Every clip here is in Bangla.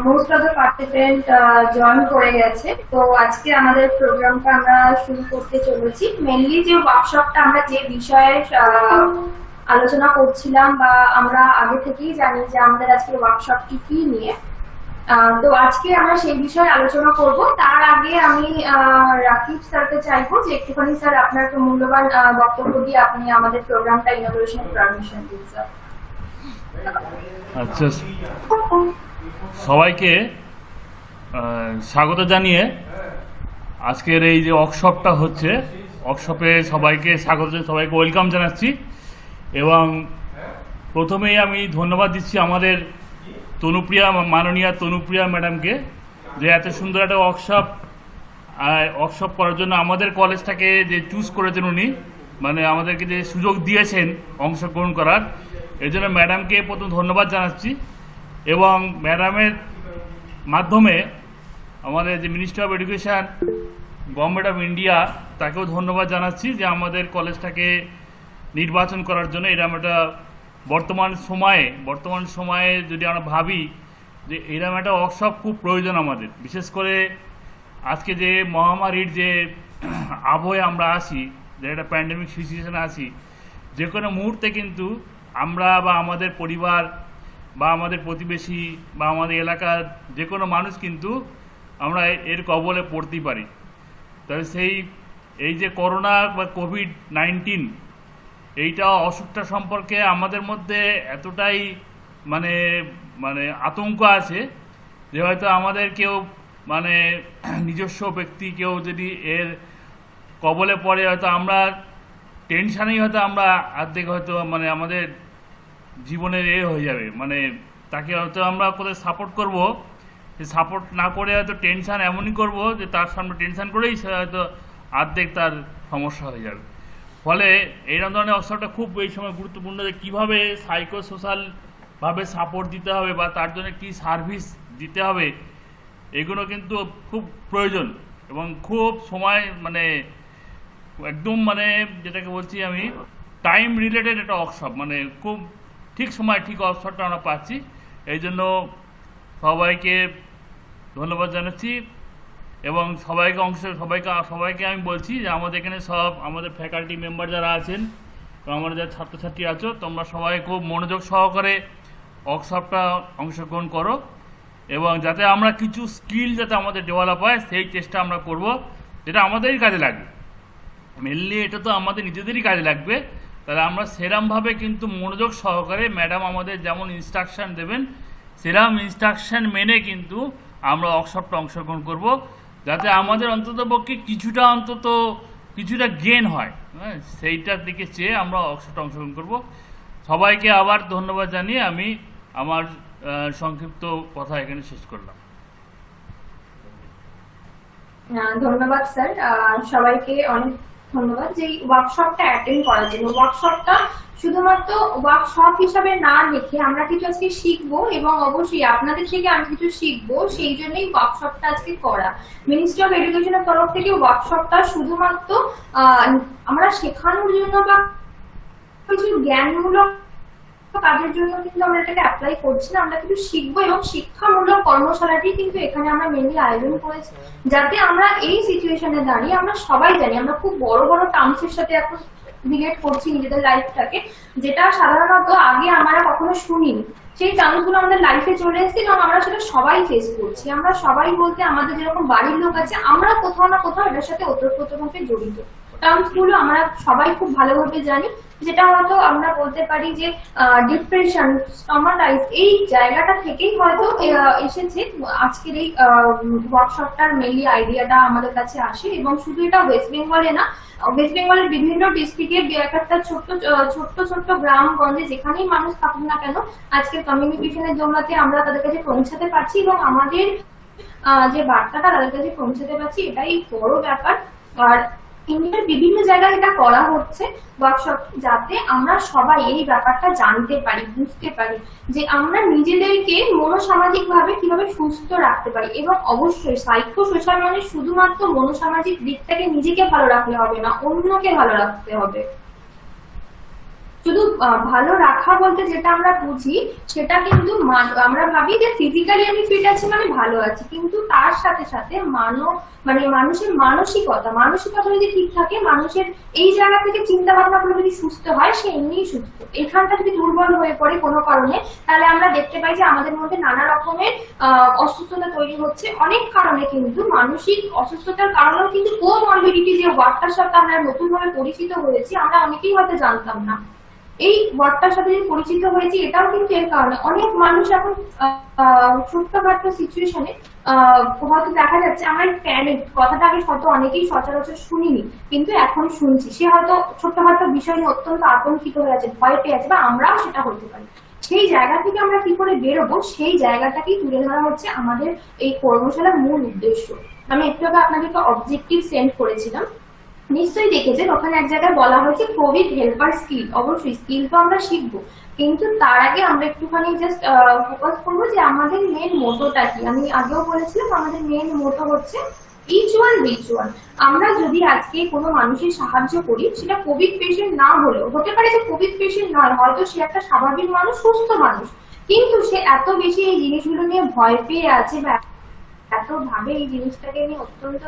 Most of the participant join করে গেছে। তো আজকে আমাদের প্রোগ্রামটা আমরা শুরু করতে চলেছি। মেনলি যে ওয়ার্কশপটা আমরা যে বিষয়ে আলোচনা করছিলাম বা আমরা আগে থেকেই জানি যে আমাদের আজকে ওয়ার্কশপটি কি নিয়ে, তো আজকে আমরা সেই বিষয়ে আলোচনা করব। তার আগে আমি রাকিব স্যারকে চাইবো যে একটুখানি স্যার আপনার একটু মূল্যবান বক্তব্য দিয়ে আপনি আমাদের প্রোগ্রামটা ইনোগ্রেশন পারমিশন দিন স্যার। আচ্ছা, সবাইকে স্বাগত জানিয়ে আজকের এই যে ওয়ার্কশপটা হচ্ছে, ওয়ার্কশপে সবাইকে স্বাগত, সবাইকে ওয়েলকাম জানাচ্ছি। এবং প্রথমেই আমি ধন্যবাদ দিচ্ছি আমাদের মাননীয়া তনুপ্রিয়া ম্যাডামকে, যে এত সুন্দর একটা ওয়ার্কশপ করার জন্য আমাদের কলেজটাকে যে চুজ করেছেন উনি, মানে আমাদেরকে যে সুযোগ দিয়েছেন অংশগ্রহণ করার, এই জন্য ম্যাডামকে প্রথম ধন্যবাদ জানাচ্ছি। এবং ম্যাডামের মাধ্যমে আমাদের যে ministry of education, government of India, তাকেও ধন্যবাদ জানাচ্ছি যে আমাদের কলেজটাকে নির্বাচন করার জন্য। এরকম একটা বর্তমান সময়ে যদি আমরা ভাবি যে এরকম একটা ওয়ার্কশপ খুব প্রয়োজন আমাদের, বিশেষ করে আজকে যে মহামারীর যে আবহে আমরা আসি, যে একটা প্যান্ডেমিক সিচুয়েশনে আসি, যে কোনো মুহূর্তে কিন্তু আমরা বা আমাদের পরিবার বা আমাদের প্রতিবেশী বা আমাদের এলাকার যে কোনো মানুষ কিন্তু আমরা এর কবলে পড়তেই পারি। তবে এই যে করোনা বা কোভিড-19, এইটা অসুখটা সম্পর্কে আমাদের মধ্যে এতটাই মানে মানে আতঙ্ক আছে যে হয়তো আমাদের কেউ মানে নিজস্ব ব্যক্তি কেউ যদি এর কবলে পড়ে, হয়তো আমরা টেনশানেই হয়তো আমরা অর্ধেক হয়তো মানে আমাদের জীবনের হয়ে যাবে, মানে তাকে হয়তো আমরা কোথায় সাপোর্ট করব, সে সাপোর্ট না করে হয়তো টেনশান এমনই করব যে তার সামনে টেনশান করেই সে হয়তো অর্ধেক তার সমস্যা হয়ে যাবে। ফলে এইরকম ধরনের অবস্থাটা খুব এই সময় গুরুত্বপূর্ণ, যে কীভাবে সাইকোসোশ্যালভাবে সাপোর্ট দিতে হবে বা তার জন্য কী সার্ভিস দিতে হবে, এগুলো কিন্তু খুব প্রয়োজন। এবং খুব সময় মানে একদম মানে যেটাকে বলছি আমি টাইম রিলেটেড একটা ওয়ার্কশপ, মানে খুব ঠিক সময় ঠিক ওয়ার্কশপটা আমরা পাচ্ছি। এই জন্য সবাইকে ধন্যবাদ জানাচ্ছি। এবং সবাইকে আমি বলছি যে আমাদের এখানে সব আমাদের ফ্যাকাল্টি মেম্বার যারা আছেন এবং আমরা যারা ছাত্রছাত্রী আছো, তোমরা সবাই খুব মনোযোগ সহকারে ওয়ার্কশপটা অংশগ্রহণ করো, এবং যাতে আমরা কিছু স্কিল যাতে আমাদের ডেভেলপ হয় সেই চেষ্টা আমরা করব, যেটা আমাদেরই কাজে লাগবে। মেনলি এটা তো আমাদের নিজেদেরই কাজে লাগবে। তাহলে আমরা সেরমভাবে কিন্তু মনোযোগ সহকারে ম্যাডাম আমাদের যেমন ইনস্ট্রাকশান দেবেন সেরকম ইনস্ট্রাকশান মেনে কিন্তু আমরা ওয়ার্কশপটা অংশগ্রহণ করব, যাতে আমাদের অন্ততপক্ষে কিছুটা গেন হয়, হ্যাঁ, সেইটার দিকে চেয়ে আমরা ওয়ার্কশপটা অংশগ্রহণ করব। সবাইকে আবার ধন্যবাদ জানিয়ে আমি আমার সংক্ষিপ্ত কথা এখানে শেষ করলাম। ধন্যবাদ স্যার, সবাইকে অনেক ধন্যবাদ যে ওয়ার্কশপটা অ্যাটেন্ড করার জন্য। ওয়ার্কশপটা শুধুমাত্র ওয়ার্কশপ হিসাবে না রেখে আমরা কিছু আজকে শিখবো, এবং অবশ্যই আপনাদের থেকে আমি কিছু শিখবো, সেই জন্যই ওয়ার্কশপটা আজকে করা। মিনিস্ট্রি অফ এডুকেশনের তরফ থেকে ওয়ার্কশপটা শুধুমাত্র আমরা শেখানোর জন্য বা কিছু জ্ঞানমূলক কাজের জন্য কিন্তু আমরা এটাকে অ্যাপ্লাই করছি না, আমরা কিন্তু শিখবো। এবং শিক্ষামূলক কর্মশালাটি কিন্তু এখানে আমরা মেনলি আয়োজন করেছি, যাতে আমরা এই সিচুয়েশনে দাঁড়িয়ে আমরা সবাই জানি, আমরা খুব বড় বড় টার্মসের সাথে এখন রিলেট করছি নিজেদের লাইফটাকে, যেটা সাধারণত আগে আমরা কখনো শুনিনি। সেই টার্মসগুলো আমাদের লাইফে চলে এসেছে এবং আমরা সেটা সবাই ফেস করছি। আমরা সবাই বলতে আমাদের যেরকম বাড়ির লোক আছে, আমরা কোথাও না কোথাও এটার সাথে ওতপ্রোতভাবে জড়িত। টার্মসগুলো আমরা সবাই খুব ভালোভাবে জানি, যেটা হয়তো আমরা বলতে পারি যে ডিপ্রেশন, ট্রমাটাইজ, এই জায়গাটা থেকেই হয়তো এসেছে আজকের এই ওয়ার্কশপটার মেনলি আইডিয়াটা আমাদের কাছে আসে। এবং শুধু এটা ওয়েস্ট বেঙ্গলে না, ওয়েস্ট বেঙ্গলের বিভিন্ন ডিস্ট্রিক্টে একটা ছোট্ট গ্রামগঞ্জে যেখানেই মানুষ থাকুক না কেন, আজকের কমিউনিকেশনের জন্যতে আমরা তাদের কাছে পৌঁছাতে পারছি এবং আমাদের যে বার্তাটা তাদের কাছে পৌঁছাতে পারছি, এটাই বড় ব্যাপার। আর ইন্ডিয়ার বিভিন্ন জায়গায় এটা করা হচ্ছে ওয়ার্কশপ, যাতে আমরা সবাই এই ব্যাপারটা জানতে পারি, বুঝতে পারি যে আমরা নিজেদেরকে মনোসামাজিক ভাবে কিভাবে সুস্থ রাখতে পারি। এবং অবশ্যই সাইকো সোশ্যাল মানে শুধুমাত্র মনোসামাজিক দিক থেকে নিজেকে ভালো রাখলে হবে না, অন্যকে ভালো রাখতে হবে। শুধু ভালো রাখা বলতে যেটা আমরা বুঝি সেটা কিন্তু আমরা ভাবি যে ফিজিক্যালি আমি ফিট আছি মানে ভালো আছি, কিন্তু তার সাথে সাথে মানে মানুষের মানসিকতা যদি ঠিক থাকে, মানুষের এই জায়গা থেকে চিন্তা ভাবনা গুলো যদি সুস্থ হয়, সে এমনিই সুস্থ। এখানটা যদি দুর্বল হয়ে পড়ে কোনো কারণে, তাহলে আমরা দেখতে পাই যে আমাদের মধ্যে নানা রকমের অসুস্থতা তৈরি হচ্ছে। অনেক কারণে কিন্তু মানসিক অসুস্থতার কারণেও কিন্তু কোমরবিডিটি যে ওয়ার্ডটার সাথে আমরা নতুন ভাবে পরিচিত হয়েছি, আমরা অনেকেই হয়তো জানতাম না। এই ওয়ার্ডটার সাথে যে পরিচিত হয়েছি এটাও কিন্তু এর কারণে। অনেক মানুষ এখন ছোট্টখাটো সিচুয়েশনে হয়তো দেখা যাচ্ছে আমরা প্যানিক কথাটা আগে হয়তো অনেকেই সচরাচর শুনিনি, কিন্তু এখন শুনছি। সে হয়তো ছোট্টখাটো বিষয় নিয়ে অত্যন্ত আতঙ্কিত হয়ে আছে, ভয় পেয়ে আছে, বা আমরাও সেটা হতে পারি। সেই জায়গা থেকে আমরা কি করে বেরোবো, সেই জায়গাটাকেই তুলে ধরা হচ্ছে আমাদের এই কর্মশালার মূল উদ্দেশ্য। আমি একটু আগে আপনাদেরকে অবজেক্টিভ সেন্ড করেছিলাম, নিশ্চয়ই দেখেছেন। ওখানে এক জায়গায় বলা হয়েছে কোভিড হেল্পার স্কিল। অবশ্যই স্কিল তো আমরা শিখবো, কিন্তু তার আগে আমরা একটুখানি জাস্ট ফোকাস করবো যে আমাদের মেন মোটোটা কি। আমি আগেও বলেছিলাম আমাদের মেন মোটো হচ্ছে ইচ ওয়ান রিচ ওয়ান। আমরা যদি আজকে কোনো মানুষের সাহায্য করি, সেটা কোভিড পেশেন্ট না হলেও হতে পারে যে কোভিড পেশেন্ট নয়, হয়তো সে একটা স্বাভাবিক মানুষ, সুস্থ মানুষ, কিন্তু সে এত বেশি এই জিনিসগুলো নিয়ে ভয় পেয়ে আছে বা এত ভাবে এই জিনিসটাকে নিয়ে অত্যন্ত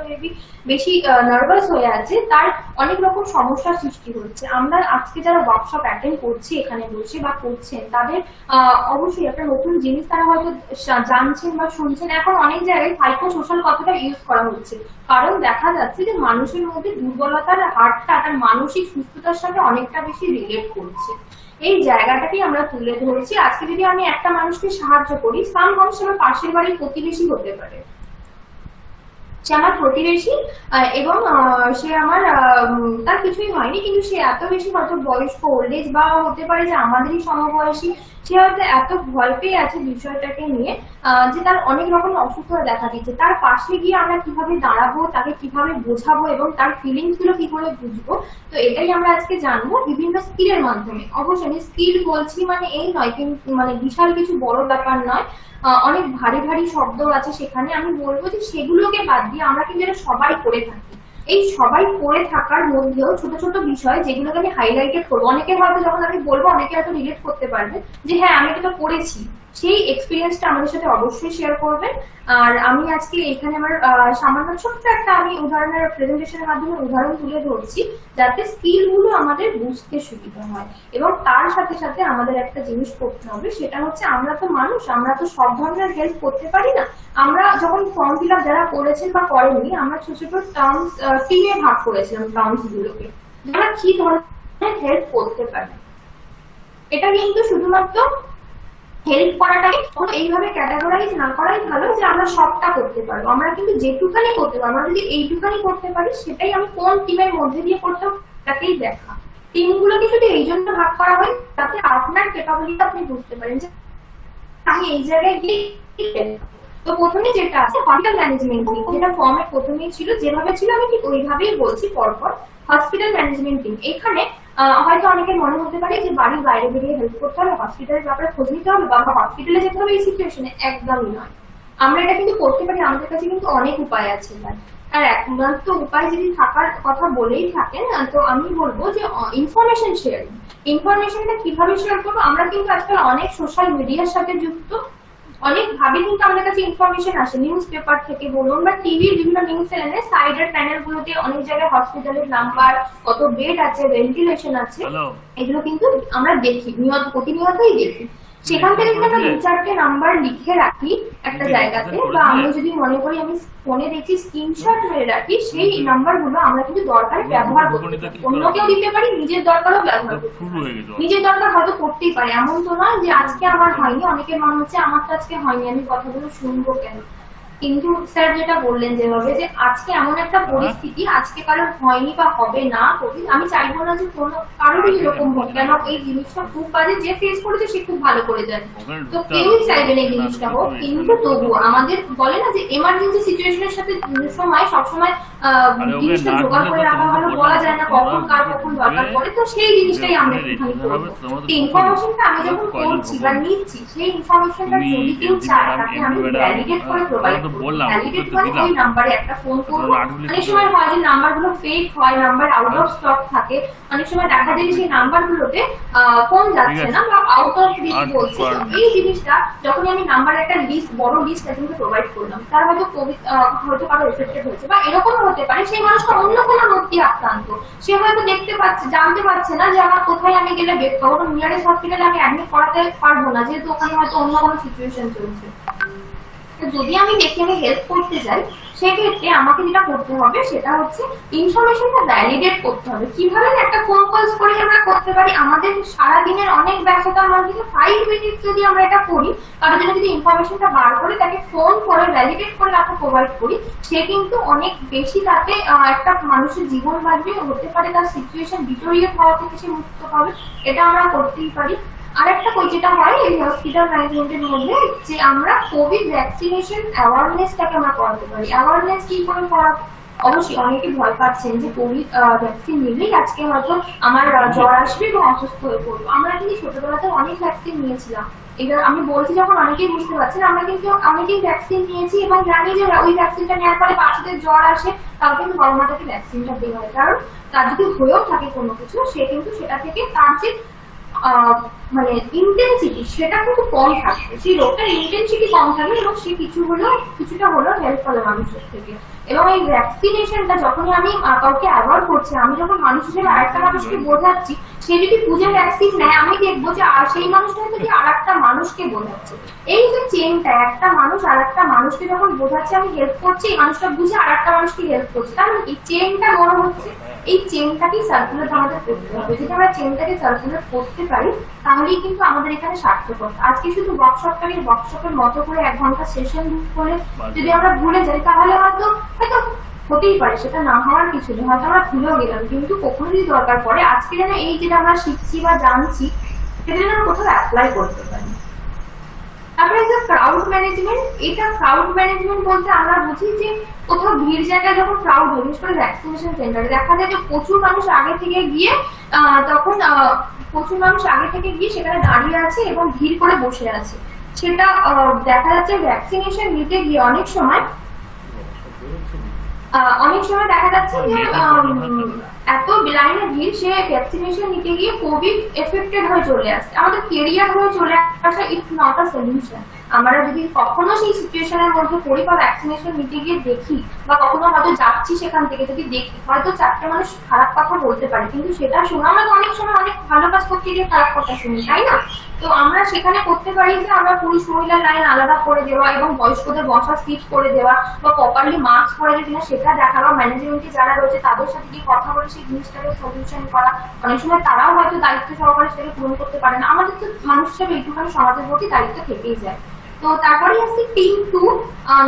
বেশি নার্ভাস হয়ে আছে, তার অনেক রকম সমস্যার সৃষ্টি হচ্ছে। আমরা আজকে যারা ওয়ার্কশপ অ্যাটেন্ড করছি এখানে বসে বা করছেন, তাদের অবশ্যই একটা নতুন জিনিস তারা হয়তো জানছেন বা শুনছেন। এখন অনেক জায়গায় সাইকো সোশ্যাল কথাটা ইউজ করা হচ্ছে, কারণ দেখা যাচ্ছে যে মানুষের মধ্যে দুর্বলতার হারটা তার মানসিক সুস্থতার সাথে অনেকটা বেশি রিলেট করছে। এই জায়গাটাকেই আমরা তুলে ধরছি। আজকে যদি আমি একটা মানুষকে সাহায্য করি, সাম মানুষ আমার পাশের বাড়ির প্রতিবেশী হতে পারে, সে আমার প্রতিবেশী এবং সে আমার তার কিছুই হয়নি, কিন্তু সে এত বেশি হয়তো বয়স্ক, ওল্ড এজ, বা হতে পারে যে আমাদেরই সমবয়সী, সে হয়তো এত ভয় পেয়ে আছে বিষয়টাকে নিয়ে যে তার অনেক রকম অসুস্থতা দেখা দিচ্ছে। তার পাশে গিয়ে আমরা কিভাবে দাঁড়াবো, তাকে কিভাবে বোঝাবো এবং তার ফিলিংস গুলো কি করে বুঝবো, তো এটাই আমরা আজকে জানবো বিভিন্ন স্কিলের মাধ্যমে। অবশ্যই আমি স্কিল বলছি মানে এই নয়, কিন্তু মানে বিশাল কিছু বড় ব্যাপার নয়, অনেক ভারী ভারী শব্দ আছে সেখানে। আমি বলবো যে সেগুলোকে বাদ দিয়ে আমরা কিন্তু এটা সবাই করে থাকি। এই সবাই করে থাকার মধ্যেও ছোট ছোট বিষয় যেগুলোকে আমি হাইলাইটেড করবো, অনেকে হয়তো যখন আমি বলবো অনেকে হয়তো রিলেট করতে পারবে যে হ্যাঁ আমি এটা করেছি, সেই এক্সপিরিয়েন্সটা আমাদের সাথে অবশ্যই শেয়ার করবেন। আর আমি আজকে এখানে আমার সামান্য ছোট্ট একটা আমি উদাহরণের প্রেজেন্টেশনের মাধ্যমে উদাহরণ তুলে ধরছি, যাতে স্কিল গুলো আমাদের বুঝতে সুবিধা হয়। এবং তার সাথে সাথে আমাদের একটা জিনিস করতে হবে, সেটা হচ্ছে আমরা তো মানুষ, আমরা তো সব ধরনের হেল্প করতে পারি না। আমরা যখন ফর্ম ফিল আপ যারা করেছেন বা করেননি, আমরা ছোট ছোট টার্মস টিমে ভাগ করেছিলাম টার্মস গুলোকে, যারা কি ধরনের হেল্প করতে পারে। এটা কিন্তু শুধুমাত্র হেল্প করাটাকে এইভাবে ক্যাটাগরাইজ না করাই ভালো যে আমরা সবটা করতে পারবো। আমরা কিন্তু যেটুখানি করতে পারবো, আমরা যদি এইটুখানি করতে পারি, সেটাই আমি কোন টিমের মধ্যে দিয়ে করতে হবে তাকেই দেখা। টিমগুলোকে যদি এই জন্য ভাগ করা হয়, তাতে আপনার ক্যাপাবিলিটি আপনি বুঝতে পারেন যে আমি এই জায়গায় গিয়ে। তো প্রথমে যেটা আছে হসপিটাল ম্যানেজমেন্ট, যেটা ফর্মে প্রথমেই ছিল, যেভাবে ছিল আমি ঠিক ওইভাবেই বলছি পরপর। হসপিটাল ম্যানেজমেন্ট টিম, এখানে হয়তো অনেকের মনে হতে পারে যে বাড়ির বাইরে বেরিয়ে হেল্প করতে হবে, হসপিটালের ব্যাপারে খোঁজ নিতে হবে বা হসপিটালে যেতে হবে, এই সিচুয়েশনে একদমই নয়। আমরা এটা কিন্তু করতে পারি, আমাদের কাছে কিন্তু অনেক উপায় আছে। আর একমাত্র উপায় যদি থাকার কথা বলেই থাকেন, তো আমি বলবো যে ইনফরমেশন শেয়ারিং। ইনফরমেশনটা কিভাবে শেয়ার করবো, আমরা কিন্তু আজকাল অনেক সোশ্যাল মিডিয়ার সাথে যুক্ত, অনেক ভাবে কিন্তু আমাদের কাছে ইনফরমেশন আসে, নিউজ পেপার থেকে বলুন বা টিভির বিভিন্ন নিউজ চ্যানেলে সাইডের প্যানেল গুলোতে অনেক জায়গায় হসপিটালের নাম্বার, কত বেড আছে, ভেন্টিলেশন আছে, এগুলো কিন্তু আমরা দেখি, প্রতিনিয়তই দেখি। সেখান থেকে যদি আমরা 2-4টে নাম্বার লিখে রাখি একটা জায়গাতে, বা আমি যদি মনে করি আমি ফোনে দেখি স্ক্রিনশট মেরে রাখি, সেই নাম্বার গুলো আমরা কিন্তু দরকারে ব্যবহার করতে পারি। অন্যকেও দিতে পারি, নিজের দরকারও ব্যবহার করতে পারি। নিজের দরকার হয়তো করতেই পারে, এমন তো নয় যে আজকে আমার হয়নি, অনেকের মনে হচ্ছে আমার তো আজকে হয়নি, আমি কথাগুলো শুনবো কেন। কিন্তু স্যার যেটা বললেন যেভাবে, যে আজকে এমন একটা পরিস্থিতি, আজকে কারোর হয়নি বা হবে না কোভিড, আমি চাইবো না যে কোনো কারোরই এরকম হোক, কেন এই জিনিসটা খুব বাজে, যে ফেস করেছে সে খুব ভালো করে জানে, তো কেউই চাইবেন এই জিনিসটা হোক। কিন্তু তবুও আমাদের বলে না যে এমার্জেন্সি সিচুয়েশনের সাথে সময় সবসময় জিনিসটা জোগাড় করে রাখা ভালো, বলা যায় না কখন কার কখন দরকার পড়ে, তো সেই জিনিসটাই আমরা এখানে করবো। ইনফরমেশনটা আমি যখন করছি বা নিচ্ছি, সেই ইনফরমেশনটা যদি কেউ চায় তাকে আমি ভ্যালিডেট করে প্রোভাইড বললাম, ভ্যালিডেট উত্তর তো মানে দিলাম। ওই নাম্বারে একটা ফোন করবো। আটগুলি অনেক সময় হয় যে নাম্বারগুলো ফেক হয়, নাম্বার আউট অফ স্টক থাকে, অনেক সময় দেখা যায় যে সেই নাম্বারগুলোতে ফোন যাচ্ছে না বা আউট অফ রিচ বলছে। তো এই জিনিসটা যখন আমি নাম্বার একটা লিস্ট, বড় লিস্ট একজনকে প্রোভাইড করলাম, তার হয়তো হয়তো কারো এফেক্টেড হয়েছে, বা এরকম হতে পারে সেই মানুষটা অন্য কোনো রোগ দিয়ে আক্রান্ত, সে হয়তো দেখতে পাচ্ছে, জানতে পারছে না যে আমার কোথায় আমি গেলে বেড পাবো, নিয়ারেস্ট হসপিটালে আমি অ্যাডমিট করাতে পারবো না, যেহেতু ওখানে হয়তো অন্য কোনো সিচুয়েশন চলছে। তো যদি আমি দেখি আমি হেল্প করতে যাই, সেক্ষেত্রে আমাকে যেটা করতে হবে সেটা হচ্ছে ইনফরমেশনটা ভ্যালিডেট করতে হবে। কিভাবে একটা ফোন কলস করে আমরা করতে পারি, আমাদের সারাদিনের অনেক ব্যস্ততার মধ্যে 5 মিনিট যদি আমরা এটা করি, কারোর জন্য যদি ইনফরমেশনটা বার করে তাকে ফোন করে ভ্যালিডেট করে তাকে প্রোভাইড করি, সে কিন্তু অনেক বেশি তাতে একটা মানুষের জীবন বাঁচবে, হতে পারে তার সিচুয়েশন ডিটোরিয়েট হওয়া থেকে সে মুক্ত পাবে। এটা আমরা করতেই পারি। আরেকটা যেটা হয় এই হসপিটাল ম্যানেজমেন্টের মধ্যে, যে আমরা কোভিড ভ্যাকসিনেশন অ্যাওয়ারনেসটাকে আমরা করাতে পারি। অ্যাওয়ারনেস কি করে করাবো? অবশ্যই অনেকে ভয় পাচ্ছেন যে কোভিড ভ্যাকসিন নিলেই আজকে হয়তো আমার জ্বর আসবে এবং অসুস্থ হয়ে পড়বো। আমরা কিন্তু ছোটবেলাতে অনেক ভ্যাকসিন নিয়েছিলাম, এটা আমি বলছি যখন অনেকেই বুঝতে পারছেন, আমরা কিন্তু অনেকেই ভ্যাকসিন নিয়েছি এবং জানি যে ওই ভ্যাকসিনটা নেওয়ার পরে বাচ্চাদের জ্বর আসে, তাও কিন্তু বাবা মা তাকে ভ্যাকসিনটা দেওয়া হয়, কারণ তার যদি হয়েও থাকে কোনো কিছু, সে কিন্তু সেটা থেকে তার যে মানে ইন্টেন্সিটি সেটা কিন্তু কম থাকবে, সেই রোগটার ইন্টেন্সিটি কম থাকবে এবং সে কিছুটা হলেও হেল্প করে মানুষের থেকে। এবং এই ভ্যাকসিনেশনটা যখনই আমি কাউকে অ্যাভয়েড করছি, আমি যখন মানুষ হিসেবে আরেকটা মানুষকে বোঝাচ্ছি, সে যদি বুঝে ভ্যাকসিন নেয়, আমি দেখবো যে আর সেই মানুষটা যদি আরেকটা মানুষকে বোঝাচ্ছে, এই যে চেনটা, একটা মানুষ আরেকটা মানুষকে যখন বোঝাচ্ছে আমি হেল্প করছি, এই মানুষটা বুঝে আরেকটা মানুষকে হেল্প করছে, তাহলে এই চেনটা বড় হচ্ছে। এই চেনটাকে সার্কুলেট আমাদের করতে হবে। যদি আমরা চেনটাকে সার্কুলেট করতে পারি, তাহলেই কিন্তু আমাদের এখানে সার্থকতা। আজকে শুধু ওয়ার্কশপের মতো করে 1 ঘন্টা সেশন করে যদি আমরা ভুলে যাই, তাহলে হয়তো হতেই পারে, সেটা না হওয়ার কিছু নেই, হয়তো আমরা ভুলেও গেলাম, কিন্তু কখনো যদি দরকার পড়ে আজকে যেন এই যেটা আমরা শিখছি বা জানছি সেটা যেন কোথাও অ্যাপ্লাই করতে পারি। তারপরে যে ক্রাউড ম্যানেজমেন্ট, এটা ক্রাউড ম্যানেজমেন্ট বলতে আমরা বুঝি যে কোথাও ভিড় জায়গায় যখন ক্রাউড হয়, বিশেষ করে ভ্যাকসিনেশন সেন্টারে দেখা যায় যে প্রচুর মানুষ আগে থেকে গিয়ে সেখানে দাঁড়িয়ে আছে এবং ভিড় করে বসে আছে। সেটা দেখা যাচ্ছে ভ্যাকসিনেশন নিতে গিয়ে অনেক সময় দেখা যাচ্ছে যে এত লাইনে ভিড়, সে ভ্যাকসিনেশন নিতে গিয়ে কোভিড এফেক্টেড হয়ে চলে আসছে। আমাদের কেরিয়ার হয়ে চলে আসা ইটস নট আ সলিউশন। আমরা যদি কখনো সেই সিচুয়েশনের মধ্যে পড়ি বা ভ্যাকসিনেশন নিতে গিয়ে দেখি, বা কখনো হয়তো যাচ্ছি সেখান থেকে যদি দেখি, হয়তো 4টে মানুষ খারাপ কথা বলতে পারে, কিন্তু সেটা শুনে আমরা তো অনেক সময় অনেক ভালো কাজ করতে গিয়ে খারাপ কথা শুনি, তাই না? তো আমরা সেখানে করতে পারি যে আমরা পুরুষ মহিলার লাইন আলাদা করে দেওয়া এবং বয়স্কদের বসার সিট করে দেওয়া, বা প্রপারলি মাস্ক পরে কিনা সেটা দেখা, বা ম্যানেজমেন্টে যারা রয়েছে তাদের সাথে গিয়ে কথা বলে সেই জিনিসটাকে সলিউশন করা। অনেক সময় তারাও হয়তো দায়িত্ব সহকারে সেটাকে পূরণ করতে পারে না, আমাদের তো মানুষ হিসেবে এইটুখানি সমাজের প্রতি দায়িত্ব থেকেই যায়। তো তারপরে আসছে টিম 2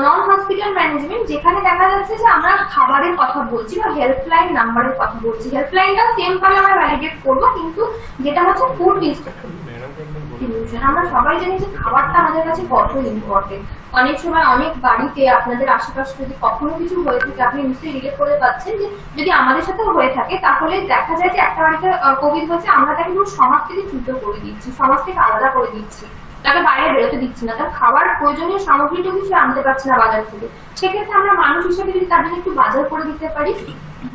নন হসপিটাল ম্যানেজমেন্ট, যেখানে দেখা যাচ্ছে যে আমরা খাবারের কথা বলছি বা হেল্পলাইন নাম্বারের কথা বলছি। হেল্পলাইনটা সেম ভাবে আমরা ভ্যালিডেট করবো, কিন্তু যেটা হচ্ছে ফুড ডিস্ট্রিবিউশন। আমরা সবাই জানি যে খাবারটা আমাদের কাছে কত ইম্পর্টেন্ট। অনেক সময় অনেক বাড়িতে আপনাদের আশেপাশে যদি কখনো কিছু হয়ে থাকে, আপনি নিশ্চয়ই রিলেট করে পাচ্ছেন যে যদি আমাদের সাথেও হয়ে থাকে, তাহলে দেখা যায় যে একটা বাড়িতে কোভিড হচ্ছে, আমরা তাকে পুরো সমাজ থেকে যুদ্ধ করে দিচ্ছি, সমাজ থেকে আলাদা করে দিচ্ছি, তাকে বাইরে বেরোতে দিচ্ছি না, তার খাবার প্রয়োজনীয় সামগ্রীটুকু সে আনতে পারছে না বাজার থেকে। সেক্ষেত্রে আমরা মানুষ হিসেবে যদি তাদের একটু বাজার করে দিতে পারি,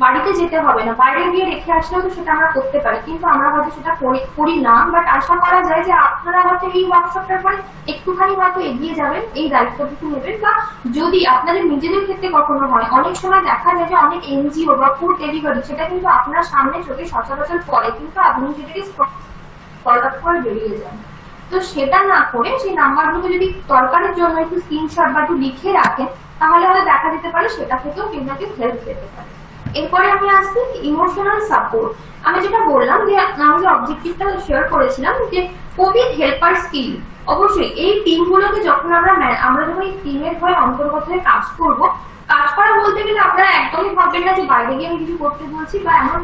বাড়িতে যেতে হবে না, বাইরে গিয়ে রেখে আসলেও তো সেটা আমরা করতে পারি, কিন্তু আমরা হয়তো সেটা করি না। বাট আশা করা যায় যে আপনারা হয়তো এই ওয়ার্কশপটার পরে একটুখানি হয়তো এগিয়ে যাবেন, এই দায়িত্বটুকু নেবেন। বা যদি আপনাদের নিজেদের ক্ষেত্রে কখনো হয়, অনেক সময় দেখা যায় যে অনেক এনজিও বা ফুড ডেলিভারি, সেটা কিন্তু আপনার সামনে চোখে সচরাচর পড়ে, কিন্তু আপনি সেটাকে স্কলআপ করে বেরিয়ে যান। তো সেটা না করে সেই নাম্বারগুলো যদি দরকারের জন্য একটু স্ক্রিনশট বা একটু লিখে রাখেন, তাহলে হয়তো দেখা যেতে পারে সেটা থেকেও কিন্তু হেল্প পেতে পারে। এরপরে আমি আসছি ইমোশনাল সাপোর্ট। আমি যেটা বললাম যে আমি যে অবজেক্টিভটা শেয়ার করেছিলাম যে কোভিড হেল্পার স্কিল, অবশ্যই এই টিমগুলোকে যখন আমরা যখন এই টিমের হয়ে অন্তর্গত হয়ে কাজ করবো, কাজ করা বলতে গেলে আপনারা একদমই ভাববেন না যে বাইরে গিয়ে আমি কিছু করতে বলছি বা এমন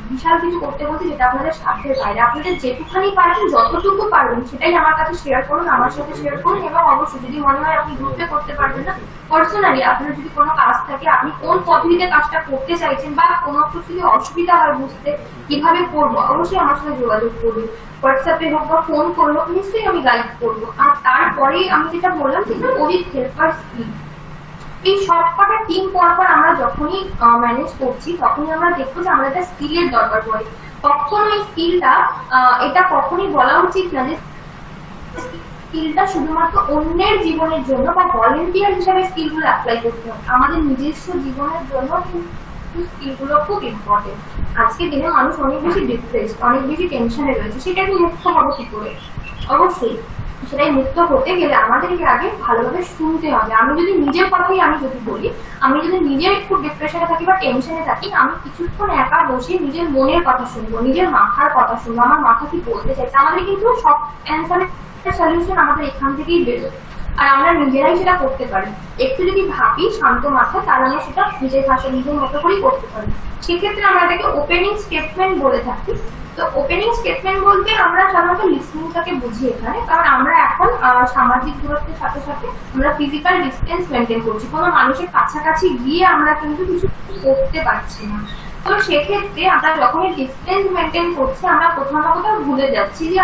বিশাল কিছু করতে বলছি যেটা আপনাদের সাধ্যের বাইরে। আপনাদের যেটুখানি পারবেন, যতটুকু পারবেন, সেটাই আমার কাছে শেয়ার করুন, আমার সাথে শেয়ার করুন। এবং অবশ্যই যদি মনে হয় আপনি গ্রুপে করতে পারবেন না, পার্সোনালি আপনার যদি কোনো কাজ থাকে, আপনি কোন পদ্ধতিতে কাজটা করতে চাইছেন বা কোনো কিছু যদি অসুবিধা হয় বুঝতে কিভাবে করবো, অবশ্যই আমার সাথে যোগাযোগ করুন। হোয়াটসঅ্যাপে হোক বা ফোন করলো, নিশ্চয়ই আমি গাইড করবো। আর তারপরে আমি যেটা বললাম যে কোভিড হেল্পার স্কিল, এই সবকটা টিম পরপর আমরা যখনই ম্যানেজ করছি তখনই আমরা দেখবো যে আমাদের একটা স্কিলের দরকার পড়ে। কখনো এই স্কিলটা এটা কখনই বলা উচিত না যে স্কিলটা শুধুমাত্র অন্যের জীবনের জন্য বা ভলেন্টিয়ার হিসেবে স্কিলগুলো অ্যাপ্লাই করতে হবে। আমাদের নিজস্ব জীবনের জন্য স্কিলগুলো খুব ইম্পর্টেন্ট। আজকে দিনে মানুষ অনেক বেশি ডিপ্রেসড, অনেক বেশি টেনশনে রয়েছে, সেটা কি মুক্ত হবো কি করে? অবশ্যই সেটাই মুক্ত হতে গেলে আমাদেরকে আগে ভালোভাবে শুনতে হবে। আমি যদি নিজের কথাই আমি যদি বলি, আমি যদি নিজে একটু ডিপ্রেশনে থাকি বা টেনশনে থাকি, আমি কিছুক্ষণ একা বসে নিজের মনের কথা শুনবো, নিজের মাথার কথা শুনবো, আমার মাথা কি বলতে চাইছে। আমাদের কিন্তু সব অ্যান্সারের সলিউশন আমাদের এখান থেকেই বেরোবে, আর আমরা নিজেরাই সেটা করতে পারি। একটু যদি ভাবি শান্ত মাথায়, তাহলে আমরা সেটা নিজের ভাষা নিজের মতো করেই করতে পারি। সেক্ষেত্রে আমরা এটাকে ওপেনিং স্টেটমেন্ট বলে থাকি। তো ওপেনিং স্টেটমেন্ট বলতে আমরা সাধারণত লিসনিংটাকে বুঝি এখানে, কারণ আমরা এখন সামাজিক দূরত্বের সাথে সাথে আমরা ফিজিক্যাল ডিস্টেন্স মেনটেন করছি, কোনো মানুষের কাছাকাছি গিয়ে আমরা কিন্তু কিছু করতে পারছি না। তো সেক্ষেত্রে আমরা যখনই ডিস্টেন্স মেনটেন করছি, আমরা কোথাও না কোথাও ভুলে যাচ্ছি যে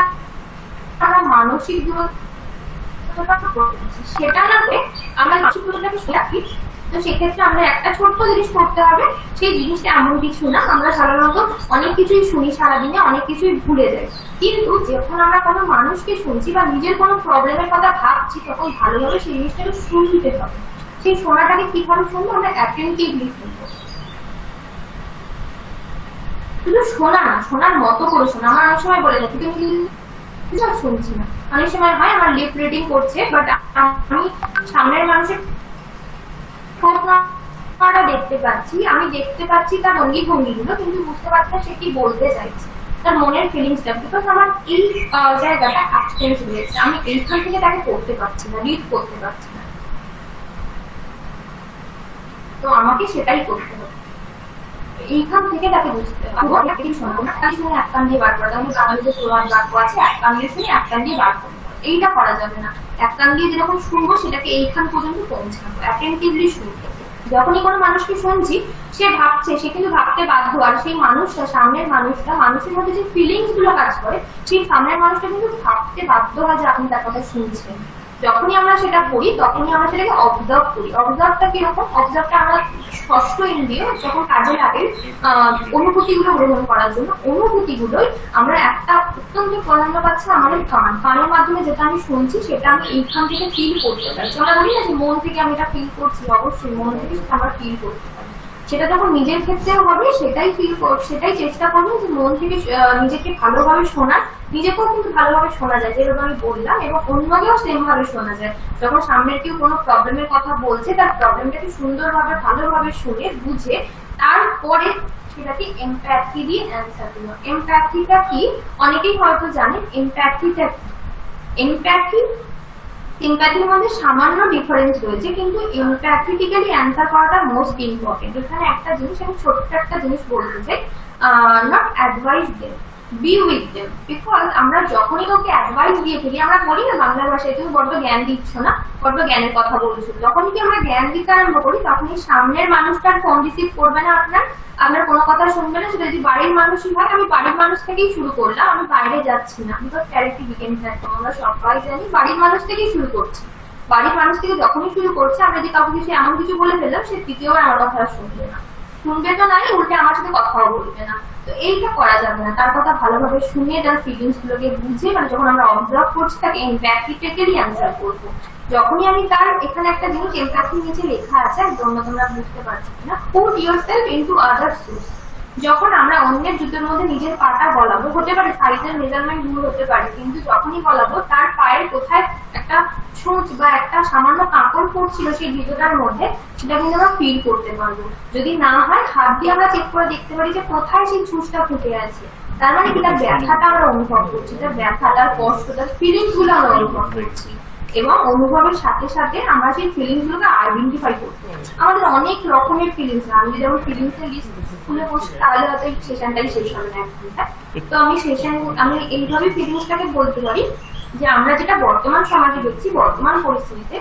আমরা মানসিক দূরত্ব সেটা না করে আমরা মানসিক দূরত্বটাকে রাখি। তো সেক্ষেত্রে আমরা একটা ছোট্ট জিনিস করতে হবে, সেই জিনিসটা এমন কিছু না, আমরা সাধারণত অনেক কিছুই শুনি সারাদিনে, অনেক কিছুই ভুলে যাই, কিন্তু যখন আমরা কোনো মানুষকে শুনছি বা নিজের কোনো প্রবলেমের কথা ভাবছি, তখন ভালোভাবে সেই জিনিসটাকে শুনতে হবে। সেই শোনাটাকে কিভাবে শুনবো? আমরা অ্যাটেন্টিভলি শুনবো, শুধু শোনা না, শোনার মতো করে শোনা। আমার অনেক সময় বলে যাচ্ছে তুমি শুনছি না, অনেক সময় হয় আমার লিপ রিডিং করছে, বাট আমি সামনের মানুষের দেখতে পাচ্ছি, আমি দেখতে পাচ্ছি তার অঙ্গি ভঙ্গিগুলো, কিন্তু বুঝতে পারছি না সে কি বলতে চাইছে, তার মনের ফিলিংসটা, বিকজ আমার এই জায়গাটা অ্যাবসেন্স রয়েছে, আমি এইখান থেকে তাকে করতে পারছি না, রিড করতে পারছি না। তো আমাকে সেটাই করতে হবে, এইখান থেকে তাকে বুঝতে হবে। এক কান দিয়ে বার করা যাবে, বাঙালিদের প্রবাদ বাক্য আছে, এক কান দিয়ে শুনে এক কান দিয়ে বার করতে হবে, এইটা করা যাবে না। এক কান দিয়ে যেরকম শুনবো সেটাকে এইখান পর্যন্ত পৌঁছাবো, অ্যাটেন্টিভলি শুনতে। যখনই কোনো মানুষকে শুনছি, সে ভাবছে, সে কিন্তু ভাবতে বাধ্য, আর সেই মানুষটা, সামনের মানুষটা, মানুষের মধ্যে যে ফিলিংস গুলো কাজ করে, সেই সামনের মানুষটা কিন্তু ভাবতে বাধ্য হয় যে আপনি তার কথা শুনছেন। যখনই আমরা সেটা করি, তখনই আমরা সেটাকে অবজার্ভ করি। অবজার্ভটা কিরকম? অবজার্ভটা আমরা ষষ্ঠ ইন্দ্রিয় যখন কাজে লাগে অনুভূতিগুলো গ্রহণ করার জন্য, অনুভূতিগুলোই আমরা একটা অত্যন্ত প্রাধান্য পাচ্ছে আমাদের কান, কানের মাধ্যমে যেটা আমি শুনছি সেটা আমি এইখান থেকে ফিল করতে পারি। আমরা বলি না যে মন থেকে আমি এটা ফিল করছি, অবশ্যই মন থেকে সেটা আমরা ফিল করতে পারি। সেটা যখন নিজের ক্ষেত্রেও হবে, সেটাই সেটাই চেষ্টা করবো যে মন থেকে নিজেকে ভালোভাবে শোনার, নিজেকেও কিন্তু ভালোভাবে শোনা যায়, যেরকম আমি বললাম, এবং অন্যকেও সেম ভাবে শোনা যায়। যখন সামনের কেউ কোনো প্রবলেমের কথা বলছে, তার প্রবলেমটাকে সুন্দরভাবে ভালোভাবে শুনে বুঝে তারপরে সেটাকে এমপ্যাথি দিয়ে অ্যান্সার দিল। এমপ্যাথিটা কি অনেকেই হয়তো জানেন। এমপ্যাথিটা কি? এমপ্যাথি সিম্প্যাথির মধ্যে সামান্য ডিফারেন্স রয়েছে, কিন্তু এমপ্যাথেটিক্যালি অ্যান্সার করাটা মোস্ট ইম্পর্টেন্ট। এখানে একটা জিনিস, আমি ছোট্ট একটা জিনিস বলতে চাই, not advice them, B with them. Because আমরা যখনই কাউকে অ্যাডভাইস দিয়ে ফেলি, আমরা বলি না বাংলা ভাষায় তুমি বড্ড জ্ঞান দিচ্ছ না, বড্ড জ্ঞানের কথা বলছো, যখনই কি আমরা জ্ঞান দিতে আরম্ভ করি, তখনই সামনের মানুষটার ফোন রিসিভ করবে না, আপনার কোনো কথা শুনবে না। সেটা যদি বাড়ির মানুষই হয়, আমি বাড়ির মানুষ থেকেই শুরু করলাম, আমি বাইরে যাচ্ছি না, বিকজ ক্যারেক্টার বিকেম প্ল্যাটফর্ম, আমরা সবাই জানি বাড়ির মানুষ থেকেই শুরু করছি। বাড়ির মানুষ থেকে যখনই শুরু করছে, আমরা যদি কাউকে কিছু এমন কিছু বলে ফেললাম, সে তৃতীয়বার আমার কথা শুনবে না, শুনবে তো নাই, উল্টে আমার সাথে কথাও বলবে না। তো এইটা করা যাবে না। তার কথা ভালোভাবে শুনে, তার ফিলিংস গুলোকে বুঝে, মানে যখন আমরা অবজার্ভ করছি, তাকে এমপ্যাথেটিক্যালি অ্যান্সার করবো। যখনই আমি তার, এখানে একটা জিনিস এমপ্যাথির নিচে লেখা আছে, একদম তোমরা বুঝতে পারছো কিনা, put yourself into others shoes. যখন আমরা অন্যের জুতোর মধ্যে নিজের পাটা গলাবো, হতে পারে সাইজের মেজারমেন্ট ভুল হতে পারে, কিন্তু যখনই গলাবো তার পায়ের কোথায় একটা ছুঁচ বা একটা সামান্য কাঁকড় পড়ছিল সেই জুতোটার মধ্যে, সেটা কিন্তু আমরা ফিল করতে পারবো। যদি না হয়, হাত দিয়ে আমরা চেক করে দেখতে পারি যে কোথায় সেই ছুঁচটা ফুটে আছে। তার মানে কি, তার ব্যথাটা আমরা অনুভব করছি, তার ব্যথাটার কষ্টটার ফিলিংস গুলো আমরা অনুভব করছি, এবং অনুভবের সাথে সাথে আমরা সেই ফিলিংস গুলোকে আইডেন্টিফাই করতে পারি। আমাদের অনেক রকমের ফিলিংস, আমি যদি যেমন ফিলিংস এর লিস্ট খুলে বসি, তাহলে হয়তো এই সেশনটাই শেষ হবে না এক ঘন্টা। তো আমি এইভাবে ফিলিংসটাকে বলতে পারি যে আমরা যেটা বর্তমান সমাজে দেখছি, বর্তমান পরিস্থিতিতে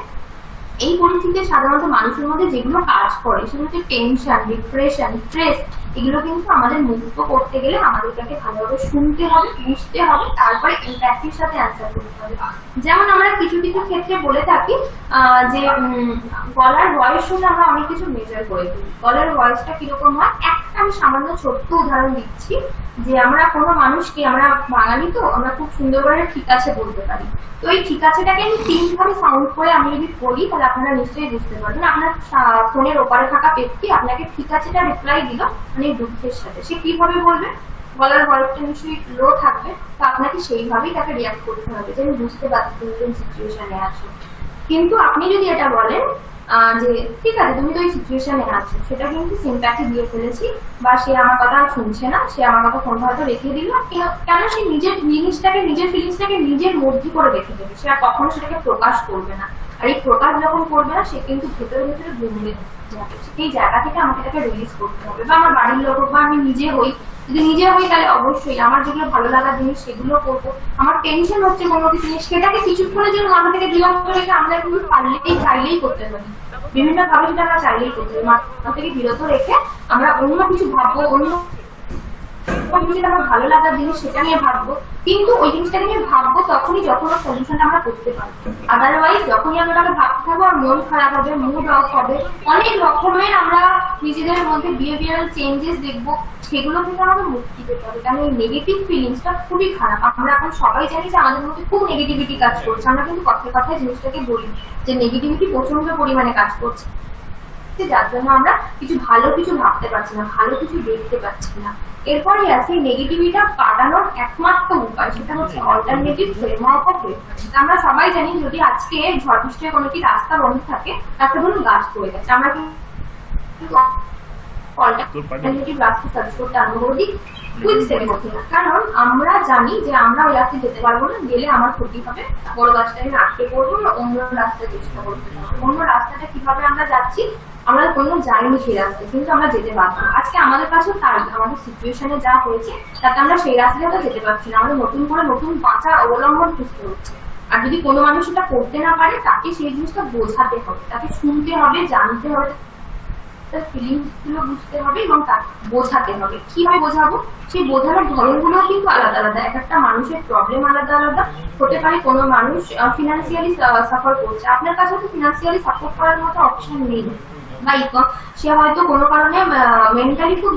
এই পরিস্থিতিতে সাধারণত মানুষের মধ্যে যেগুলো কাজ করে সেগুলো হচ্ছে টেনশন, ডিপ্রেশন, স্ট্রেস। এগুলো কিন্তু আমাদের মুক্ত করতে গেলে আমাদেরকে ভালোভাবে শুনতে হবে, বুঝতে হবে, তারপরে এমপ্যাথির সাথে অ্যান্সার করতে হবে। যেমন আমরা কিছু কিছু ক্ষেত্রে বলে থাকি যে গলার ভয়েস শুনে আমরা অনেক কিছু মেজার করে দিই। গলার ভয়েসটা কিরকম হয়, একটা আমি সামান্য ছোট্ট উদাহরণ দিচ্ছি, যে আমরা কোনো মানুষকে, আমরা বাঙালি তো আমরা খুব সুন্দর করে ঠিক আছে বলতে পারি। তো এই ঠিক আছেটাকে আমি 3 ভাবে সাউন্ড করে আমি যদি বলি তাহলে আপনারা নিশ্চয়ই বুঝতে পারবেন। আপনার ফোনের ওপারে থাকা ব্যক্তি আপনাকে ঠিক আছেটা রিপ্লাই দিল মানে দুঃখের সাথে, সে কিভাবে বলবে? গলার ভয়েসটা নিশ্চয়ই লো থাকবে, তো আপনাকে সেইভাবেই তাকে রিয়াক্ট করতে হবে যে আমি বুঝতে পারছি তুমি কোন সিচুয়েশনে আছো। কিন্তু আপনি যদি এটা বলেন যে ঠিক আছে তুমি তো এই সিচুয়েশনে আছো, সেটা কিন্তু সিম্প্যাথি দিয়ে ফেলেছি, বা সে আমার কথা শুনছে না, সে আমার কথা ফোন হয়তো রেখে দিল, কেন সে নিজের জিনিসটাকে, নিজের ফিলিংসটাকে নিজের মধ্যে করে রেখে দেবে, সে আর কখনো সেটাকে প্রকাশ করবে না। আর এই প্রকাশ যখন করবে না, সে কিন্তু ভেতরে ভেতরে ঘুমিয়ে যাবে। সেই জায়গা থেকে আমাকে তাকে রিলিজ করতে হবে, বা আমার বাড়ির লোক বা আমি নিজে হই, যদি নিজে হই তাহলে অবশ্যই আমার যেগুলো ভালো লাগার জিনিস সেগুলো করবো। আমার টেনশন হচ্ছে কোনো কিছু জিনিস, সেটাকে কিছুক্ষণের জন্য মাথা থেকে বিলম্ব রেখে আমরা কিন্তু পারলেই চাইলেই করতে পারি, বিভিন্ন ভাবে সেটা আমরা চাইলেই করতে পারি। মাথা থেকে বিরত রেখে আমরা অন্য কিছু ভাববো, অন্য যেটা আমার ভালো লাগার জিনিস সেটা নিয়ে ভাববো, কিন্তু ওই জিনিসটাকে নিয়ে ভাববো তখনই যখন ওর সলিউশনটা আমরা করতে পারবো। আদারওয়াইজ যখনই আমরা ওটাকে ভাবতে থাকবো আর মন খারাপ হবে, মুড অফ হবে, অনেক রকমের আমরা নিজেদের মধ্যে বিহেভিয়ারাল চেঞ্জেস দেখবো, সেগুলো থেকে আমাদের মুক্তি পেতে হবে। কারণ এই নেগেটিভ ফিলিংসটা খুবই খারাপ। আমরা এখন সবাই জানি যে আমাদের মধ্যে খুব নেগেটিভিটি কাজ করছে, আমরা কিন্তু কথায় কথায় জিনিসটাকে বলি যে নেগেটিভিটি প্রচন্ড পরিমাণে কাজ করছে, যার জন্য আমরা কিছু ভালো কিছু ভাবতে পারছি না, ভালো কিছু দেখতে পাচ্ছি না। এরপরে আছে নেগেটিভিটা কাটানোর একমাত্র উপায়, সেটা হচ্ছে অল্টারনেটিভ ফ্রেমওয়ার্ক অফ রেফারেন্স। আমরা সবাই জানি যদি আজকে ঝড় বৃষ্টির কোনো কি রাস্তা বন্ধ থাকে, রাস্তা ধরুন গাছ পড়ে গেছে, আমরা কিন্তু অল্টারনেটিভ রাস্তা সার্চ করতে আরম্ভ করি কুইক সেকেন্ড, কারণ আমরা জানি যে আমরা ওই রাস্তায় যেতে পারবো না, গেলে আমার ক্ষতি হবে, বড় গাছটাকে আটকে পড়বো না, অন্য রাস্তা চেষ্টা করতে হবে। অন্য রাস্তাটা কিভাবে আমরা যাচ্ছি, আমরা কোনো যাইনি সেই রাস্তায়, কিন্তু আমরা যেতে পারবো। আজকে আমাদের কাছেও তাই, আমাদের সিচুয়েশনে যা হয়েছে তাতে আমরা সেই রাস্তাটা যেতে পারছি না, আমাদের নতুন করে নতুন বাঁচার অবলম্বন খুঁজতে হচ্ছে। আর যদি কোনো মানুষ এটা করতে না পারে, তাকে সেই জিনিসটা বোঝাতে হবে, তাকে শুনতে হবে, জানতে হবে, তার ফিলিংস গুলো বুঝতে হবে এবং তাকে বোঝাতে হবে। কিভাবে বোঝাবো, সেই বোঝানোর ধরনগুলো কিন্তু আলাদা আলাদা, এক একটা মানুষের প্রবলেম আলাদা আলাদা হতে পারে। কোনো মানুষ ফিনান্সিয়ালি সাফার করছে, আপনার কাছে তো ফিনান্সিয়ালি সাপোর্ট করার মতো অপশন নেই, বা সে হয়তো কোনো কারণে মেন্টালি খুব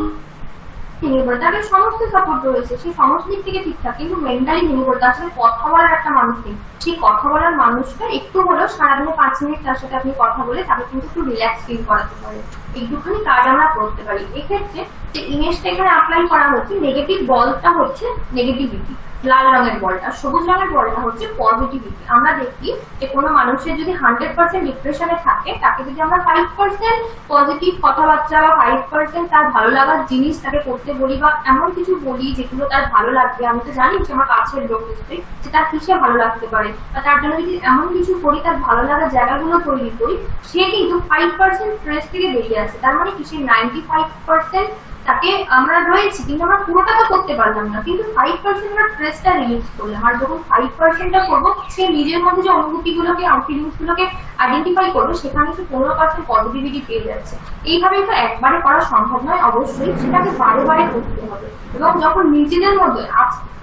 ভেঙে পড়ে, তাকে সমস্ত সাপোর্ট রয়েছে, সে সমস্ত দিক থেকে ঠিকঠাক, কিন্তু মেন্টালি ভেঙে পড়ে, তার সাথে কথা বলার একটা মানুষ নেই। সেই কথা বলার মানুষটা একটু হলেও সারাদিনে 5 মিনিট তার সাথে আপনি কথা বলে তাকে কিন্তু একটু রিল্যাক্স ফিল করাতে পারে, একটুখানি কাজ আমরা করতে পারি। এক্ষেত্রে যে ইমেজটা এখানে অ্যাপ্লাই করা হচ্ছে, নেগেটিভ বলটা হচ্ছে নেগেটিভিটি, লাল রঙের বলটা, সবুজ রঙের বলটা হচ্ছে পজিটিভিটি। আমরা দেখি যে কোনো মানুষের যদি 100% ডিপ্রেশনে থাকে, তাকে যদি আমরা 5% পজিটিভ কথাবার্তা বা 5% তার ভালো লাগার জিনিস তাকে করতে বলি, বা এমন কিছু বলি যেগুলো তার ভালো লাগবে, আমি তো জানি যে আমার কাছের লোক নিশ্চয়ই যে তার কিসে ভালো লাগতে পারে, বা তার জন্য যদি এমন কিছু করি তার ভালো লাগার জায়গাগুলো তৈরি করি, সে কিন্তু 5% স্ট্রেস থেকে বেরিয়ে আসে। তার মানে কি, সে 95% তাকে আমরা রয়েছি, কিন্তু আমরা পুরোটা তো করতে পারলাম না, কিন্তু 5% আমরা স্ট্রেসটা রিলিজ করলাম। আর যখন 5%টা করবো, সে নিজের মধ্যে যে অনুভূতিগুলোকে, ফিলিংস গুলোকে আইডেন্টিফাই করবে, সেখানে সে 15% পজিটিভিটি পেয়ে যাচ্ছে। এইভাবে তো একবারে করা সম্ভব নয়, অবশ্যই সেটাকে বারে বারে করতে হবে। এবং যখন নিজেদের মধ্যে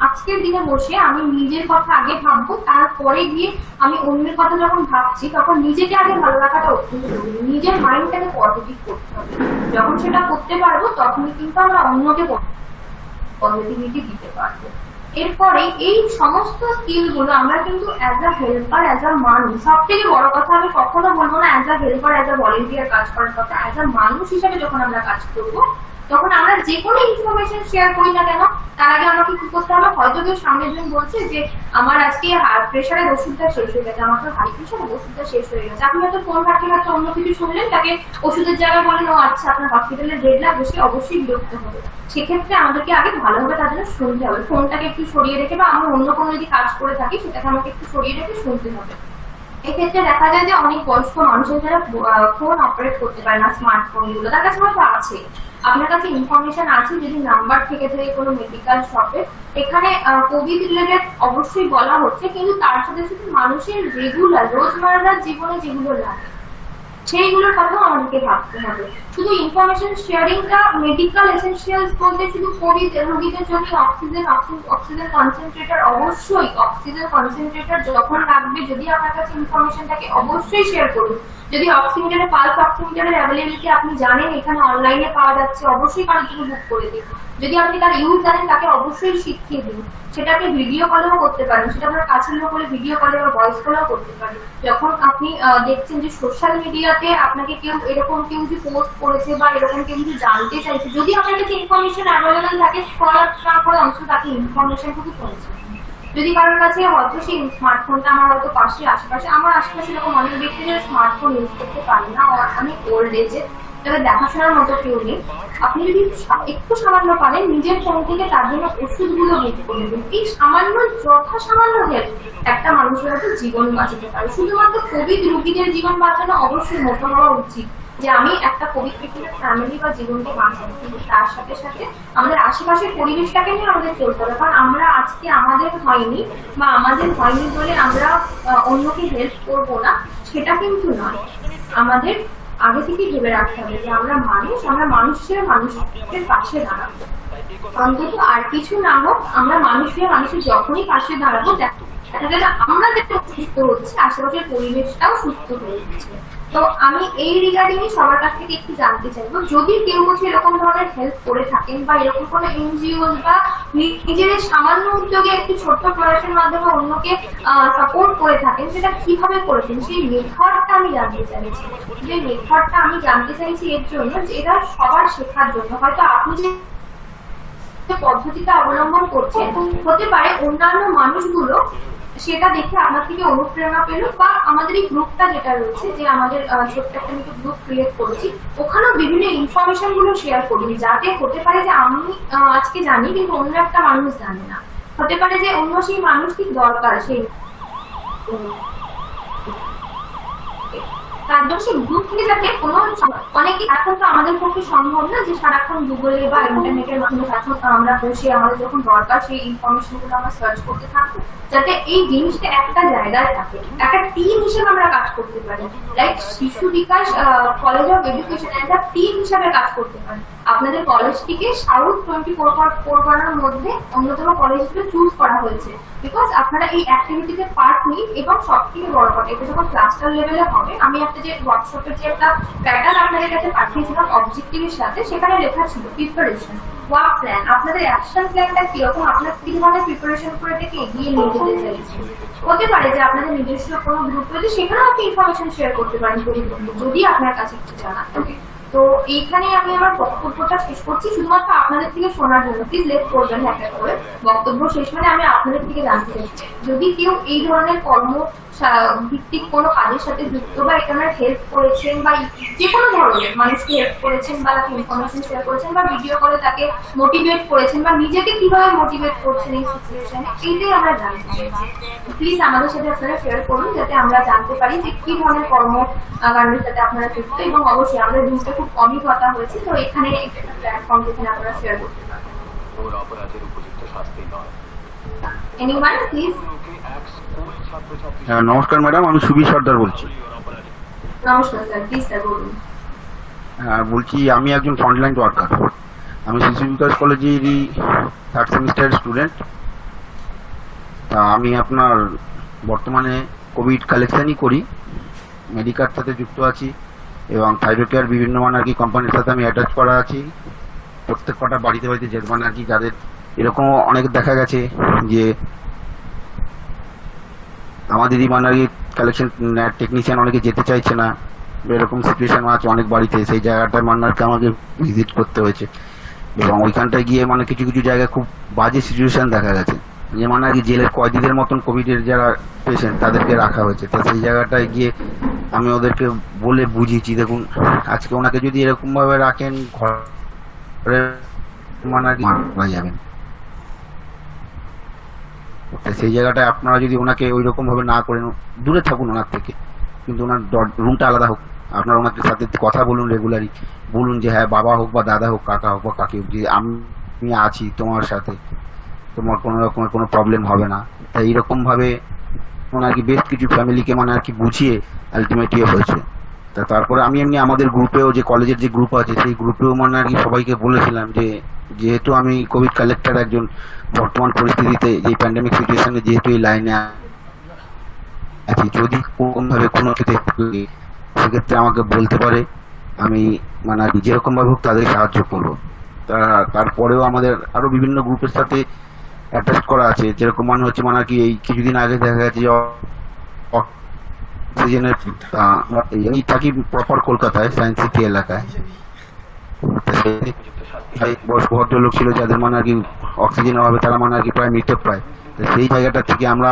আজকের দিনে বসে আমি নিজের কথা আগে ভাববো, তারপরে গিয়ে আমি অন্যের কথা যখন ভাবছি, তখন নিজেকে আগে ভালো রাখাটা অত্যন্ত জরুরি, নিজের মাইন্ডটাকে পজিটিভ করতে হবে। যখন সেটা করতে পারবো, তখনই কিন্তু আমরা অন্যকে পজিটিভিটি দিতে পারবো। এরপরে এই সমস্ত স্কিল গুলো আমরা কিন্তু as a helper, as a মানুষ, সব থেকে বড় কথা আমি কখনো বলবো না as a helper, as a volunteer কাজ করার কথা, অ্যাজ আ মানুষ হিসেবে যখন আমরা কাজ করবো, তখন আমরা যে কোনো ইনফরমেশন শেয়ার করি না কেন, তার আগে আমাকে কি করতে হবে? হয়তো কেউ সামনের জন বলছে যে আমার আজকে হাই প্রেশারের ওষুধটা শেষ হয়ে গেছে, আমার তো হাই প্রেশারের ওষুধটা শেষ হয়ে গেছে, আপনি হয়তো ফোন ঘাটতে ঘাটতে অন্য কিছু শুনলেন, তাকে ওষুধের জায়গায় বলেন ও আচ্ছা আপনার হসপিটালে ডেট লাগবে, সে অবশ্যই বিরক্ত হবে। সেক্ষেত্রে আমাদেরকে আগে ভালোভাবে তার জন্য শুনতে হবে, ফোনটাকে একটু সরিয়ে রেখে, বা আমরা অন্য কোনো যদি কাজ করে থাকি সেটাকে আমাকে একটু সরিয়ে রেখে শুনতে হবে। এক্ষেত্রে দেখা যায় যে অনেক বয়স্ক মানুষের যারা ফোন অপারেট করতে পারে না, স্মার্টফোন গুলো তার কাছে হয়তো আছে, আপনার কাছে ইনফরমেশন আছে, যদি নাম্বার থেকে থাকে কোনো মেডিকেল শপে, এখানে কোভিড রিলেটেড অবশ্যই বলা হচ্ছে, কিন্তু তার সাথে সাথে মানুষের রেগুলার রোজমার্রার জীবনে যেগুলো লাগে সেইগুলোর কথাও আমাদেরকে ভাবতে হবে। শুধু ইনফরমেশন শেয়ারিংটা মেডিকেল এসেনশিয়ালস বলতে শুধু কোভিড রোগীদের জন্য অক্সিজেন কনসেন্ট্রেটর, অবশ্যই অক্সিজেন কনসেন্ট্রেটর যখন লাগবে যদি আপনার কাছে ইনফরমেশন থাকে অবশ্যই শেয়ার করুন। যদি অক্সিমিটারের পালস অক্সিমিটারের অ্যাভেলেবিলিটি আপনি জানেন এখানে অনলাইনে পাওয়া যাচ্ছে, অবশ্যই কারোর জন্য বুক করে দিন। যদি আপনি তার ইউজ জানেন তাকে অবশ্যই শিখিয়ে দিন। সেটা আপনি ভিডিও কলেও করতে পারেন, সেটা আপনার কাছের লোক হলে ভিডিও কলে বা ভয়েস কলেও করতে পারেন। যখন আপনি দেখছেন যে সোশ্যাল মিডিয়াতে আপনাকে কেউ এরকম কেউ যে পোস্ট করেছে বা এরকম কেউ কিছু জানতে চাইছে, যদি আপনার কাছে ইনফরমেশন অ্যাভেলেবেল থাকে স্ক্রল না করে অন্তত তাকে ইনফরমেশনটুকু পৌঁছে। যদি কারোর কাছে হয়তো সেই স্মার্টফোনটা আমার হয়তো আশেপাশে আমার আশেপাশে এরকম অনেক ব্যক্তি যে স্মার্টফোন ইউজ করতে পারে না, অনেক ওল্ড এজে, তাদের দেখাশোনার মতো কেউ নেই, আপনি যদি একটু সামান্য পারেন নিজের ফোন থেকে তার জন্য ওষুধগুলো বুক করে দিন। এই সামান্য সামান্য হেল্প একটা মানুষের হয়তো জীবন বাঁচাতে পারে। শুধুমাত্র কোভিড রোগীদের জীবন বাঁচানো অবশ্যই মোটো হওয়া উচিত যে আমি একটা কোভিড পেশেন্টের ফ্যামিলি বা জীবনকে বাঁচাবো, কিন্তু তার সাথে সাথে আমাদের আশেপাশের পরিবেশটাকে নিয়ে আমাদের চলতে হবে। কারণ আমরা আজকে আমাদের হয়নি বা আমাদের হয়নি বলে আমরা অন্যকে হেল্প করবো না, সেটা কিন্তু নয়। আমাদের আগে থেকে ভেবে রাখতে হবে যে আমরা মানুষের পাশে দাঁড়াবো। অন্তত আর কিছু না হোক আমরা মানুষের যখনই পাশে দাঁড়াবো দেখা যায় আমরা যেটা সুস্থ হচ্ছে আশেপাশের পরিবেশটাও সুস্থ হয়ে যাচ্ছে। তো আমি এই রিগার্ডিং সবার কাছ থেকে একটু জানতে চাইবো, যদি কেউ বলছে এরকম ধরনের হেল্প করে থাকেন বা এরকম কোনো এনজিও বা নিজেদের সামান্য উদ্যোগে একটি ছোট্ট প্রয়াসের মাধ্যমে অন্যকে সাপোর্ট করে থাকেন, সেটা কিভাবে করেছেন সেই মেথডটা আমি জানতে চাইছি। যে মেথডটা আমি জানতে চাইছি এর জন্য যে এটা সবার শেখার জন্য। হয়তো আপনি যে পদ্ধতিটা অবলম্বন করছেন হতে পারে অন্যান্য মানুষগুলো সেটা দেখে আপনার থেকে অনুপ্রেরণা পেল, বা আমাদের এই গ্রুপটা যেটা রয়েছে যে আমাদের ছোট্ট একটা গ্রুপ ক্রিয়েট করেছি ওখানেও বিভিন্ন ইনফরমেশন গুলো শেয়ার করুন, যাতে হতে পারে যে আমি আজকে জানি কিন্তু অন্য একটা মানুষ জানে না, হতে পারে যে অন্য সেই মানুষটি দরকার সেই তার জন্য সেই গ্রুপ থেকে যাতে কোনো অনেকে এখন তো আমাদের পক্ষে সম্ভব না যে সারাক্ষণ গুগলে বা ইন্টারনেটের মাধ্যমে এখন আমরা বসে আমাদের যখন দরকার সেই ইনফরমেশন গুলো আমরা সার্চ করতে থাকবো, যাতে এই জিনিসটা একটা জায়গায় থাকে, একটা টিম হিসেবে আমরা কাজ করতে পারি। লাইক শিশু বিকাশ কলেজ অফ এডুকেশন একটা টিম হিসেবে কাজ করতে পারি। আপনাদের কলেজটিকে সাউথ 24 পরগনার মধ্যে অন্যতম কলেজ হিসেবে চুজ করা হয়েছে, বিকজ আপনারা এই অ্যাক্টিভিটিতে পার্ট নিন। এবং সব থেকে বড় কথা, এটা যখন ক্লাস্টার লেভেলে হবে, আমি একটা যে হোয়াটসঅ্যাপের যে একটা প্যাটার্ন আপনাদের কাছে পাঠিয়েছিলাম অবজেক্টিভের সাথে, সেখানে লেখা ছিল প্রিপারেশন, ওয়ার্ক প্ল্যান, আপনাদের অ্যাকশন প্ল্যানটা কিরকম, আপনার কি ধরনের প্রিপারেশন করে এটাকে এগিয়ে নিয়ে যেতে চাইছেন। হতে পারে যে আপনাদের নিজস্ব কোনো গ্রুপ রয়েছে, সেখানেও আপনি ইনফরমেশন শেয়ার করতে পারেন যদি আপনার কাছে একটু জানা থাকে। তো এইখানে আমি আমার বক্তব্যটা শেষ করছি শুধুমাত্র আপনাদের থেকে শোনার জন্য। প্লিজ লেট করবেন একটা করে বক্তব্য শেষ, মানে আমি আপনাদের থেকে জানতে চাইছি যদি কেউ এই ধরনের কর্ম ভিত্তিক কোনো কাজের সাথে যুক্ত বা এখানে হেল্প করেছেন বা যে কোনো ধরনের মানুষকে হেল্প করেছেন বা তাকে ইনফরমেশন শেয়ার করেছেন বা ভিডিও করে তাকে মোটিভেট করেছেন বা নিজেকে কিভাবে মোটিভেট করছেন এই সিচুয়েশনে, এইটাই আমরা জানতে চাইছি। প্লিজ আমাদের সাথে আপনারা শেয়ার করুন যাতে আমরা জানতে পারি যে কি ধরনের কর্মকাণ্ডের সাথে আপনারা যুক্ত। এবং অবশ্যই আমাদের জিনিসটা খুব কমই কথা হয়েছে, তো এখানে একটা প্ল্যাটফর্ম যেখানে আপনারা শেয়ার করতে পারেন। Anyone please. হ্যাঁ নমস্কার ম্যাডাম, আমি সুবীর সর্দার বলছি। নমস্কার স্যার, প্লিজ স্যার বলুন। হ্যাঁ বলছি, আমি একজন ফ্রন্টলাইন ওয়ার্কার। আমি শিশু বিকাশ কলেজেরই 3rd সেমিস্টারের স্টুডেন্ট। তা আমি আপনার বর্তমানে কোভিড কালেকশনই করি, মেডিকার সাথে যুক্ত আছি এবং থাইরোকেয়ার বিভিন্ন আর কি কোম্পানির সাথে আমি অ্যাটাচ করা আছি। প্রত্যেক কটা বাড়িতে যে আর কি যাদের এরকম অনেক দেখা গেছে যে আমাদেরই আর কি কালেকশন টেকনিশিয়ান অনেকে যেতে চাইছে না, এরকম সিচুয়েশন আছে অনেক বাড়িতে। সেই জায়গাটায় আর আমাকে ভিজিট করতে হয়েছে এবং ওইখানটায় গিয়ে কিছু কিছু জায়গায় খুব বাজে সিচুয়েশন দেখা গেছে, যে আর কি জেলের কয়েদিদের মতন কোভিডের যারা পেশেন্ট তাদেরকে রাখা হয়েছে। তা সেই জায়গাটায় গিয়ে আমি ওদেরকে বলে বুঝিয়েছি, দেখুন আজকে ওনাকে যদি এরকম ভাবে রাখেন ঘরে মারা যাবেন। সেই জায়গাটায় আপনারা যদি ওনাকে ওই রকম ভাবে না করেন, দূরে থাকুন ওনার থেকে, কিন্তু ওনার রুমটা আলাদা হোক। আপনারা ওনাকে সাথে কথা বলুন, রেগুলারই বলুন যে হ্যাঁ বাবা হোক বা দাদা হোক, কাকা হোক বা কাকি হোক, যে আমি আছি তোমার সাথে, তোমার কোনো রকমের কোনো প্রবলেম হবে না। তাই এইরকম ভাবে ওনার কি বেশ কিছু ফ্যামিলিকে আর কি বুঝিয়ে আলটিমেটলি হয়েছে। তারপরে আমি এমনি আমাদের গ্রুপেও, যে কলেজের যে গ্রুপ আছে সেই গ্রুপেও মানে আর কি সবাইকে বলেছিলাম যে যেহেতু আমি কোভিড কালেক্টর একজন, বর্তমান পরিস্থিতিতে এই প্যান্ডেমিক সিচুয়েশনে যেহেতু এই লাইনে আছি, যদি কোনোভাবে কোনো ক্ষেত্রে সেক্ষেত্রে আমাকে বলতে পারে, আমি মানে আর কি যেরকম ভাবে হোক তাদের সাহায্য করবো। তারপরেও আমাদের আরো বিভিন্ন গ্রুপের সাথে অ্যাটাচ করা আছে, যেরকম মানে হচ্ছে মানে আর কি এই কিছুদিন আগে দেখা গেছে যে অক্সিজেনের, এই থাকি প্রপার কলকাতায় সায়েন্স সিটি এলাকায়, বয়স্ক ভদ্রলোক ছিল যাদের মানে আর কি অক্সিজেনের অভাবে তারা মানে আর কি প্রায় মৃত্যু পায়। তো সেই জায়গাটা থেকে আমরা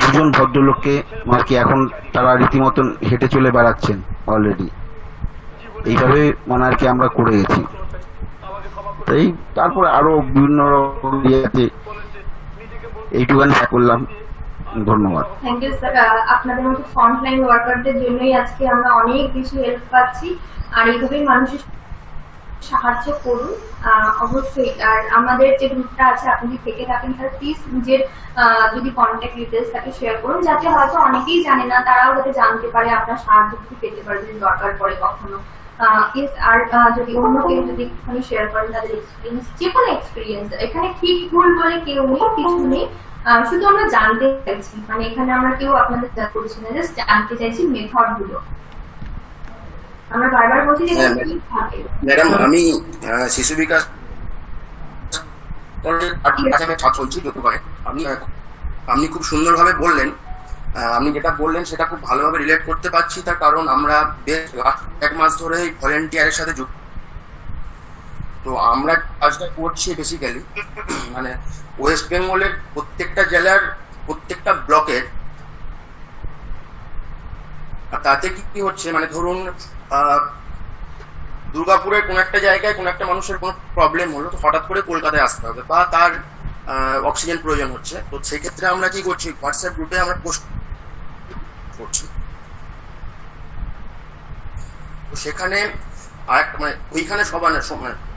দুজন ভদ্রলোককে মানে কি এখন তারা রীতিমতন হেঁটে চলে বেড়াচ্ছেন অলরেডি, এইভাবে মানে আর কি আমরা করে গেছি। এই তারপরে আরো বিভিন্ন রকম ইয়েতে এইটুখানি করলাম। ধন্যবাদ। Thank you sir. আপনাদের মতো ফ্রন্টলাইন ওয়ার্কারদের জন্যই আজকে আমরা অনেক বেশি হেল্প পাচ্ছি, আর এইভাবেই মানুষের সাহায্য করুন অবশ্যই। আর আমাদের যে গ্রুপটা আছে, আপনি যদি থেকে থাকেন স্যার প্লিজ নিজের যদি কন্ট্যাক্ট ডিটেলস থাকে শেয়ার করুন, যাতে হয়তো অনেকেই জানে না, তারাও যাতে জানতে পারে, আপনার সাহায্য পেতে পারে যদি দরকার পড়ে কখনো। আর যদি অন্য কেউ যদি একটুখানি শেয়ার করেন তাদের এক্সপিরিয়েন্স, যে কোনো এক্সপিরিয়েন্স, এখানে ঠিক ভুল বলে কেউ নেই, কিছু নেই, শুধু আমরা জানতে চাইছি, মানে এখানে আমরা কেউ আপনাদের যা করছি না, জাস্ট জানতে চাইছি মেথড গুলো। আমরা বারবার বলছি যে ম্যাডাম, আমি শিশু বিকাশ ছাত্র বলছি যতবারে। আপনি খুব সুন্দরভাবে বললেন, আপনি যেটা বললেন সেটা খুব ভালোভাবে রিলেট করতে পারছি, তার কারণ আমরা বেশ 1 মাস ধরে ভলেন্টিয়ারের সাথে যুক্ত। তো আমরা কাজটা করছি বেসিক্যালি মানে ওয়েস্ট বেঙ্গলের প্রত্যেকটা জেলার প্রত্যেকটা ব্লকের। তাতে কি হচ্ছে, মানে ধরুন দুর্গাপুরের কোন একটা জায়গায় কোন একটা মানুষের কোনো প্রবলেম হলো, তো হঠাৎ করে কলকাতায় আসতে হবে, বা তার অক্সিজেন প্রয়োজন হচ্ছে, তো সেই ক্ষেত্রে আমরা কি করছি, হোয়াটসঅ্যাপ গ্রুপে আমরা পোস্ট করছি। তো সেখানে আরেকটা মানে ওইখানে সবাই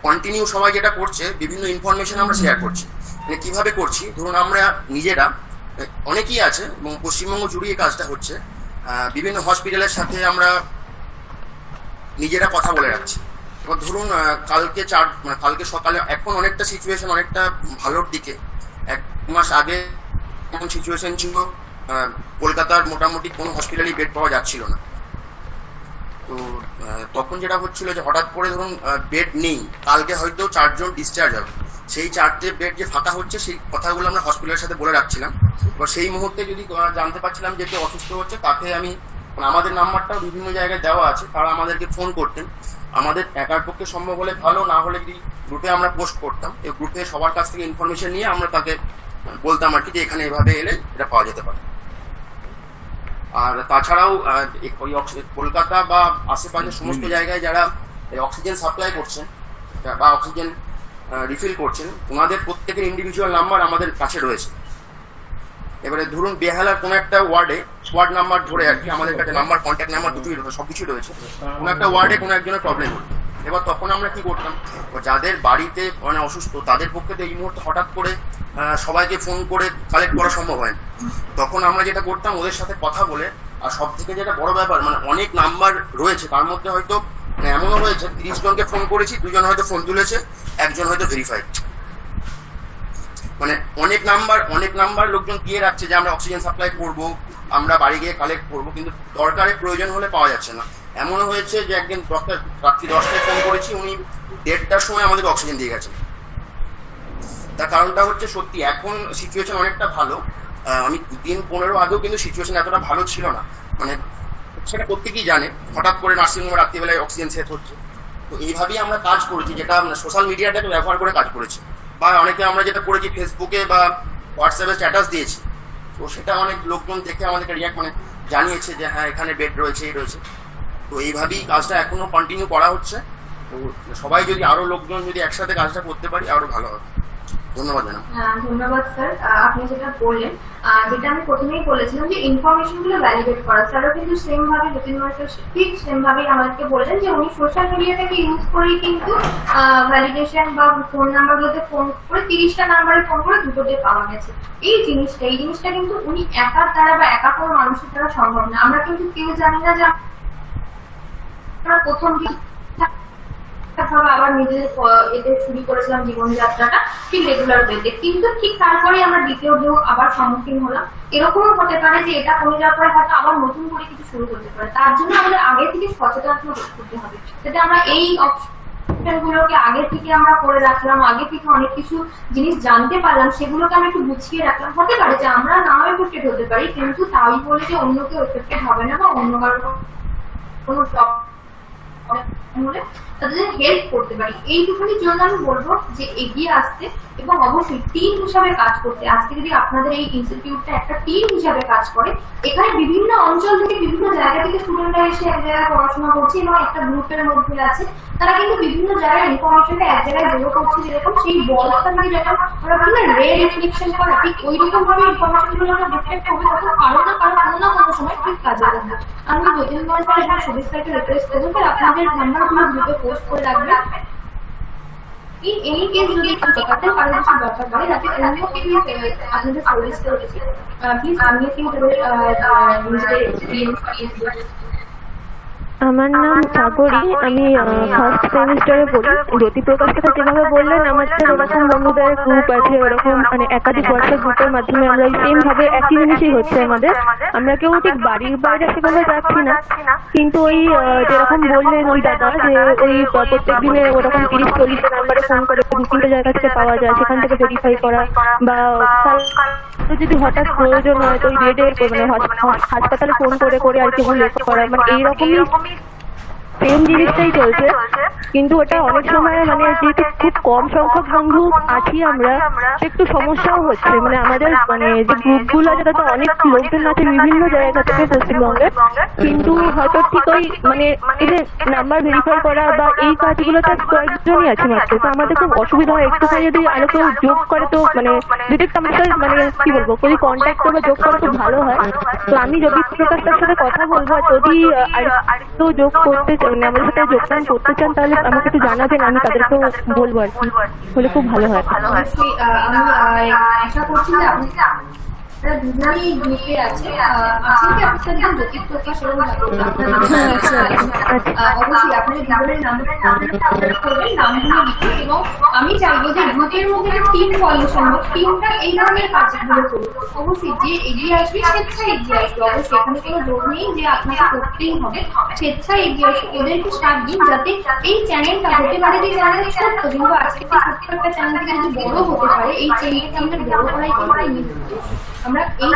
কন্টিনিউ সবাই যেটা করছে, বিভিন্ন ইনফরমেশন আমরা শেয়ার করছি। মানে কিভাবে করছি, ধরুন আমরা নিজেরা অনেকেই আছে এবং পশ্চিমবঙ্গ জুড়ে এই কাজটা হচ্ছে, বিভিন্ন হসপিটালের সাথে আমরা নিজেরা কথা বলে রাখছি। এবার ধরুন কালকে সকালে, এখন অনেকটা সিচুয়েশন অনেকটা ভালোর দিকে। 1 মাস আগে এমন সিচুয়েশন ছিল, কলকাতার মোটামুটি কোনো হসপিটালেই বেড পাওয়া যাচ্ছিল না। তো তখন যেটা হচ্ছিল যে হঠাৎ করে ধরুন বেড নেই, কালকে হয়তো 4 জন ডিসচার্জ হবে, সেই 4টে বেড যে ফাঁকা হচ্ছে সেই কথাগুলো আমরা হসপিটালের সাথে বলে রাখছিলাম। এবার সেই মুহূর্তে যদি জানতে পারছিলাম যে কেউ অসুস্থ হচ্ছে, তাকে আমি আমাদের নাম্বারটাও বিভিন্ন জায়গায় দেওয়া আছে, তারা আমাদেরকে ফোন করতেন। আমাদের একার পক্ষে সম্ভব হলে ভালো, না হলে যদি গ্রুপে আমরা পোস্ট করতাম, এই গ্রুপে সবার কাছ থেকে ইনফরমেশন নিয়ে আমরা তাকে বলতাম আর কি যে এখানে এভাবে এলে এটা পাওয়া যেতে পারে। আর তাছাড়াও ওই কলকাতা বা আশেপাশের সমস্ত জায়গায় যারা অক্সিজেন সাপ্লাই করছেন বা অক্সিজেন রিফিল করছেন, ওনাদের প্রত্যেকের ইন্ডিভিজুয়াল নাম্বার আমাদের কাছে রয়েছে। এবারে ধরুন বেহালার কোনো একটা ওয়ার্ড নাম্বার ধরে আর কি আমাদের কাছে নাম্বার, কন্ট্যাক্ট নাম্বার দুটোই রয়েছে, সবকিছু রয়েছে। কোনো একটা ওয়ার্ডে কোনো একজনের প্রবলেম হলো, এবার তখন আমরা কি করতাম, যাদের বাড়িতে মানে অসুস্থ তাদের পক্ষে তো এই মুহূর্তে হঠাৎ করে সবাইকে ফোন করে কালেক্ট করা সম্ভব হয় না। তখন আমরা যেটা করতাম, ওদের সাথে কথা বলে, আর সব থেকে যেটা বড় ব্যাপার, মানে অনেক নাম্বার রয়েছে, তার মধ্যে হয়তো এমনও হয়েছে 30 জনকে ফোন করেছি, 2 জন হয়তো ফোন তুলেছে, 1 জন হয়তো ভেরিফাইড। মানে অনেক নাম্বার লোকজন দিয়ে রাখছে যে আমরা অক্সিজেন সাপ্লাই করব, আমরা বাড়ি গিয়ে কালেক্ট করব, কিন্তু দরকারে প্রয়োজন হলে পাওয়া যাচ্ছে না। এমনও হয়েছে যে একদিন রাত্রি 10টায় ফোন করেছি, উনি 1:30টার সময় আমাদের অক্সিজেন দিয়ে গেছেন। তার কারণটা হচ্ছে সত্যি এখন সিচুয়েশন অনেকটা ভালো। আমি 15 আগেও কিন্তু সিচুয়েশন এতটা ভালো ছিল না, মানে সেটা প্রত্যেকেই জানে, হঠাৎ করে নার্সিংহোমে রাত্রিবেলায় অক্সিজেন শেষ হচ্ছে। তো এইভাবেই আমরা কাজ করেছি, যেটা সোশ্যাল মিডিয়াটাকে ব্যবহার করে কাজ করেছি, বা অনেকে আমরা যেটা করেছি ফেসবুকে বা হোয়াটসঅ্যাপে স্ট্যাটাস দিয়েছি। তো সেটা অনেক লোকজন দেখে আমাদেরকে মানে জানিয়েছে যে হ্যাঁ এখানে বেড রয়েছে, এই রয়েছে। তো এইভাবেই কাজটা এখনো কন্টিনিউ করা হচ্ছে। তো সবাই যদি আরো লোকজন যদি একসাথে কাজটা করতে পারি আরো ভালো হবে। ধন্যবাদ ম্যাডাম। ধন্যবাদ স্যার। আপনি যেটা বললেন, যেটা আমি প্রথমেই বলেছিলাম যে ইনফরমেশন গুলো ভ্যালিডেট করা, স্যারও কিন্তু সেম ভাবে ঠিক সেম ভাবেই আমাদেরকে বললেন যে উনি সোশ্যাল মিডিয়াটাকে ইউজ করেই কিন্তু ভ্যালিডেশন বা ফোন নাম্বারগুলোতে ফোন করে 30টা নাম্বারে ফোন করে দুটোতে পাওয়া গেছে। এই জিনিসটা কিন্তু উনি একার দ্বারা বা একা কোনো মানুষের দ্বারা সম্ভব না। আমরা কিন্তু কেউ জানি না যে আমরা প্রথম দিন আবার নিজেদের এতে শুরু করেছিলাম জীবনযাত্রাটা ঠিক রেগুলার ওয়েতে, কিন্তু ঠিক তারপরে আমরা দ্বিতীয় ঢেউ আবার সম্মুখীন হলাম। এরকমও হতে পারে যে এটা কমে যাওয়ার পরে হয়তো আবার নতুন করে কিছু শুরু করতে পারে। তার জন্য আমাদের আগে থেকে সচেতনতা করতে হবে, যাতে আমরা এই গুলোকে আগে থেকে আমরা করে রাখলাম, আগে থেকে অনেক কিছু জিনিস জানতে পারলাম, সেগুলোকে আমরা একটু গুছিয়ে রাখলাম। হতে পারে যে আমরা নাও এফেক্টেড হতে পারি, কিন্তু তাই বলে যে অন্য কেউ এফেক্টেড হবে না বা অন্য কারো কোনো তাদের হেল্প করতে পারি। এইটুকুনির জন্য আমি বলবো যে এগিয়ে আসতে এবং অবশ্যই টিম হিসাবে কাজ করতে। আজকে যদি আপনাদের এই ইনস্টিটিউটটা একটা টিম হিসাবে কাজ করে, এখানে বিভিন্ন অঞ্চল থেকে বিভিন্ন জায়গা থেকে স্টুডেন্টরা এসে এক জায়গায় পড়াশোনা করছে এবং একটা গ্রুপের মধ্যে আছে, তারা কিন্তু বিভিন্ন জায়গায় ইনফরমেশনটা এক জায়গায় জড়ো করছে। যেরকম সেই বলটা থেকে যখন আমরা বলি না রে রিফ্লেকশন করা, ঠিক ওই রকম ভাবে ইনফরমেশন গুলো আমরা ডিটেক্ট করবো, তখন কারো না কোনো সময় ঠিক কাজে লাগবে। আমি যতীন্দ্র স্যার এবং সুবীর স্যারকে রিকোয়েস্ট করবো স্যার আপনাদের নাম্বারগুলো গ্রুপে পোস্ট করে রাখবেন। In any case, যদি জায়গাতে কারো কিছু দরকার পড়ে, যাতে অন্য কেউ আপনাদের সার্ভিস করতে প্লিজ আমি কিন্তু নিজেদের এক্সপিরিয়েন্স। আমার নাম সাগরী, আমি ফার্স্ট সেমিস্টারে পড়ি। জ্যোতিপ্রকাশ কথা যেভাবে বললেন, আমাদের ওরকম বন্ধুদের গ্রুপ আছে, ওরকম মানে একাধিক হোয়াটসঅ্যাপ গ্রুপের মাধ্যমে আমরা সেম ভাবে একই জিনিসই হচ্ছে আমাদের। আমরা কেউ ঠিক বাড়ির বাইরে সেভাবে যাচ্ছি না, কিন্তু ওই যেরকম বললেন ওই দাদা যে ওই প্রত্যেক দিনে ওরকম 30-40 নাম্বারে ফোন করে 2-3টে জায়গা থেকে পাওয়া যায়, সেখান থেকে ভেরিফাই করা, বা যদি হঠাৎ প্রয়োজন হয় তো ওই রেডের মানে হাসপাতালে ফোন করে করে আর কি হেল্প করা, মানে এইরকমই সেম জিনিসটাই চলছে। কিন্তু ওটা অনেক সময় মানে যেহেতু খুব কম সংখ্যক বন্ধু আছি আমরা, একটু সমস্যাও হচ্ছে। মানে আমাদের মানে যে গ্রুপগুলো আছে তাতে অনেক লোকজন আছে বিভিন্ন জায়গা থেকে পশ্চিমবঙ্গে, কিন্তু হয়তো ঠিক ওই মানে এই যে নাম্বার ভেরিফাই করা বা এই কাজগুলোতে কয়েকজনই আছে মাত্র। তো আমাদের খুব অসুবিধা হয়, একটুখানি যদি আরো কেউ যোগ করে তো মানে যদি আমাদের মানে কি বলবো যদি কন্ট্যাক্ট করে যোগ করে খুব ভালো হয়। তো আমি যদি প্রকাশটার সাথে কথা বলবো, যদি আর কেউ যোগ করতে মানে আমাদের সাথে যোগদান করতে চান তাহলে আমাকে একটু জানাবেন, আমি তাদেরকেও বলবো আর কি, হলে খুব ভালো হয়। অবশ্যই আমি আশা করছি যে আপনারা দুজনেই গ্রুপে আছে আছেন কি আপনাদের নাম জ্যোতিপ্রকাশ এবং অবশ্যই আপনাদের দুজনের নামটা করবেন, নামগুলো লিখুন। এবং আমি চাইবো যে গ্রুপের মধ্যে টিম ফর্মেশন হোক, টিমটা এই ধরনের কাজগুলো করুন। অবশ্যই যে এগিয়ে আসবে স্বেচ্ছায় এগিয়ে আসবে, অবশ্যই এখানে কোনো জোর নেই যে আপনাকে করতেই হবে, স্বেচ্ছায় এগিয়ে আসবে। ওদেরকে সাথ দিন যাতে এই চ্যানেলটা হতে পারে যে চ্যানেল ছোট্ট, কিন্তু আজকে ছোট্ট একটা চ্যানেল থেকে যদি বড় হতে পারে, এই চ্যানেলটাকে আমাদের বড় করাই কিন্তু আমরা এই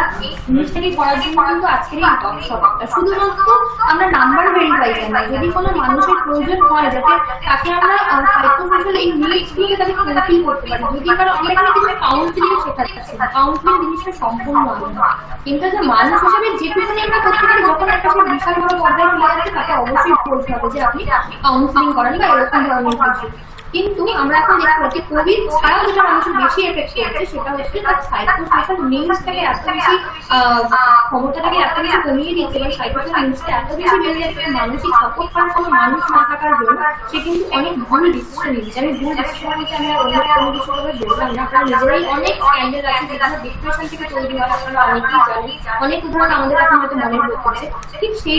জিনিসটাকে করার জন্য কিন্তু আজকের এই ওয়ার্কশপটা শুধুমাত্র আমরা নাম্বার ভেরিফাই করি না, যদি কোনো মানুষের প্রয়োজন হয় যাতে তাকে আমরা সাইকোসোশ্যাল এই নিডসগুলোকে তাকে ফুলফিল করতে পারি। যদি কারণ আমরা এখানে কিছু কাউন্সিলিং শেখাচ্ছি, কাউন্সিলিং জিনিসটা সম্পূর্ণ আলাদা, কিন্তু যে মানুষ হিসেবে যেটুকুনি আমরা করতে পারি, যখন একটা সে বিশাল বড় পর্দায় চলে যাচ্ছে তাকে অবশ্যই বলতে হবে যে আপনি কাউন্সিলিং করেন বা এরকম ধরনের কিছু। কিন্তু আমরা এখন দেখতে পাচ্ছি কোভিড ছাড়াও যেটা মানুষের বেশি এফেক্ট করছে সেটা হচ্ছে তার সাইকোসোশ্যাল নিউজটাকে এত বেশি ক্ষমতাটাকে এত বেশি কমিয়ে দিচ্ছে, এবং সাইকোসোশ্যাল নিউজটা এত বেশি বেড়ে যাচ্ছে, মানসিক সাপোর্ট করার কোনো মানুষ না থাকার জন্য সে কিন্তু অনেক ভুল ডিসিশন নিচ্ছে। আমি ভুল ডিসিশন নিচ্ছে আমি আর অন্য কোনো কিছু ভাবে বললাম না, আপনারা নিজেরাই অনেক স্ক্যান্ডেল আছে যেগুলো ডিপ্রেশন থেকে তৈরি হয়, আপনারা অনেকেই জানেন, অনেক উদাহরণ আমাদের এখন হয়তো মনে পড়ছে। ঠিক সেই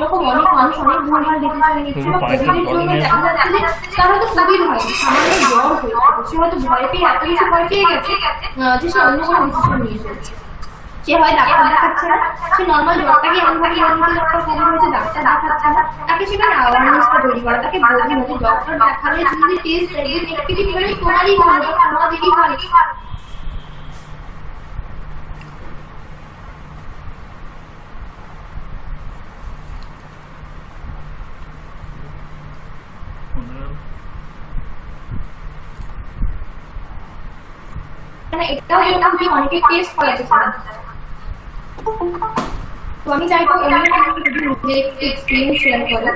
রকম অনেক মানুষ অনেক ভুলভাল ডিসিশন নিচ্ছে, বা কোভিডের জন্য দেখা যাচ্ছে যে তার হয়তো কোভিড হয় সামান্য জ্বর হয়ে সে হয়তো ভয় পেয়ে এত বেশি ভয় পেয়ে গেছে যে সে অন্য কোনো ডিসিশন নিয়ে ফেলছে। সে হয় ডাক্তার দেখাচ্ছে না, সে নর্মাল জ্বরটাকে এমন ভাবে ডক্টর কোভিড হয়েছে ডাক্তার দেখাচ্ছে না, তাকে সেখানে অ্যাওয়ারনেসটা তৈরি করা, তাকে বোঝানো যে ডক্টর দেখালে যদি টেস্ট নেগেটিভ বেরোয় তোমারই ভালো, তোমাদেরই ভালো। এটাও এরকম যে অনেকে টেস্ট করাতে চান, তো আমি চাইবো এক্সপিরিয়েন্স শেয়ার করে।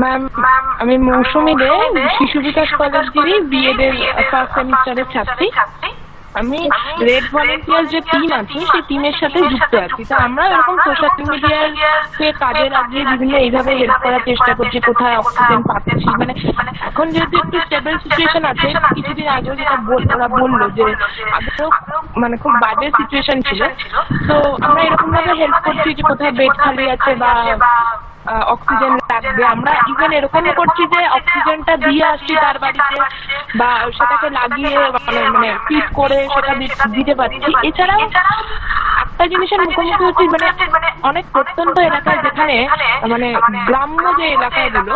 ম্যাম আমি মৌসুমী দে, শিশু বিকাশ কলেজেরই বিএড এর ফার্স্ট সেমিস্টারের ছাত্রী। আমি রেড ভলেন্টিয়ার যে টিম আছে সেই টিমের সাথে যুক্ত আছি। তা আমরা এরকম সোশ্যাল মিডিয়ার কাজে লাগিয়ে বিভিন্ন এইভাবে হেল্প করার চেষ্টা করছি, কোথায় অক্সিজেন পাচ্ছি। মানে এখন যেহেতু একটু স্টেবল সিচুয়েশন আছে, কিছুদিন আগেও যেটা ওরা বললো যে আগেও মানে খুব বাজে সিচুয়েশন ছিল, তো আমরা এরকম ভাবে হেল্প করছি যে কোথায় বেড খালি আছে বা অক্সিজেন লাগবে। আমরা ইভেন এরকম করছি যে অক্সিজেনটা দিয়ে আসছি তার বাড়িতে বা সেটাকে লাগিয়ে মানে ফিট করে সেটা দিতে পারছি। এছাড়াও একটা জিনিসের মুখোমুখি হচ্ছি, মানে অনেক প্রত্যন্ত এলাকায় যেখানে মানে গ্রাম্য যে এলাকাগুলো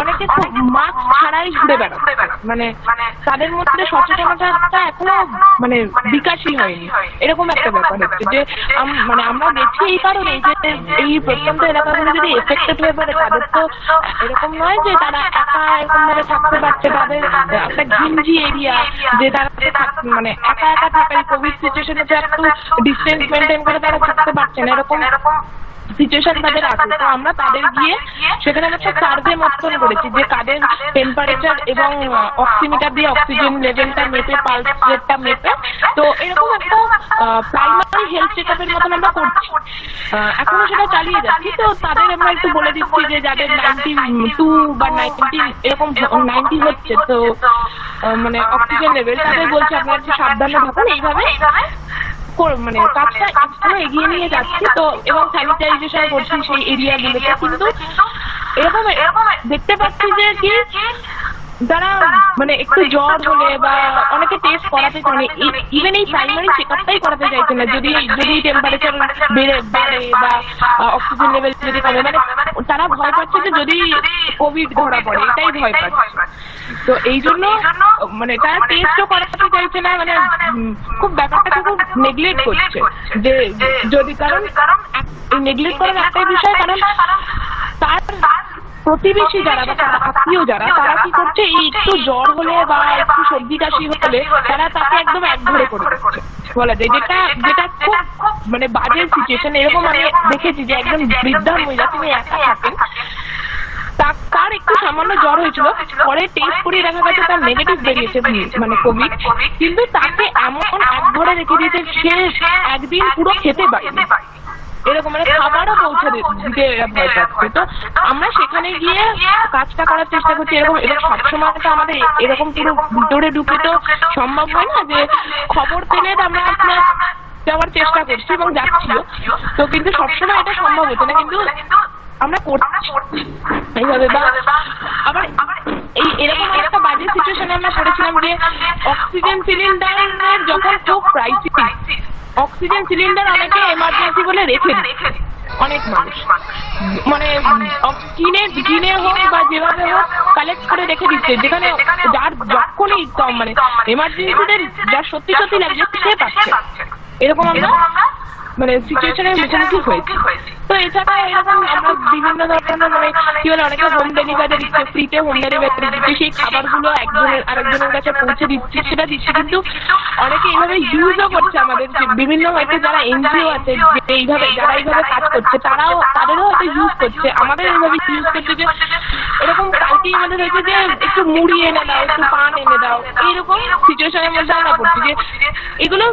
অনেকে মাস্ক ছাড়াই ঘুরে বেড়াচ্ছে, মানে তাদের মধ্যে সচেতনতাটা এখনো মানে বিকাশই হয়নি। এরকম একটা ব্যাপার হচ্ছে যে মানে আমরা দেখছি এই কারণে যে এই প্রত্যন্ত এলাকাগুলো যদি এফেক্টেড হয়ে পড়ে, তাদের তো এরকম নয় যে তারা একা এরকম ভাবে থাকতে পারছে, তাদের একটা ঘিঞ্জি এরিয়া যে তারা মানে একা একা থাকা কোভিড সিচুয়েশনে তো একটু ডিস্টেন্স মেনটেন করে তারা থাকতে পারছে না, এরকম সিচুয়েশন তাদের আছে। তো আমরা তাদের গিয়ে সেখানে একটা সার্ভে মতন করেছি যে তাদের টেম্পারেচার এবং অক্সিমিটার দিয়ে অক্সিজেন লেভেলটা মেপে, পালস রেটটা মেপে, তো এরকম একটা প্রাইমারি হেলথ চেক আপের মতন আমরা করছি, এখনো সেটা চালিয়ে যাচ্ছি। তো তাদের আমরা একটু বলে দিচ্ছি যে যাদের 92 বা 90 এরকম 90 হচ্ছে তো মানে অক্সিজেন লেভেল, তাদের বলছে আপনারা একটু সাবধানে থাকুন। এইভাবে মানে কাজটা এখনো এগিয়ে নিয়ে যাচ্ছি। তো এবং স্যানিটাইজেশন করছি সেই এরিয়াগুলোতে, কিন্তু এরকম দেখতে পাচ্ছি যে কি যারা মানে একটু জ্বর হলে বা অনেকে টেস্ট করাতে চায়, ইভেন এই প্রাইমারি চেকআপটাই করাতে চাইছে না যদি টেম্পারেচার বাড়ে বা অক্সিজেন লেভেল যদি কমে, মানে তারা ভয় পাচ্ছে যে যদি কোভিড ধরা পড়ে, এটাই ভয় পাচ্ছে। তো এই জন্য মানে তারা টেস্টও করাতে চাইছে না, মানে খুব ব্যাপারটাকে খুব নেগলেক্ট করছে যে যদি, কারণ নেগলেক্ট করার একটাই বিষয়, কারণ তার প্রতিবেশী যারা বা তার আত্মীয় যারা, তারা কি করছে এই একটু জ্বর হলে বা একটু সর্দি কাশি হলে তারা তাকে একদম একঘরে করে দিচ্ছে বলা যায়, যেটা খুব মানে বাজে সিচুয়েশন। এরকম আমি দেখেছি যে একজন বৃদ্ধা মহিলা, তিনি একা থাকেন, তার একটু সামান্য জ্বর হয়েছিল, পরে টেস্ট করে দেখা গেছে তার নেগেটিভ বেরিয়েছে মানে কোভিড, কিন্তু তাকে এমন একঘরে রেখে দিয়েছে সে একদিন পুরো খেতে পারেনি, এরকম মানে খাবারও পৌঁছে দিতে এরা ভয় পাচ্ছে। তো আমরা সেখানে গিয়ে কাজটা করার চেষ্টা করছি। এরকম সবসময় তো আমাদের এরকম পুরো ভিতরে ঢুকে তো সম্ভব হয় না, যে খবর পেলে আমরা আপনার যাওয়ার চেষ্টা করছি এবং যাচ্ছিও, তো কিন্তু সবসময় এটা সম্ভব হচ্ছে না, কিন্তু আমরা করছি এইভাবে। বা আবার এই এরকম একটা বাজে সিচুয়েশনে আমরা পড়েছিলাম যে অক্সিজেন সিলিন্ডারের যখন খুব ক্রাইসিস, অক্সিজেন সিলিন্ডার অনেকে এমার্জেন্সি বলে রেখে দিচ্ছে অনেক মানুষ, মানে কিনে হোক বা যেভাবে হোক কালেক্ট করে রেখে দিচ্ছে, যেখানে যার যখনই মানে এমার্জেন্সিতে যার সত্যি সত্যি লাগছে সে পাচ্ছে। এরকম আমরা মানে সিচুয়েশনের মুখোমুখি হয়েছে। তো এছাড়া এরকম আমরা বিভিন্ন ধরনের মানে কি বলে অনেকে হোম ডেলিভারি দিচ্ছে, ফ্রিতে হোম ডেলিভারি দিচ্ছে, সেই খাবারগুলো আরেকজনের কাছে পৌঁছে দিচ্ছে, সেটা দিচ্ছে। কিন্তু অনেকে এইভাবে ইউজও করছে আমাদের, বিভিন্ন হয়তো যারা এনজিও আছে এইভাবে যারা এইভাবে কাজ করছে তাদেরও হয়তো ইউজ করছে, আমাদের এইভাবে ইউজ করছে যে এরকম কালকে আমাদের হয়েছে যে একটু মুড়ি এনে দাও, একটু পান এনে দাও, এইরকম সিচুয়েশনের মধ্যে আমরা পড়ছি। যে এগুলো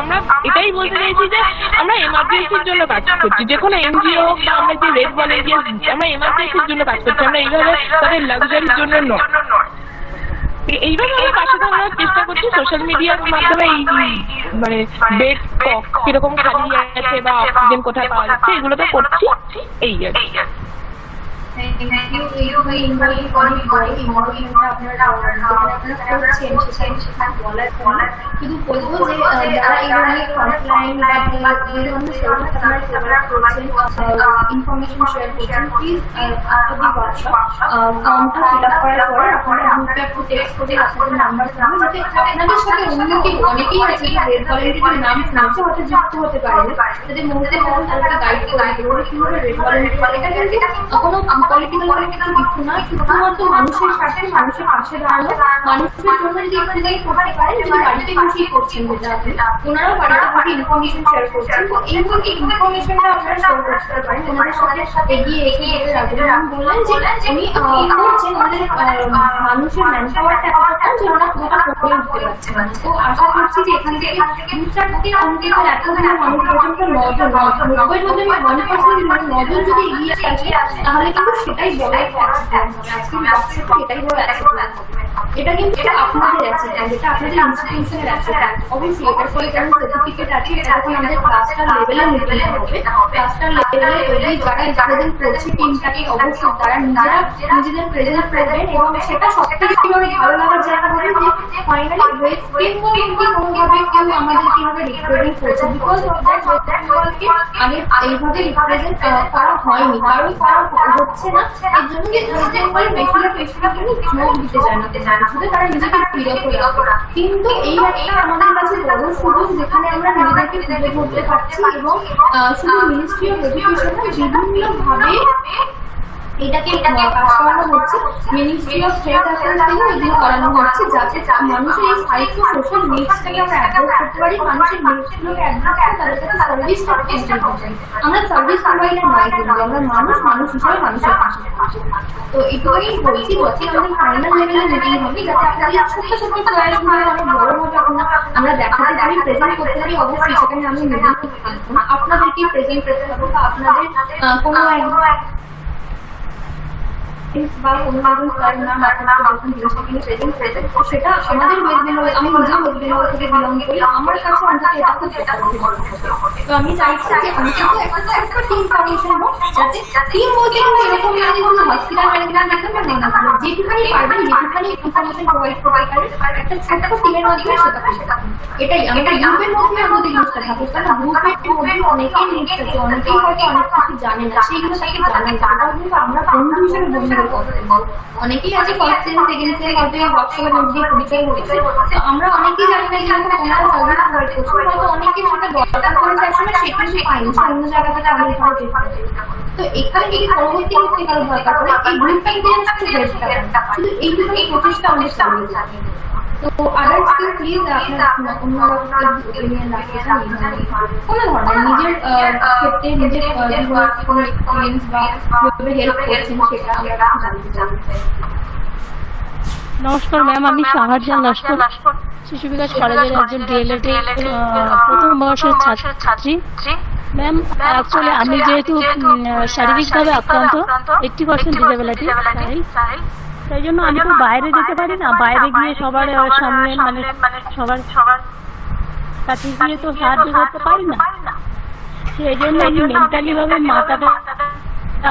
আমরা এটাই বলতে চাইছি যে আমরা এমার্জেন্সির জন্য কাজ করছি, যে কোনো এনজিও হোক বা আমরা যে রেড ভলেন্টিয়ার, আমরা এমার্জেন্সির জন্য কাজ করছি, আমরা এইভাবে তাদের লাক্সারির জন্য নয়। এইভাবে আমরা পাশে থাকার চেষ্টা করছি সোশ্যাল মিডিয়ার মাধ্যমে। এই মানে বেড কিরকম খালি আছে বা অক্সিজেন কোথায় পাওয়া যাচ্ছে এগুলো তো করছি, এই আর কি। শুধু বলবো যে যারা এই ধরনের হটলাইন বা এই ধরনের সার্ভিস আপনারা প্রোভাইড করছেন, ইনফরমেশন শেয়ার করছেন, প্লিজ আফটার দি ওয়ার্কশপ ফর্মটা ফিল আপ করার পরে আপনারা গ্রুপে একটু টেক্সট করে আপনাদের নাম্বার জানান, যাতে আপনাদের সাথে অনেকেই আছে যে রেড ভলেন্টিয়ারের নাম শুনছে হয়তো যুক্ত হতে পারে না, যাতে মুহূর্তে তাদেরকে গাইড করে কিভাবে রেড ভলেন্টিয়ার, এটা কিন্তু কোনো পলিটিক্যাল কিছু না, শুধুমাত্র মানুষের সাথে মানুষের পাশে দাঁড়ানো, মানুষের জন্য যদি একটুখানি করতে পারেন, যদি বাড়িতে বসেই করছেন যেটা আপনি, ওনারাও বাড়িতে বসে ইনফরমেশন শেয়ার করছেন, তো এই ইনফরমেশনটা আপনারা শেয়ার করতে পারেন ওনাদের সাথে এগিয়ে এসে যেতে রাখবেন। বললেন যে উনি করছেন, ওনাদের মানুষের ম্যান পাওয়ারটা এতটা যে ওরা পুরোটা করে উঠতে পারছে না। তো আশা করছি যে এখান থেকে 2-4টি অঙ্কের এতগুলো মানুষ পর্যন্ত 90% নজর যদি এগিয়ে আসে, তাহলে কিন্তু সেটাই বড় একটা অ্যাচিভমেন্ট হবে। আজকের বক্তব্য এটাই বড় অ্যাচিভমেন্ট হবে। এটা কিন্তু আপনাদের অ্যাচিভমেন্ট, এটা আপনাদের ইনস্টিটিউশনের অ্যাচিভমেন্ট। অবশ্যই এটার পরে যেমন সার্টিফিকেট আছে, এটা যখন আমাদের ক্লাস্টার লেভেলে নিতে হবে, ক্লাস্টার লেভেলে ওই যারা রিপ্রেজেন্ট করছে টিমটাকে, অবশ্যই তারা নিজেদের প্রেজেন্ট করবেন, এবং সেটা সবথেকে কিভাবে ভালো লাগার জায়গা হবে যে ফাইনালি ওয়েস্ট বেঙ্গলকে কোনোভাবে কেউ আমাদের কিভাবে রিপ্রেজেন্ট করছে, বিকজ অফ দ্যাট ওয়েস্ট বেঙ্গলকে আগে এইভাবে রিপ্রেজেন্ট করা হয়নি, কারণ করা হচ্ছে না। এর জন্য যে ওয়েস্ট বেঙ্গলের বেশিরভাগ কিন্তু যোগ দিতে চায় না, শুধু তারা নিজেকে বিরত রাখে। কিন্তু এই একটা আমাদের কাছে বড় সুযোগ, যেখানে আমরা নিজেদেরকে তুলে ধরতে পারছি, এবং শুধু মিনিস্ট্রি অফ এডুকেশন বিভিন্নভাবে এটাকে কাজ করানো হচ্ছে, মিনিস্ট্রি অফ হেলথ অ্যাফেয়ার্স থেকেও এগুলো করানো হচ্ছে, যাতে মানুষের এই সাইকো সোশ্যাল নিডসটাকে আমরা অ্যাড্রেস করতে পারি, মানুষের নিডসগুলোকে অ্যাড্রেস করে তাদের কাছে সার্ভিসটা পৌঁছে দিতে পারি। আমরা সার্ভিস প্রোভাইডার নয়, কিন্তু আমরা মানুষ হিসেবে মানুষের পাশে। তো এইটুকুই বলছি, যখন আমাদের ফাইনাল লেভেলে মিটিং হবে, যাতে আপনাদের ছোট্ট ছোট্ট প্রয়াসগুলো অনেক বড় হবে আমরা দেখাতে পারি, প্রেজেন্ট করতে পারি। অবশ্যই সেখানে আমি মিটিং থাকবো না, আপনাদেরকেই প্রেজেন্ট করতে হবে, বা আপনাদের কোনো বা কোনো একজন স্যার নাম আপনাকে যখন জিনিসটাকে প্রেজেন্ট সেটা আমাদের ওয়েস্ট বেঙ্গল, আমি নিজেও ওয়েস্ট বেঙ্গল থেকে বিলং করি, আমার কাছে অন্তত এটা খুব তো আমি চাইছি যে অন্তত একটা টিম ফাউন্ডেশন হোক, যাতে টিম বলতে এরকম না যে কোনো হসপিটাল ম্যানেজমেন্ট দেখতে পারেন না, যেটুখানি পারবেন, যেটুখানি ইনফরমেশন প্রোভাইড পারেন, একটা ছোট্ট টিমের মাধ্যমে সেটা করতে পারেন। এটাই আমাদের গ্রুপের মধ্যে আমাদের জিনিসটা থাকে, কারণ গ্রুপের মধ্যে অনেকেই জিনিস থাকে, অনেকেই হয়তো অনেক কিছু জানে না, সেইগুলো তাকে জানাই, সেটাও কিন্তু আমরা বন্ধু হিসেবে বন্ধু। অনেকেই আছে ফার্স্ট সেম সেকেন্ড সেম হয়তো হোয়াটসঅ্যাপের মধ্যে পরিচয় হয়েছে, তো আমরা অনেকেই জানি না যে ওনারা সার্ভিস প্রোভাইড করছে, হয়তো অনেকে সেটা দরকার পড়েছে আসলে সেখানে পাইনি, অন্য জায়গা থেকে আমি এখানে চেষ্টা করি। তো এখানে যদি পরবর্তী করতে কারো দরকার পড়ে, এই গ্রুপটাকে শুধু এইটুকু প্রচেষ্টা আমাদের চালিয়ে যাবে। তো আদার্স কেউ প্লিজ আপনার অন্য ওপিনিয়ন রাখতে চান, কোনো ধরনের নিজের ক্ষেত্রে নিজের কোনো এক্সপিরিয়েন্স বা কিভাবে হেল্প করছেন সেটা আমরা জানতে চাই। নমস্কার ম্যাম, আমি শাহজাহান লস্কর, শিশু বিকাশ কলেজের একজন ডিএলএড প্রথম বর্ষের ছাত্রী। ম্যাম, অ্যাকচুয়ালি আমি যেহেতু শারীরিকভাবে আক্রান্ত, 80% ডিসেবিলিটি, তাই জন্য আমি তো বাইরে যেতে পারি না, বাইরে গিয়ে সবার সামনে মানে সবার কাছে গিয়ে তো সাহায্য করতে পারি না, সেই জন্য আমি মেন্টালি ভাবে মাথাটা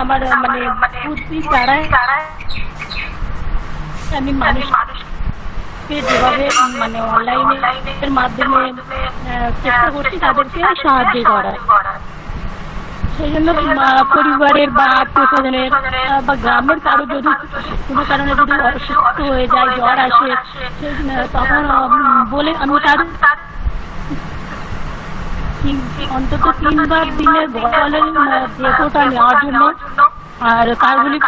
আমার মানে বুদ্ধি ছাড়াই আমি মানুষকে যেভাবে মানে অনলাইনের মাধ্যমে চেষ্টা করছি তাদেরকে সাহায্য করা। সেই জন্য পরিবারের বা আত্মীয়স্বজনের বা গ্রামের কারো যদি কোনো কারণে যদি অসুস্থ হয়ে যায়, জ্বর আসে, তখন বলে আমি তার অন্তত 3 বার দিনের গরলের ডেপোটা নেওয়ার জন্য, আর কার্বলিক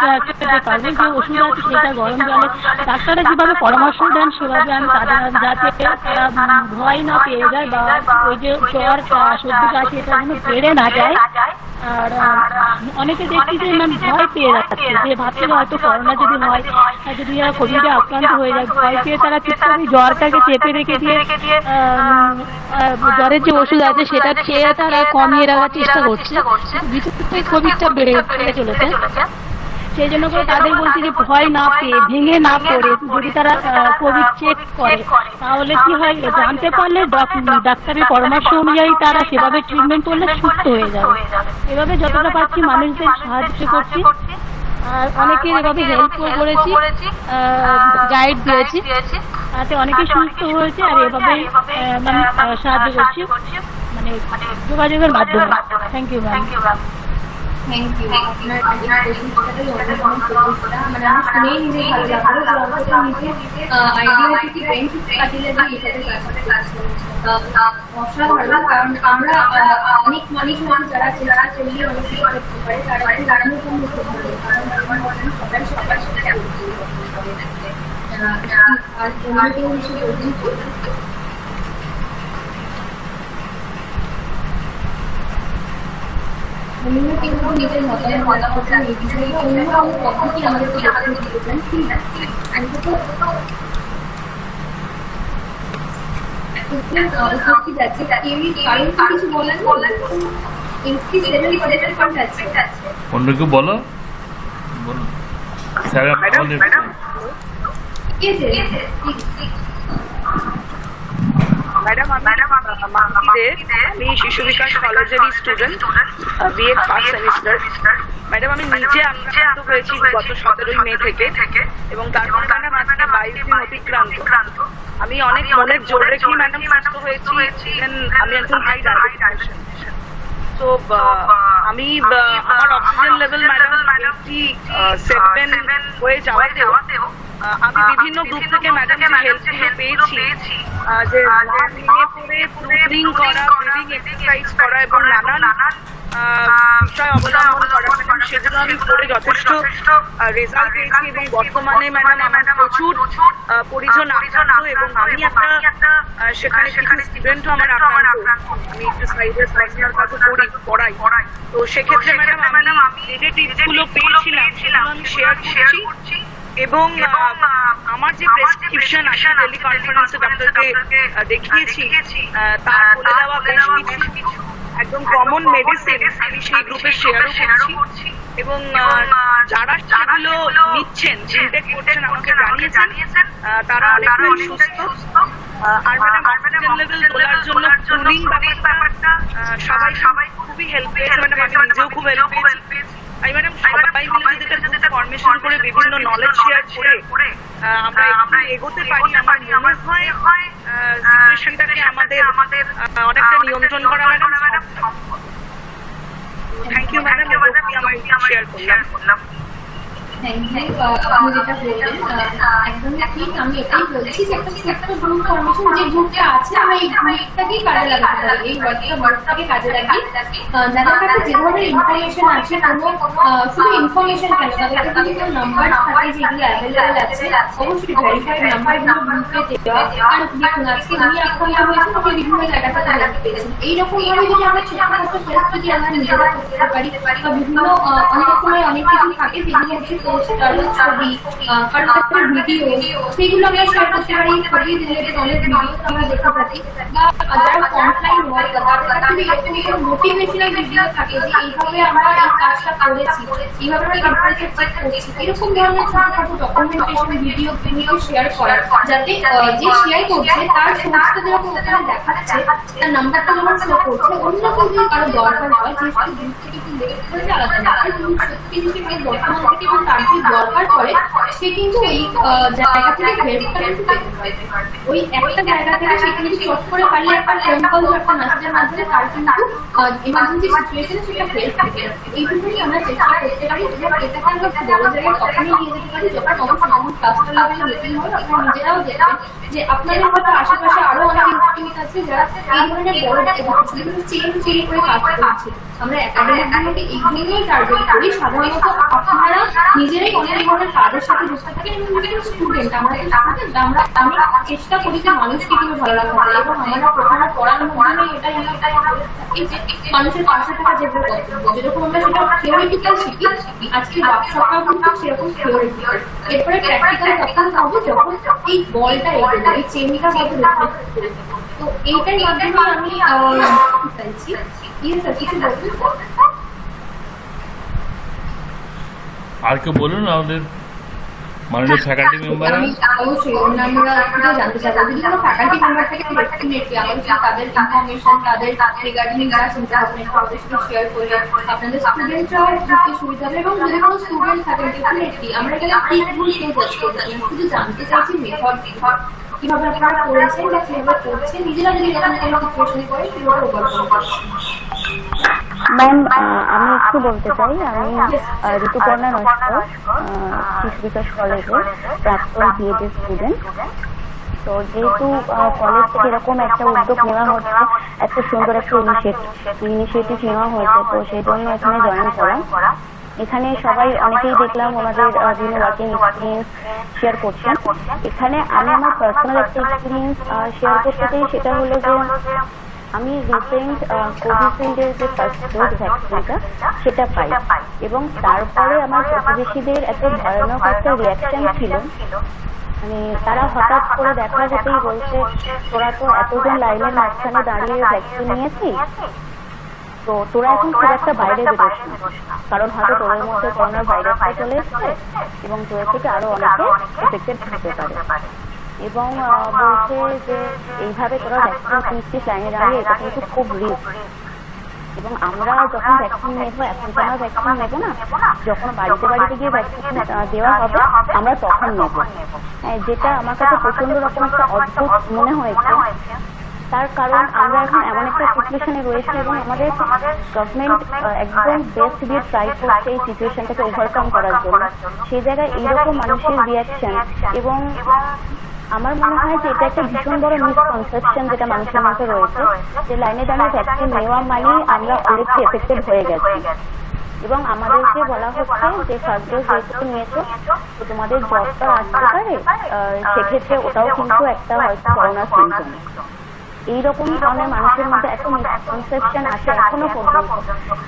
যে ওষুধ আছে সেটা গরম জলে ডাক্তাররা যেভাবে পরামর্শ দেন সেভাবে আমি তাদের যাতে তারা ভয় না পেয়ে যায়, বা ওই যে জ্বর সর্দি কাশি এটা যেন বেড়ে না যায়। আর অনেকে দেখছি যে ভয় পেয়ে যাচ্ছে, যে ভাবছে হয়তো করোনা যদি হয়, যদি কোভিডে আক্রান্ত হয়ে যায়, ভয় পেয়ে তারা চুপচাপ জ্বরটাকে চেপে রেখে দিয়ে জ্বরের যে ওষুধ আছে সেটা খেয়ে তারা কমিয়ে রাখার চেষ্টা করছে, ভিতর থেকে কোভিডটা বেড়ে চলেছে। সেই জন্য করে তাদের বলছি যে ভয় না পেয়ে, ভেঙে না পড়ে যদি তারা কোভিড চেক করে, তাহলে কি হয় জানতে পারলে ডাক্তারের পরামর্শ অনুযায়ী তারা সেভাবে ট্রিটমেন্ট করলে সুস্থ হয়ে যাবে। এভাবে যতটা পারছি মানুষদের সাহায্য করছি, আর অনেকে এভাবে হেল্প করেছি, গাইড দিয়েছি, তাতে অনেকে সুস্থ হয়েছে। আর এভাবেই সাহায্য করছি মানে যোগাযোগের মাধ্যমে। Thank you ma'am. Thank you. আপনার প্রচেষ্টাটাই অনেক প্রচেষ্টা, মানে আমার শুনেই নিজের ভালো লাগলো যে অন্তত নিজের আইডিয়া থেকে ব্রেন কাটিয়ে দিয়ে এটাতে কাজ করছে। অসাধারণ, কারণ আমরা অনেক মানুষ যারা চেষ্টা করলে অনেক কিছু করতে পারে, তারা দাঁড়ানোর জন্য খুব ভালো, কারণ সবাই সবার সাথে আর অন্য কেউ কিছু করবেন। অন্য কেউ নিজের মতামত এই বিষয়ে অন্য পদ্ধতি আমাদেরকে দিতেন, ঠিক আছে? উপস্থিত আছে, কেউই কারণ কিছু বলেন আছে। অন্য কেউ বলো, বলো স্যার আমাদের ম্যাডাম আমি শিশু বিকাশ কলেজেরই student, BEd first semester. Madam আমি নিজে আক্রান্ত হয়েছি গত 17ই মে থেকে, এবং তারপর ম্যাডাম আজকে 22 দিন অতিক্রান্ত। আমি অনেক মনের জোর রেখেই ম্যাডাম সুস্থ হয়েছি। আমি একজন হাই ডায়াবেটিস। তো আমি আমার অক্সিজেন লেভেল ম্যাডাম 87 হয়ে যাওয়াতেও আমি বিভিন্ন গ্রুপ থেকে ম্যাডাম হেল্প পেয়েছি, যে ব্রিদিং করা, ব্রিদিং এক্সারসাইজ করা এবং নানান বিষয় অবলম্বন করা, সেগুলো আমি করে যথেষ্ট রেজাল্ট পেয়েছি। এবং বর্তমানে ম্যাডাম আমার প্রচুর পরিজন আক্রান্ত, এবং আমি একটা সেখানে কিছু স্টুডেন্টও আমার আক্রান্ত। আমি একটু সাইডের পার্সোনাল কাজও পড়াই। তো সেক্ষেত্রে ম্যাডাম আমি যে টিপসগুলো পেয়েছিলাম আমি শেয়ার করছি। এবং আমার যে প্রেসক্রিপশন আছে টেলি কনফারেন্সে ডক্টরকে দেখিয়েছি, তার বলে দেওয়া বেশ কিছু একদম কমন মেডিসিন আমি সেই গ্রুপে শেয়ারও করছি। এবং যারা সেগুলো নিচ্ছেন, ইনটেক করছেন, আমাকে জানিয়েছেন তারা অনেকটাই সুস্থ। আর ম্যাডাম অক্সিজেন লেভেল তোলার জন্য টুলিং ব্যাপারটা সবাই খুবই হেল্প পেয়েছে ম্যাডাম, আমি নিজেও খুব হেল্প পেয়েছি। আমি ম্যাডাম সবাই মিলে যদি একটা ফরমেশন করে বিভিন্ন নলেজ শেয়ার করে আমরা এগোতে পারি, আমার মনে হয় সিচুয়েশনটাকে আমাদের অনেকটা নিয়ন্ত্রণ করা ম্যাডাম। থ্যাংক ইউ ম্যাডাম, আমি শেয়ার করলাম। Thank you. আপনি যেটা বললেন একদমই ঠিক। আমি এটাই বলছি যে একটা গ্রুপ ফরমেশন যে গ্রুপটা আছে, আমরা এই গ্রুপটাকেই কাজে লাগাতে পারি, এই হোয়াটসঅ্যাপ কাজে লাগিয়ে যাদের কাছে যে ধরনের ইনফরমেশন আছে, শুধু ইনফরমেশন কেন, তাদের কাছে যদি কোনো নাম্বার থাকে যেগুলো অ্যাভেলেবেল আছে, অবশ্যই ভেরিফাইড নাম্বারগুলো গ্রুপে দেওয়া। আর দেখুন আজকে আমি আক্রান্ত হয়েছি, ওকে বিভিন্ন জায়গা থেকে হেল্প পেয়েছি। এইরকম ভাবে যদি আমরা ছোটখাটো হেল্প যদি আমরা নিজেরা করতে পারি, বা বিভিন্ন অনেক সময় অনেক কিছু থাকে যেগুলো হচ্ছে পোস্টার, ছবি, কারো ভিডিও, সেগুলো আমরা শেয়ার করতে পারি। ছবি রিলেটেড অনেক ভিডিও আমরা দেখতে পারি, বা যারা অনলাইন হয় তাদের কাছে এরকম মোটিভেশনাল ভিডিও থাকে যে এইভাবে আমরা এই কাজটা করেছি, এইভাবে আমরা টেম্পারেচার চেক করছি, এরকম ধরনের ছোটখাটো ডকুমেন্টেশন ভিডিও শেয়ার করা, যাতে যে শেয়ার করছে তার সোর্সটা যেরকম ওখানে দেখাচ্ছে, তার নাম্বারটা যেমন শো করছে, অন্য কেউ যদি কারো দরকার হয়, যে গ্রুপ থেকে একটু লেট করে আলাদা ব্যাপার, কিন্তু সত্যি যদি কেউ বর্তমান থেকে এবং তার যদি দরকার পড়ে, সে কিন্তু ওই জায়গা থেকে হেল্পটা কিন্তু পেতে পারবে। ওই একটা জায়গা থেকে সে কিন্তু চট করে পারলে একটা ফোন কল বা একটা মেসেজের মাধ্যমে তার কিন্তু ইমার্জেন্সি সিচুয়েশনে সেটা হেল্প পেতে পারে। এইটুকুই আমরা চেষ্টা করতে পারি, এবং এটাকে আমরা বড় জায়গায় তখনই নিয়ে যেতে পারি যখন অবশ্যই ক্লাস্টার লেভেলে মিটিং হয়। আপনারা নিজেরাও দেখবেন যে আপনাদের হয়তো আশেপাশে আরো অনেক ইনস্টিটিউট আছে যারা এই ধরনের বড় চেন করে কাজ করছে। আমরা একাডেমিকগুলোকে এই জন্যই টার্গেট করি। সাধারণত আপনারা নিজেরাই অনেক ধরনের কাজের সাথে যুক্ত থাকেন, এবং বিভিন্ন স্টুডেন্ট, আমি চেষ্টা করি যে মানুষকে কিভাবে ভালো রাখা যায়, এবং আমরা প্রধানত পড়ানোর মাধ্যমে এটাই মানুষের পাশে থাকা যেগুলো কর্তব্য, যেরকম আমরা সেটা থিওরিটিক্যাল শিখি, আজকে ওয়ার্কশপটাও কিন্তু সেরকম থিওরিটিক্যাল। এরপরে প্র্যাকটিক্যাল তখন হবে যখন এই বলটা এগোবে, এই চেনটা হবে রিফ্লেক্ট করবে। তো এইটার মাধ্যমে আমি চাইছি কিছু বলবেন আর কেউ বলুন আমাদের মাননীয় ফ্যাকাল্টি মেম্বার। আমি অবশ্যই অন্যান্যরা জানতে চাইবো, যদি কোনো ফ্যাকাল্টি মেম্বার থেকে ডেফিনেটলি আমাদের তাদের ইনফরমেশন, তাদের রিগার্ডিং যারা চিন্তা ভাবনা তাদের সাথে শেয়ার করলে আপনাদের স্টুডেন্টরাও বুঝতে সুবিধা হবে। এবং যদি কোনো স্টুডেন্ট থাকেন ডেফিনেটলি আমরা এখানে টিপগুলো কেউ যাচ্ছি, শুধু জানতে চাইছি মেথড কিভাবে আপনারা করেছেন বা কিভাবে করছেন, নিজেরা যদি এরকম কোনো সিচুয়েশনে পড়ে কিভাবে ওভারকাম করছেন। ম্যাম আমি একটু বলতে চাই, আমি ঋতুপর্ণা নস্কর, শিশু বিকাশ কলেজের প্রাক্তন পিএইচডি স্টুডেন্ট। তো যেহেতু কলেজ থেকে এরকম একটা উদ্যোগ নেওয়া হচ্ছে, এত সুন্দর একটা ইনিশিয়েটিভ নেওয়া হয়েছে, তো সেই জন্য এখানে জয়েন করা। এখানে সবাই অনেকেই দেখলাম ওনাদের বিভিন্ন ওয়ার্কিং এক্সপিরিয়েন্স শেয়ার করছেন। এখানে আমি আমার পার্সোনাল একটা এক্সপিরিয়েন্স শেয়ার করতে চাই, সেটা হলো যে আমি রিসেন্ট কোভিশিল্ডের যে ফার্স্ট ডোজ ভ্যাকসিনটা সেটা পাই, এবং তারপরে আমার প্রতিবেশীদের এত ভয়ানক একটা রিয়াকশন ছিল, মানে তারা হঠাৎ করে দেখা যেতেই বলছে, তোরা তো এতজন লাইনের মাঝখানে দাঁড়িয়ে ভ্যাকসিন নিয়েছিস, তো তোরা এখন খুব একটা বাইরে বেরোস না, কারণ হয়তো তোদের মধ্যে করোনার ভাইরাসটা চলে এসছে এবং তোদের থেকে আরো অনেকে এফেক্টেড হতে পারে। এবং বলছে যে এইভাবে তোরা ভ্যাকসিন নিচ্ছিস লাইনে দাঁড়িয়ে, এটা কিন্তু খুব রিস্ক। এবং আমরা যখন ভ্যাকসিন নেবো, এখন তো আমরা ভ্যাকসিন নেবো না, যখন বাড়িতে বাড়িতে গিয়ে ভ্যাকসিন দেওয়া হবে আমরা তখন নেবো। যেটা আমার কাছে প্রচন্ড রকম একটা অদ্ভুত মনে হয়েছে, তার কারণ আমরা এখন এমন একটা সিচুয়েশনে রয়েছি এবং আমাদের গভর্নমেন্ট একদম বেস্ট দিয়ে ট্রাই করছে এই সিচুয়েশনটাকে ওভারকাম করার জন্য। সেই জায়গায় এইরকম মানুষের রিয়াকশন, এবং আমার মনে হয় যে এটা একটা ভীষণ বড় মিসকনসেপশন যেটা মানুষের মধ্যে রয়েছে, যে লাইনে দাঁড়িয়ে ভ্যাকসিন নেওয়া মানেই আমরা অলরেডি এফেক্টেড হয়ে গেছি। এবং আমাদেরকে বলা হচ্ছে যে ফার্স্ট ডোজ যেহেতু নিয়েছো, তো তোমাদের জ্বরটা আসতে পারে, সেক্ষেত্রে ওটাও কিন্তু একটা হয়তো করোনার সিমটম। এইরকম ধরনের মানুষের মধ্যে একটা মিসকনসেপশন আছে এখনো পর্যন্ত,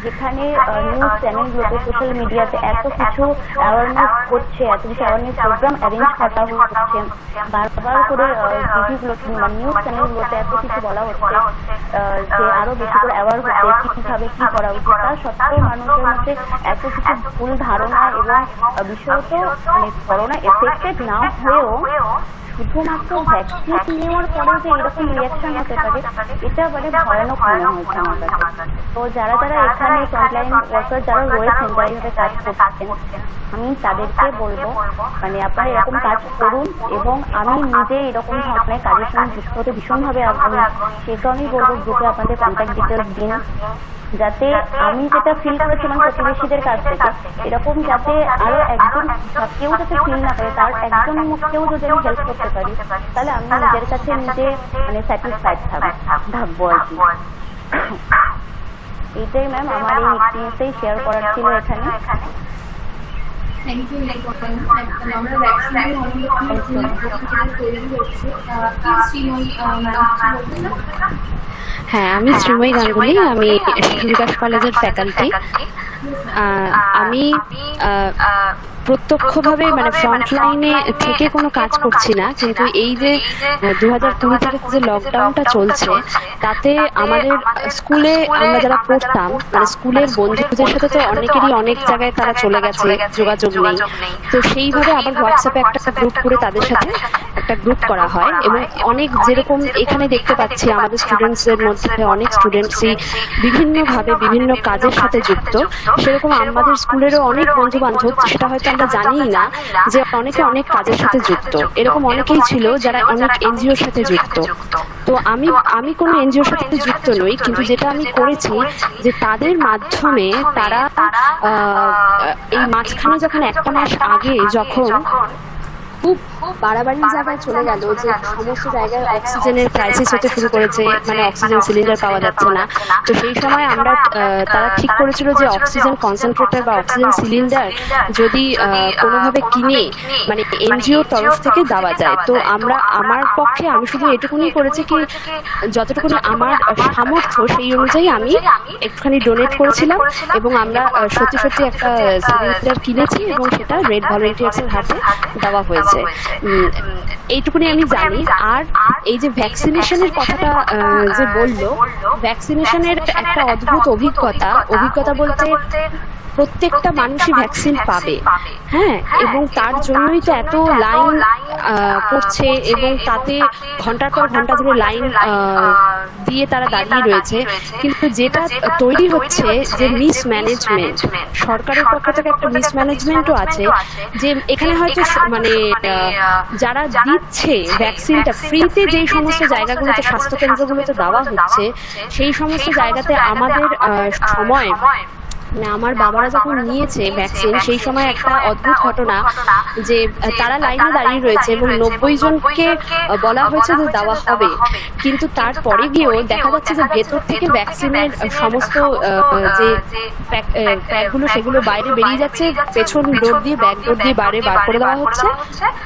যেখানে নিউজ চ্যানেলগুলোতে, সোশ্যাল মিডিয়াতে এত কিছু অ্যাওয়ারনেস করছে, এত কিছু অ্যাওয়ারনেস প্রোগ্রাম অ্যারেঞ্জ করা হচ্ছে, বারবার করে টিভিগুলোতে বা নিউজ চ্যানেলগুলোতে এত কিছু বলা হচ্ছে যে আরো বেশি করে অ্যাওয়ার হচ্ছে কিভাবে কি করা উচিত, তার সত্ত্বেও মানুষের মধ্যে এত কিছু ভুল ধারণা, এবং বিশেষত মানে করোনা এফেক্টেড না হয়েও শুধুমাত্র ভ্যাকসিন নেওয়ার পরে যে এরকম রিয়াকশন হতে পারে, এটা মানে ভয়ানক মনে হয়েছে আমার কাছে। তো যারা এখানে ফ্রন্টলাইন ওয়ার্কার যারা রয়েছেন, যারা এভাবে কাজ করছেন, আমি তাদেরকে বলবো মানে আপনারা এরকম কাজ করুন, এবং আমি নিজে এরকম ধরনের কাজের সঙ্গে যুক্ত হতে ভীষণভাবে আগ্রহী। সেই কারণেই বলবো গ্রুপে আপনাদের কন্ট্যাক্ট ডিটেলস দিন, যাতে আমি যেটা ফিল করেছিলাম প্রতিবেশীদের কাছ থেকে, এরকম যাতে আরো একজন কেউ যাতে ফিল না করে, তার একজন কেউ যদি আমি হেল্প করতে পারি, তাহলে আমি নিজের কাছে নিজে মানে স্যাটিসফাইড থাকবো আর কি। এইটাই ম্যাম আমার এই এক্সপিরিয়েন্সটাই শেয়ার করার ছিল এখানে। Thank you. আমরা ভ্যাকসিন তৈরি করছি। হ্যাঁ, আমি শ্রীময়ী গাঙ্গুলি, আমি শিশু বিকাশ কলেজের ফ্যাকাল্টি। আমি প্রত্যক্ষভাবে মানে ফ্রন্ট লাইনে থেকে কোনো কাজ করছি না, কিন্তু এই যে 2020 থেকে যে লকডাউনটা চলছে, তাতে আমাদের স্কুলে আমরা যারা পড়তাম, মানে স্কুলের বন্ধুদের সাথে তো অনেকেরই অনেক জায়গায় তারা চলে গেছে, যোগাযোগ নেই। তো সেইভাবে আবার হোয়াটসঅ্যাপে একটা গ্রুপ করে তাদের সাথে একটা গ্রুপ করা হয়, এবং অনেক যেরকম এখানে দেখতে পাচ্ছি আমাদের স্টুডেন্টসদের মধ্যে অনেক স্টুডেন্টসই বিভিন্নভাবে বিভিন্ন কাজের সাথে যুক্ত, সেরকম আমাদের স্কুলেরও অনেক বন্ধু বান্ধব, সেটা হয়তো আমরা জানিই না যে অনেকে অনেক কাজের সাথে যুক্ত। এরকম অনেকেই ছিল যারা অনেক এনজিওর সাথে যুক্ত। তো আমি কোনো এনজিওর সাথে যুক্ত নই, কিন্তু যেটা আমি করেছি যে তাদের মাধ্যমে তারা এই মাঝখানে যখন একটা মাস আগে যখন খুব বাড়াবাড়ি জায়গায় চলে গেল, যে সমস্ত জায়গায় অক্সিজেনের ক্রাইসিস হতে শুরু করেছে, মানে অক্সিজেন সিলিন্ডার পাওয়া যাচ্ছে না, তো সেই সময় আমরা তারা ঠিক করেছিল যে অক্সিজেন কনসেন্ট্রেটর বা অক্সিজেন সিলিন্ডার যদি কোনোভাবে কিনে মানে এনজিওর তরফ থেকে দেওয়া যায়। তো আমার পক্ষে আমি শুধু এটুকুনি করেছি কি, যতটুকুনি আমার সামর্থ্য সেই অনুযায়ী আমি একটুখানি ডোনেট করেছিলাম, এবং আমরা সত্যি একটা সিলিন্ডার কিনেছি এবং সেটা রেড ভলেন্টিয়ার্সের হাতে দেওয়া হয়েছে। এইটুকুনি আমি জানি। আর এই যে ভ্যাকসিনেশনের কথাটা যে বললো, ভ্যাকসিনেশনের একটা অদ্ভুত অভিজ্ঞতা বলতে প্রত্যেকটা মানুষই ভ্যাকসিন পাবে, হ্যাঁ, এবং তার জন্যই তো এত লাইন পড়ছে, এবং তাতে ঘন্টার পর ঘন্টা ধরে লাইন দিয়ে তারা দাঁড়িয়ে রয়েছে, কিন্তু যেটা তৈরি হচ্ছে যে মিসম্যানেজমেন্ট, সরকারের পক্ষ থেকে একটা মিসম্যানেজমেন্টও আছে, যে এখানে হয়তো মানে যারা দিচ্ছে ভ্যাকসিনটা ফ্রিতে, যেই সমস্ত জায়গাগুলোতে স্বাস্থ্যকেন্দ্রগুলোতে দেওয়া হচ্ছে, সেই সমস্ত জায়গাতে আমাদের সময় মানে আমার বাবারা যখন নিয়েছে ভ্যাকসিন, সেই সময় একটা অদ্ভুত ঘটনা যে তারা লাইনে দাঁড়িয়ে রয়েছে এবং 90 জনকে বলা হয়েছে যে দেওয়া হবে, কিন্তু তারপরে গিয়েও দেখা যাচ্ছে যে ভেতর থেকে ভ্যাকসিনের সমস্ত যে প্যাকগুলো সেগুলো বাইরে বেরিয়ে যাচ্ছে, পেছন ডোর দিয়ে ব্যাক ডোর দিয়ে বাইরে বার করে দেওয়া হচ্ছে,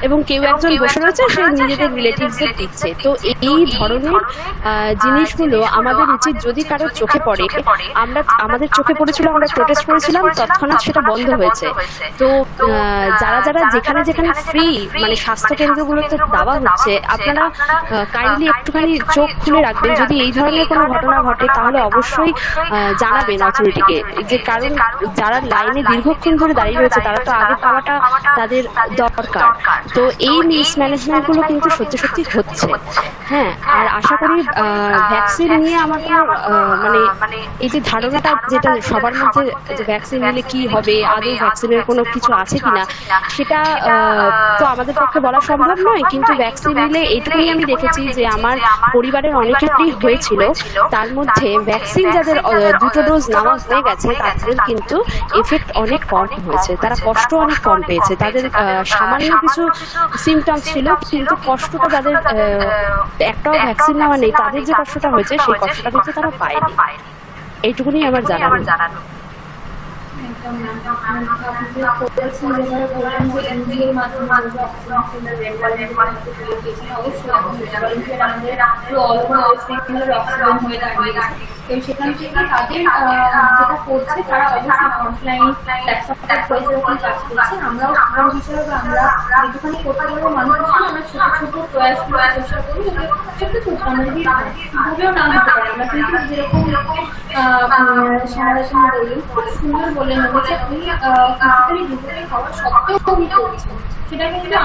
এবং কেউ একজন বসে রয়েছে, সে নিজেদের রিলেটিভসদের দিচ্ছে। তো এই ধরনের জিনিসগুলো আমাদের উচিত, যদি কারোর চোখে পড়ে, আমাদের চোখে পড়েছিল, আমরা প্রোটেস্ট করেছিলাম, তৎক্ষণাৎ সেটা বন্ধ হয়েছে। তো যারা যারা যেখানে যেখানে ফ্রি মানে স্বাস্থ্য কেন্দ্রগুলোতে দেওয়া হচ্ছে, আপনারা কাইন্ডলি একটুখানি চোখ খুলে রাখবেন, যদি এই ধরনের কোনো ঘটনা ঘটে তাহলে অবশ্যই জানাবেন অথরিটিকে, যে কারণ যারা লাইনে দীর্ঘক্ষণ ধরে দাঁড়িয়ে রয়েছে তারা তো আগে পাওয়াটা তাদের দরকার। তো এই মিসম্যানেজমেন্টগুলো কিন্তু সত্যি সত্যি হচ্ছে। হ্যাঁ, আর আশা করি ভ্যাকসিন নিয়ে আমার মানে এই যে ধারণাটা যেটা সবার মধ্যে, যে ভ্যাকসিন নিলে কি হবে, আদৌ ভ্যাকসিনের কোনো কিছু আছে কিনা, সেটা তো আমাদের পক্ষে বলা সম্ভব নয়, কিন্তু ভ্যাকসিন নিলে এইটুকুই আমি দেখেছি যে আমার পরিবারের অনেকেরই হয়েছিল, তার মধ্যে ভ্যাকসিন যাদের 2টো ডোজ নেওয়া হয়ে গেছে তাদের কিন্তু এফেক্ট অনেক কম হয়েছে, তারা কষ্ট অনেক কম পেয়েছে, তাদের সামান্য কিছু সিমটমস ছিল, কিন্তু কষ্টটা যাদের একটাও ভ্যাকসিন নেওয়া নেই তাদের যে কষ্টটা হয়েছে সেই কষ্টটা কিন্তু তারা পায়নি। এইটুকুনি আমার জানানো। একদম ম্যাম, আপনি যে বলেছেন, যেভাবে বললেন যে এনজিওর মাধ্যমে অবশ্যই আমাদের অল ওভার ওয়েস্ট বেঙ্গলের অক্সিজেন হয়ে দাঁড়িয়েছে। তো সেখান থেকে তাদের যেটা করছে, তারা অবশ্যই অফলাইন প্ল্যাটফর্মে পরিচালনা কাজ করছে। আমরাও স্টুডেন্ট হিসেবে আমরা যেটুখানি করতে পারবো মানুষ হিসেবে আমরা ছোট ছোট প্রয়াসগুলো চেষ্টা করি, যাতে ছোট ছোট আমরা যদি ভাবেও না হতে পারি, আমরা কিন্তু যেরকম সারা বললেন, খুব সুন্দর বললেন যে আপনি ফিজিক্যালি ডিজিটালি হওয়া সত্ত্বেও উনি করছেন, সেটা কিন্তু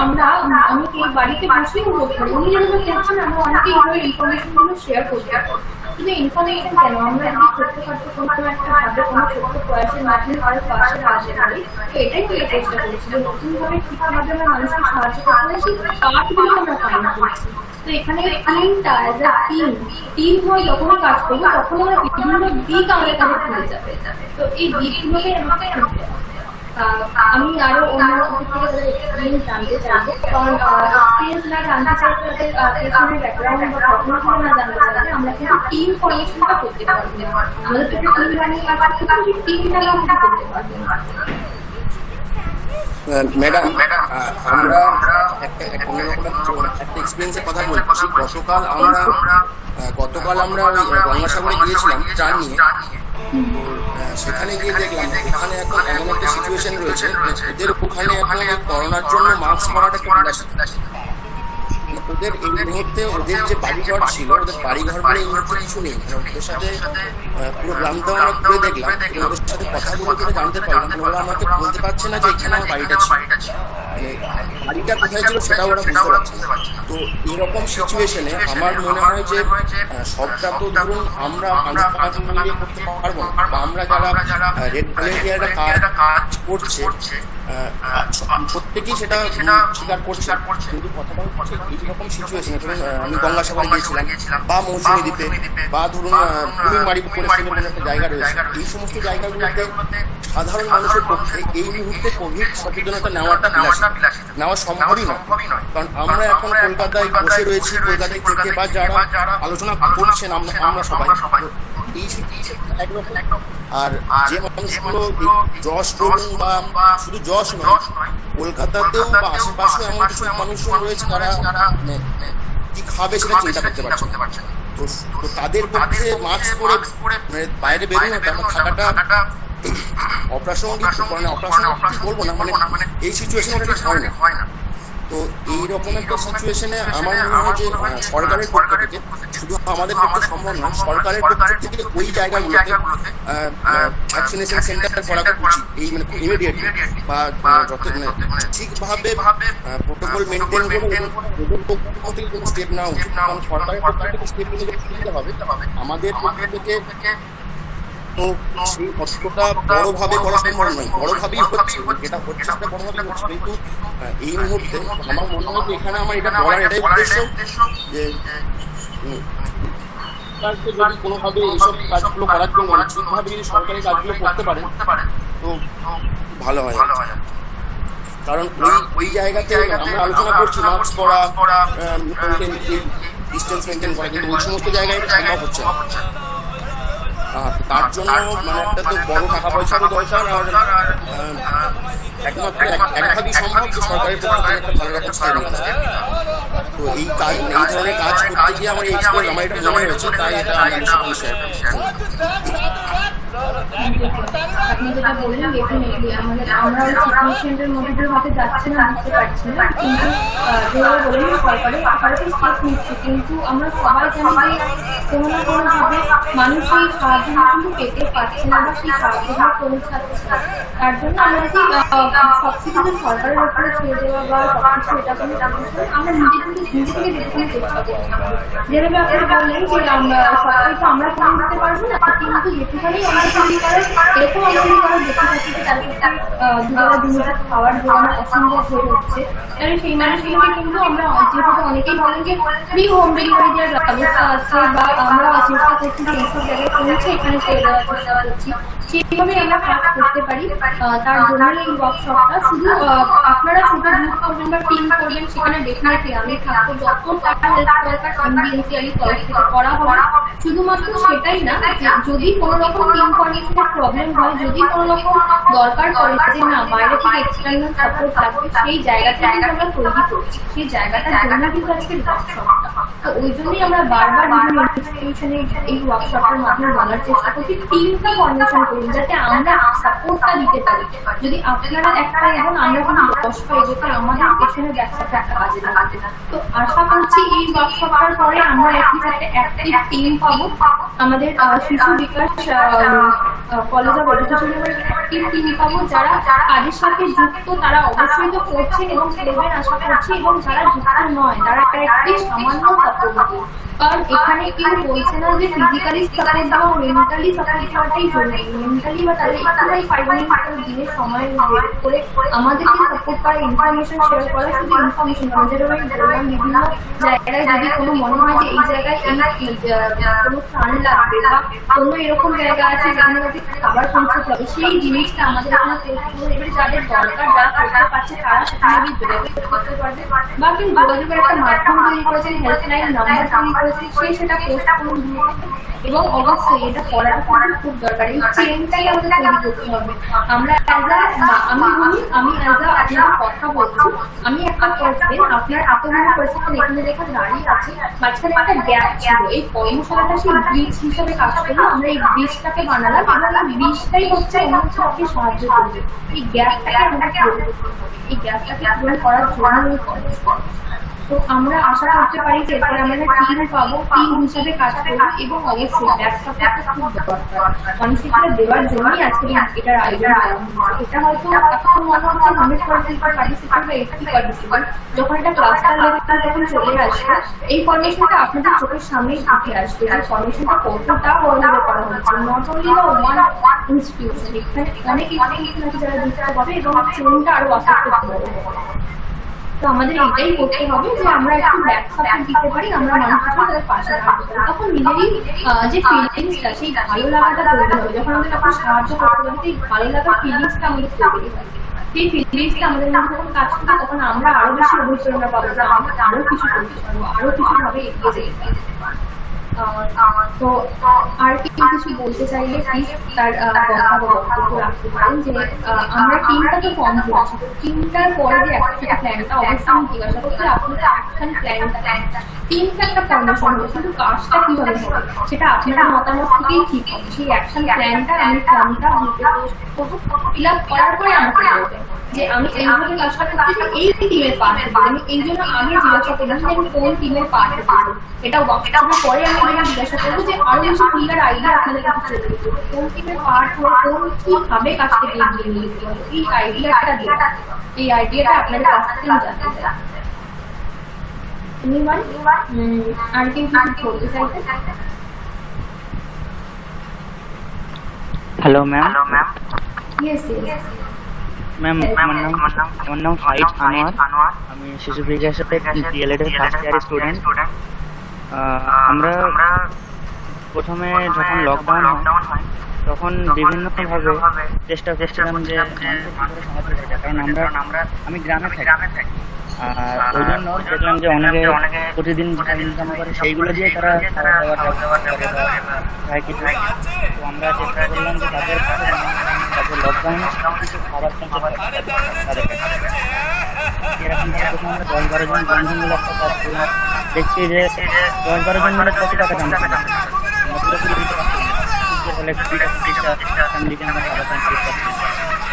আমি এই বাড়িতে বসেই করতে পারি। উনি যেভাবে করছেন আমরা অনেকে এইভাবে ইনফরমেশনগুলো শেয়ার করতে পারবো, কিন্তু ইনফরমেশন কেন, আমরা যদি ছোট্টখাটো কোনো একটা ভাবে কোনো ছোট্ট প্রয়াসের মাধ্যমে কারোর পাশে আসতে পারি, তো এটাই তো চেষ্টা করছি যে নতুনভাবে ঠিকভাবে আমরা মানুষকে সাহায্য করতে পারি, সেই কাজগুলো আমরা পালন করছি। তো এখানে টিমটা অ্যাজ আ টিম হয়ে যখনই কাজ করবো তখন আমরা বিভিন্ন দিক আমাদের কাছে খুলে যাবে। তো এই দিকগুলোকে আমাকে খুঁজতে হবে। আমি আরো অন্য এক্সপিরিয়েন্স জানতে চাইবো, কারণ এক্সপিরিয়েন্স না জানতে চাইলে তাদের পেছনের ব্যাকগ্রাউন্ড বা ঘটনাগুলো না জানতে চাইলে আমরা কিন্তু টিম ফর্মেশনটা করতে পারবো না। আমাদের তো টিম বানিয়ে কাজ করতে হবে, টিমটা আমরা করতে পারবো না। ম্যাডাম, আমরা একটা এক্সপিরিয়েন্সের কথা বলছি। গতকাল আমরা ওই গঙ্গাসাগরে গিয়েছিলাম ট্রান নিয়ে। সেখানে গিয়ে দেখলাম ওখানে এখন এমন একটা সিচুয়েশন রয়েছে, ওদের ওখানে এখন করোনার জন্য মাস্ক পরাটা একটু ওদের এই মুহূর্তে ওদের যে বাড়িঘর ছিল, ওদের বাড়িঘর মানে এই মুহূর্তে কিছু নেই। ওদের সাথে পুরো গ্রামটাও আমরা ঘুরে দেখলাম, ওদের সাথে কথা বলে জানতে পারলাম, ওরা আমাকে বলতে পারছে না যে এখানে আমার বাড়িটা ছিল, বাড়িটা কোথায় ছিল সেটাও ওরা বুঝতে পারছে না। তো এরকম সিচুয়েশনে আমার মনে হয় যে সবটা তো ধরুন আমরা মিলিয়ে করতে পারবো না, বা আমরা যারা রেড ভলেন্টিয়াররা কাজ করছে প্রত্যেকেই সেটা স্বীকার করছে, কিন্তু কথাটা হচ্ছে এইরকম সিচুয়েশনে ধরুন আমি গঙ্গাসাগরে গিয়েছিলাম, বা মৌসুমী দ্বীপে, বা ধরুন কুমিরমারি বলে একটা জায়গা রয়েছে, এই সমস্ত জায়গাগুলোতে সাধারণ মানুষের পক্ষে এই মুহূর্তে কোভিড সচেতনতা নেওয়া সম্ভবই নয়। কারণ আমরা এখন কলকাতায় বসে রয়েছি, কলকাতায় থেকে বা যারা আলোচনা করছেন আমরা সবাই এই একরকম। আর যে মানুষগুলো যশ বলুন বা শুধু যশ নয়, কলকাতাতেও বা আশেপাশে এমন কিছু মানুষজন রয়েছে যারা কি খাবে সেটা চিন্তা করতে পারছে। তো তাদের পক্ষে মাস্ক পরে বাইরে বেরোনোটা থাকাটা অপ্রাসঙ্গিক, অপ্রাসঙ্গিক বলবো না, মানে এই সিচুয়েশনে হয় না। তো এইরকম একটা সিচুয়েশনে আমার মনে হয় যে সরকারের পক্ষ থেকে, শুধু আমাদের পক্ষে সম্ভব নয়, সরকারের পক্ষ থেকে ওই জায়গাগুলোতে ভ্যাকসিনেশন সেন্টার করা উচিত, এই মানে ইমিডিয়েটলি বা যত ঠিকভাবে প্রোটোকল মেনটেন করে ওদের পক্ষ থেকে কোনো স্টেপ নেওয়া উচিত। কারণ সরকারের পক্ষ থেকে স্টেপ নিতে হবে, আমাদের পক্ষ থেকে তো সেই কষ্টটা বড়ভাবে করা সম্ভব নয়, বড়ভাবেই হচ্ছে, যেটা হচ্ছে সেটা বড়ভাবে হচ্ছে। কিন্তু এই মুহূর্তে আমার মনে হয় যে এখানে আমার এটা বলার এটাই উদ্দেশ্য যে সরকারকে যদি কোনোভাবে এইসব কাজগুলো করার জন্য ঠিকভাবে যদি সরকারি কাজগুলো করতে পারে তো ভালো হয়। কারণ ওই জায়গাতে আমরা আলোচনা করছি মাস্ক পরা, ডিস্টেন্স মেনটেন করা, কিন্তু ওই সমস্ত জায়গায় সম্ভব হচ্ছে না। তার জন্য মানে একটা তো বড় টাকা পয়সারও দরকার, আর একমাত্র একভাবেই সম্ভব যে সরকারের পক্ষ থেকে একটা ভালো রকম স্টেপ নিতে হবে। তো এই ধরনের কাজ করতে গিয়ে আমার এক্সপিরিয়েন্স আমার এটা মনে হয়েছে, তাই এটা আমি শেয়ার করছি। আপনি যেটা বললেন ডেফিনেটলি আমরা ওই সিচুয়েশনের মধ্যে দিয়ে হয়তো যাচ্ছি না, বুঝতে পারছি না, কিন্তু যেভাবে বললেন সরকারের স্টেপ নিচ্ছে, কিন্তু আমরা সবাই জানি যে কোনো না কোনোভাবে মানুষ সেই সাহায্যটা কিন্তু পেতে পারছে না বা সেই সাহায্যটা পৌঁছাচ্ছে না। তার জন্য আমরা যদি সবকিছু যে সরকারের উপরে ছেড়ে দেওয়া বা সবকিছু এটা কোনো আমরা নিজে থেকে দেখতে চেষ্টা করবো। যেভাবে আপনি বললেন যে আমরা সবাই তো আমরা করে দিতে পারবো না, কিন্তু যেটুখানি আমরা তৈরি করার এরকম তৈরি করার দেখতে পাচ্ছি যে তার ক্ষেত্রে দুবেলা দুবেলা খাওয়ার জন্য অসম্ভব হয়ে হচ্ছে। তাহলে সেই মানুষগুলোকে কিন্তু আমরা যেহেতু অনেকেই বলেন যে ফ্রি হোম ডেলিভারি দেওয়ার ব্যবস্থা আছে বা আমরা চেষ্টা করছি যে এইসব জায়গায় পৌঁছে এখানে পেয়ে দেওয়ার চেষ্টা করছি, সেইভাবে আমরা কাজ করতে পারি। তার জন্য এই ওয়ার্কশপটা শুধু আপনারা ছোট গ্রুপ করবেন বা টিম করবেন, সেখানে ডেফিনেটলি আমি থাকবো, যত টাকা হেল্প দরকার এনবিএনসিআরই তরফ থেকে করা হবে। শুধুমাত্র সেটাই না, যদি কোনো রকম টিম কর্ডিনেশনের প্রবলেম হয়, যদি কোনো রকম দরকার পড়ে যে না বাইরে থেকে এক্সটার্নাল সাপোর্ট লাগবে, সেই জায়গাটা আমরা তৈরি করছি, সেই জায়গাটার জন্য কিন্তু আজকে ওয়ার্কশপটা। তো ওই জন্যই আমরা বারবার বিভিন্ন ইনস্টিটিউশনে এই ওয়ার্কশপের মাধ্যমে বলার চেষ্টা করছি টিমটা ফর্মেশন করুন, যাতে আমরা সাপোর্টটা দিতে পারি। যদি আপনারা একটা এবং আমরা কোনো 10 পাই, যেটা আমাদের পেছনে ব্যবসাটা একটা কাজে লাগবে। তো আশা করছি এই ওয়ার্কশপটার পরে আমরা একটা অ্যাক্টিভ টিম পাবো। আমাদের শিশু বিকাশ কলেজ অফ এডুকেশনের অ্যাক্টিভ টিম পাবো, যারা কাজের সাথে যুক্ত, তারা অবশ্যই তো করছেন এবং করবেন আশা করছি, এবং যারা যুক্ত নয় তারা একটি সামান্য সাপোর্ট দিই। কারণ এখানে কেউ বলছে না যে ফিজিক্যালি সাপোর্ট দেওয়া, মেন্টালি সাপোর্ট দেওয়াটাই জরুরি। মেন্টালি বা তাদের একটুখানি 5 মিনিট দিনের সময় বের করে আমাদেরকে সাপোর্ট করা, ইনফরমেশন শেয়ার করা, শুধু ইনফরমেশন নয়, যেরকম আমি বললাম বিভিন্ন জায়গায় যদি কোনো মনে হয় যে এই জায়গায় কোনো ত্রাণ লাগবে বা কোনো এরকম জায়গা আছে যেখানে হয়তো খাবার পৌঁছতে হবে, সেই জিনিসটা আমাদের এখানে পোস্ট করে এবারে যাদের দরকার, যারা করতে পারছে তারা সেখানে যোগাযোগ করতে পারবে, বা কেউ যোগাযোগের একটা মাধ্যম তৈরি করেছেন, হেল্পলাইন নাম্বার তৈরি করেছেন, সেই সেটা পোস্ট করুন। এবং অবশ্যই এটা করাটা খুব দরকার, এই চেনটাই আমাদের তৈরি করতে হবে। আমরা আমি আপনাদের কথা বলছি, আমি একটা পার্সন, আপনার এতগুলো পার্সন এখানে দেখে দাঁড়িয়ে আছে, মাঝখানে একটা গ্যাপ ছিল, এই কর্মশালাটা সেই ব্রিজ হিসাবে কাজ করলো। আমরা এই ব্রিজটাকে বানালাম এবং এই ব্রিজটাই হচ্ছে অন্যকে সাহায্য করবে। এই গ্যাপটাকে আমাদের পূরণ করতে হবে, এই গ্যাপটাকে পূরণ করার জন্য কলেজ। তো আমরা আশা করতে পারি যে এরপরে আমরা টিম পাবো, টিম হিসাবে কাজ করবো, এবং অবশ্যই ব্যবসাটা খুব দরকার। মানুষকে দেওয়ার জন্যই আজকে এটার আয়োজন করা হয়েছে। এটা হয়তো এখন মনে হচ্ছে 100% পার্টিসিপেন্ট বা 80 পার্টিসিপেন্ট, যখন এটা ক্লাস্টার লেভেলে যখন চলে আসবে, এই ফরমেশনটা আপনাদের চোখের সামনেই উঠে আসবে। এই ফরমেশনটা কতটা বড়ভাবে করা হচ্ছে, not only the one institution, এখানে অনেক ইনস্টিটিউশন আছে যারা যুক্ত হবে এবং চেনটা আরো আসাতে হবে। তো আমাদের এটাই করতে হবে যে আমরা একটু ব্যাক সাপোর্ট দিতে পারি, আমরা মানুষের তাদের পাশে থাকতে পারি। তখন নিজেরই যে ফিলিংসটা, সেই ভালো লাগাটা তৈরি হবে। যখন আমাদের আপনি সাহায্য করতে পারি, সেই ভালো লাগার ফিলিংসটা আমাদের তৈরি হবে। সেই ফিলিংসটা আমাদের মধ্যে যখন কাজ করবে, তখন আমরা আরো বেশি অনুপ্রেরণা পাবো যে আমরা আরো কিছু করতে পারবো, আরো কিছু ভাবে এগিয়ে যেতে পারবো। তো আর কি কিছু বলতে চাইলে প্লিজ তার কথা বা বক্তব্য রাখতে পারেন যে আমরা টিমটা তো ফর্ম করছি, টিমটার পরে যে একটা প্ল্যানটা অবশ্যই আমি জিজ্ঞাসা করছি আপনার অ্যাকশন প্ল্যানটা টিমটা একটা ফর্মেশন হবে, কিন্তু কাজটা কিভাবে হবে সেটা আপনার মতামত থেকেই ঠিক হবে। সেই অ্যাকশন প্ল্যানটা আমি ফর্মটা ফিল আপ করার পরে আমাকে বলবেন যে আমি এইভাবে কাজটা করতে চাই, এই টিমের পার্ট হতে আমি এই জন্য আগে জিজ্ঞাসা করলাম যে আমি কোন টিমের পার্ট হতে চাই। এটা ওয়ার্কশপের পরে আমি জিজ্ঞাসা করবো যে আরো বেশি ক্লিয়ার আইডিয়া আপনাদের কাছে চলে যেত, কোন টিমের পার্ট হয়ে কোন কিভাবে কাজটাকে এগিয়ে নিয়ে যেতে হবে, এই আইডিয়াটা দিয়ে এই আইডিয়াটা আপনাদের কাছ থেকে জানতে চাই। আর কেউ কিছু বলতে চাইতে? Hello ma'am. ইয়েস ম্যাম আমার নাম ফাইজ আনোয়ার। আমি শিশু বিকাশের ডিএলএড এর ফার্স্ট ইয়ার স্টুডেন্ট। আমরা প্রথমে যখন লকডাউন হয় তখন বিভিন্নভাবে চেষ্টা করছিলাম যে সাহায্য করা, কারণ আমি গ্রামে থাকি। আর ওই জন্য দেখলাম যে অনেকে প্রতিদিন যেটা ইনকাম করে সেইগুলো দিয়ে তারা খায় কিছু। তো আমরা চেষ্টা করলাম যে তাদের লকডাউনে কিছু খাবার এরকম প্রথমে আমরা 10-12 জন বন্ধু মিলে একটা কাজ করলাম। দেখছি যে 10-12 জন মিলে কত টাকা দাম ফ্যামিলিকে আমরা খাবার দাম করতে পারছি।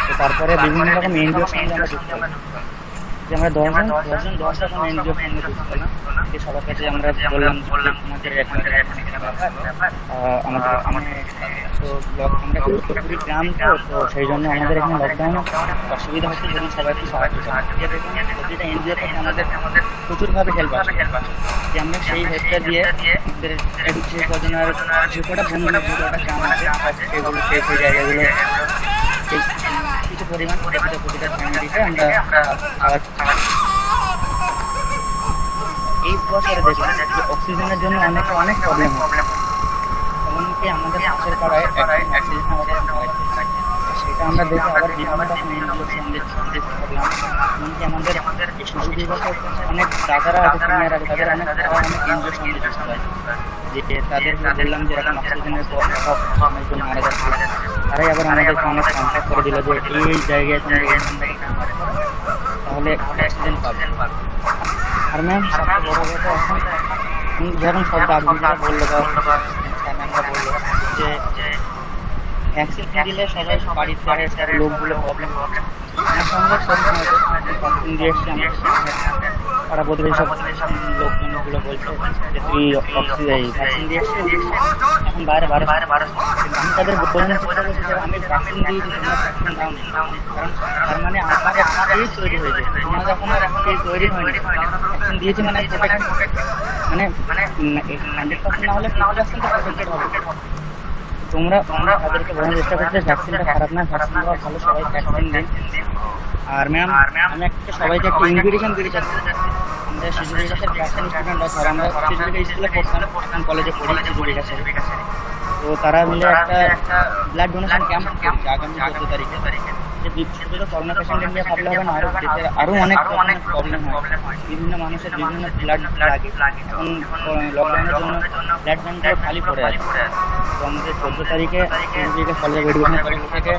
তো তারপরে বিভিন্ন রকম এনজিওর সঙ্গে আমরা যুক্ত হলাম, যে আমরা 10 রকম এনজিওর সঙ্গে যুক্ত হলাম। যে সবার কাছে আমরা বললাম আমাদের আমাদের তো আমরা পুরোপুরি গ্রাম, তো সেই জন্য আমাদের এখানে লকডাউনে অসুবিধা হচ্ছে, যদি সবাইকে সাহায্য করে। প্রতিটা এনজিও থেকে আমাদের প্রচুরভাবে হেল্প আসে, যে আমরা সেই হেল্পটা দিয়ে আমাদের যে কজনের যে কটা বন্ধু যে কটা গ্রাম আছে সেগুলো সেই জায়গাগুলো কিছু পরিমাণ প্রতিটা ফ্যামিলিতে আমরা এই বছরে দেখলাম যে অক্সিজেনের জন্য অনেক প্রবলেম হয়। এমনকি আমাদের পাশের পাড়ায় অক্সিজেন সেটা আমরা দেখে আবার বিভিন্ন রকম এমনকি আমাদের শিশু দিবসে অনেক দাদারা আছে, সিনিয়র আছে, তাদের অনেক এনজিওর সঙ্গে যুক্ত হয়, যে তাদের বললাম যে এরকম অক্সিজেনের পর সব সময়ের জন্য মারা যাচ্ছে। তারাই আবার আমাদেরকে অনেক কন্ট্যাক্ট করে দিল যে এই জায়গায় তাহলে অক্সিজেন পাবেন। আর ম্যাম সবচেয়ে বড় কথা, এখন যখন সব ডাক্তাররা বললো বা ম্যামরা বললো যে ভ্যাকসিন দিলে সবাই বাড়িতে লোকগুলো প্রবলেম আমার সঙ্গে ভ্যাকসিন দিয়ে এসছি পাড়া প্রতিবেশী সব লোকজনগুলো বলছে যে তুই ভ্যাকসিন দিয়ে এসছিস, এখন বাইরে আমি তাদের বোঝানোর চেষ্টা করছি যে আমি ভ্যাকসিন দিয়েছি, তোমরা ভ্যাকসিন দাওনি। কারণ তার মানে আমার পেজ তৈরি হয়েছে, তোমরা যখন আর এখন পেজ তৈরি হয়নি, ভ্যাকসিন দিয়েছি মানে 100% না হলে 50% প্রোটেক্টেড হবে। তোমরা তাদেরকে বোঝানোর চেষ্টা করছে ভ্যাকসিনটা খারাপ না, ভ্যাকসিন দেওয়া ভালো, সবাই ভ্যাকসিন দিন। আর ম্যাম আমি সবাইকে একটা ইনভিটেশন দিতে চাচ্ছি, আমাদের শিশু বিকাশের ভ্যাকসিন স্টুডেন্ট আছে, আর আমরা শিশু বিকাশ স্কুলে পড়তাম, কলেজে পড়ি শিশু বিকাশের। তো তারা মিলে একটা ব্লাড ডোনেশন ক্যাম্প করছে আগামী 14 তারিখে। যে শুধু করোনা পেশেন্টের নিয়ে ভাবলে হবে না, আরও অনেক প্রবলেম হয়, বিভিন্ন মানুষের বিভিন্ন ব্লাড লাগে। এখন লকডাউনের জন্য ব্লাড ব্যাঙ্কগুলো খালি পড়ে আছে। তো আমাদের 14 তারিখে কলেজের এডুকেশন কলেজ থেকে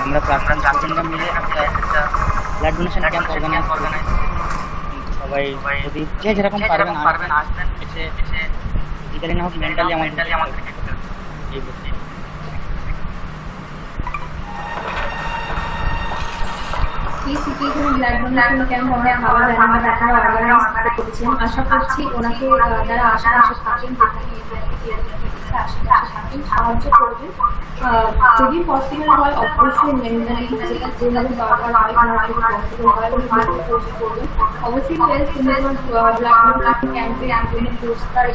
আমরা প্রাক্তন স্টুডেন্টরা মিলে একটা ব্লাড ডোনেশন ক্যাম্প অর্গানাইজ করলাম। সবাই যদি যে যেরকম পারবেন আসবেন, এসে ফিজিক্যালি না হোক মেন্টালি আমাদের এই সিচুয়েশনে ব্লাড ডোনেশন ক্যাম্প আমরা অর্গানাইজ করছেন। আশা করছি ওনাকে যারা আশেপাশে থাকেন সাহায্য করবেন। যদি পসিবল হয় অবশ্যই মেন্টালি যেভাবে দরকার হয় ওনার যদি পসিবল হয় উনি পোস্ট করবেন। অবশ্যই ব্লাড ডোনেশন ক্যাম্পে একজনের পোস্টার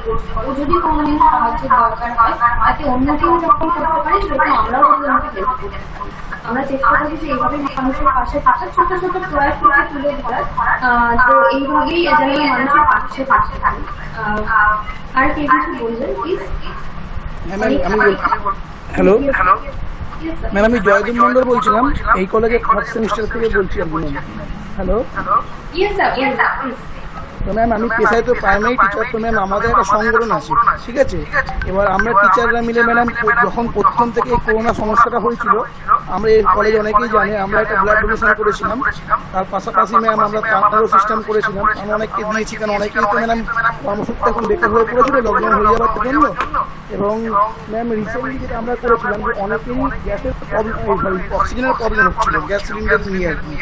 পোস্ট করো, যদি কোনোদিন সাহায্যের দরকার হয় তাতে অন্য কেউ যখন করতে পারে সেটা আমরাও ওনাকে হেল্প করতে পারি। আমরা চেষ্টা করি যে এইভাবে মানুষের পাশে থাকা, ছোট ছোট প্রয়াসগুলো তুলে ধরার। তো এইভাবেই যেন মানুষের পাশে থাকতে পারি। আর কে কিছু বলবেন প্লিজ? হ্যালো ম্যাম, আমি জয়দীপ মন্ডল বলছিলাম, এই কলেজের ফার্স্ট সেমিস্টার থেকে বলছি। হ্যালো, তো ম্যাম আমি পেশায় তো প্রাইমারি টিচার, তো ম্যাম আমাদের একটা সংগঠন আছে, ঠিক আছে। এবার আমরা টিচাররা মিলে ম্যাডাম যখন প্রথম থেকে এই করোনা সমস্যাটা হয়েছিল, আমরা এই কলেজে অনেকেই জানে আমরা একটা ব্লাড ডোনেশন করেছিলাম। তার পাশাপাশি ম্যাম আমরা তারও সিস্টেম করেছিলাম, আমরা অনেককে দিয়েছি, কারণ অনেকেই তো ম্যাডাম কর্মসূত্রে এখন বেকার হয়ে পড়েছিল লকডাউন হয়ে যাওয়ার জন্য। এবং ম্যাম রিসেন্টলি যেটা আমরা করেছিলাম যে অনেকেরই গ্যাসের অক্সিজেনের প্রবলেম হচ্ছিল, গ্যাস সিলিন্ডার নিয়ে আর কি।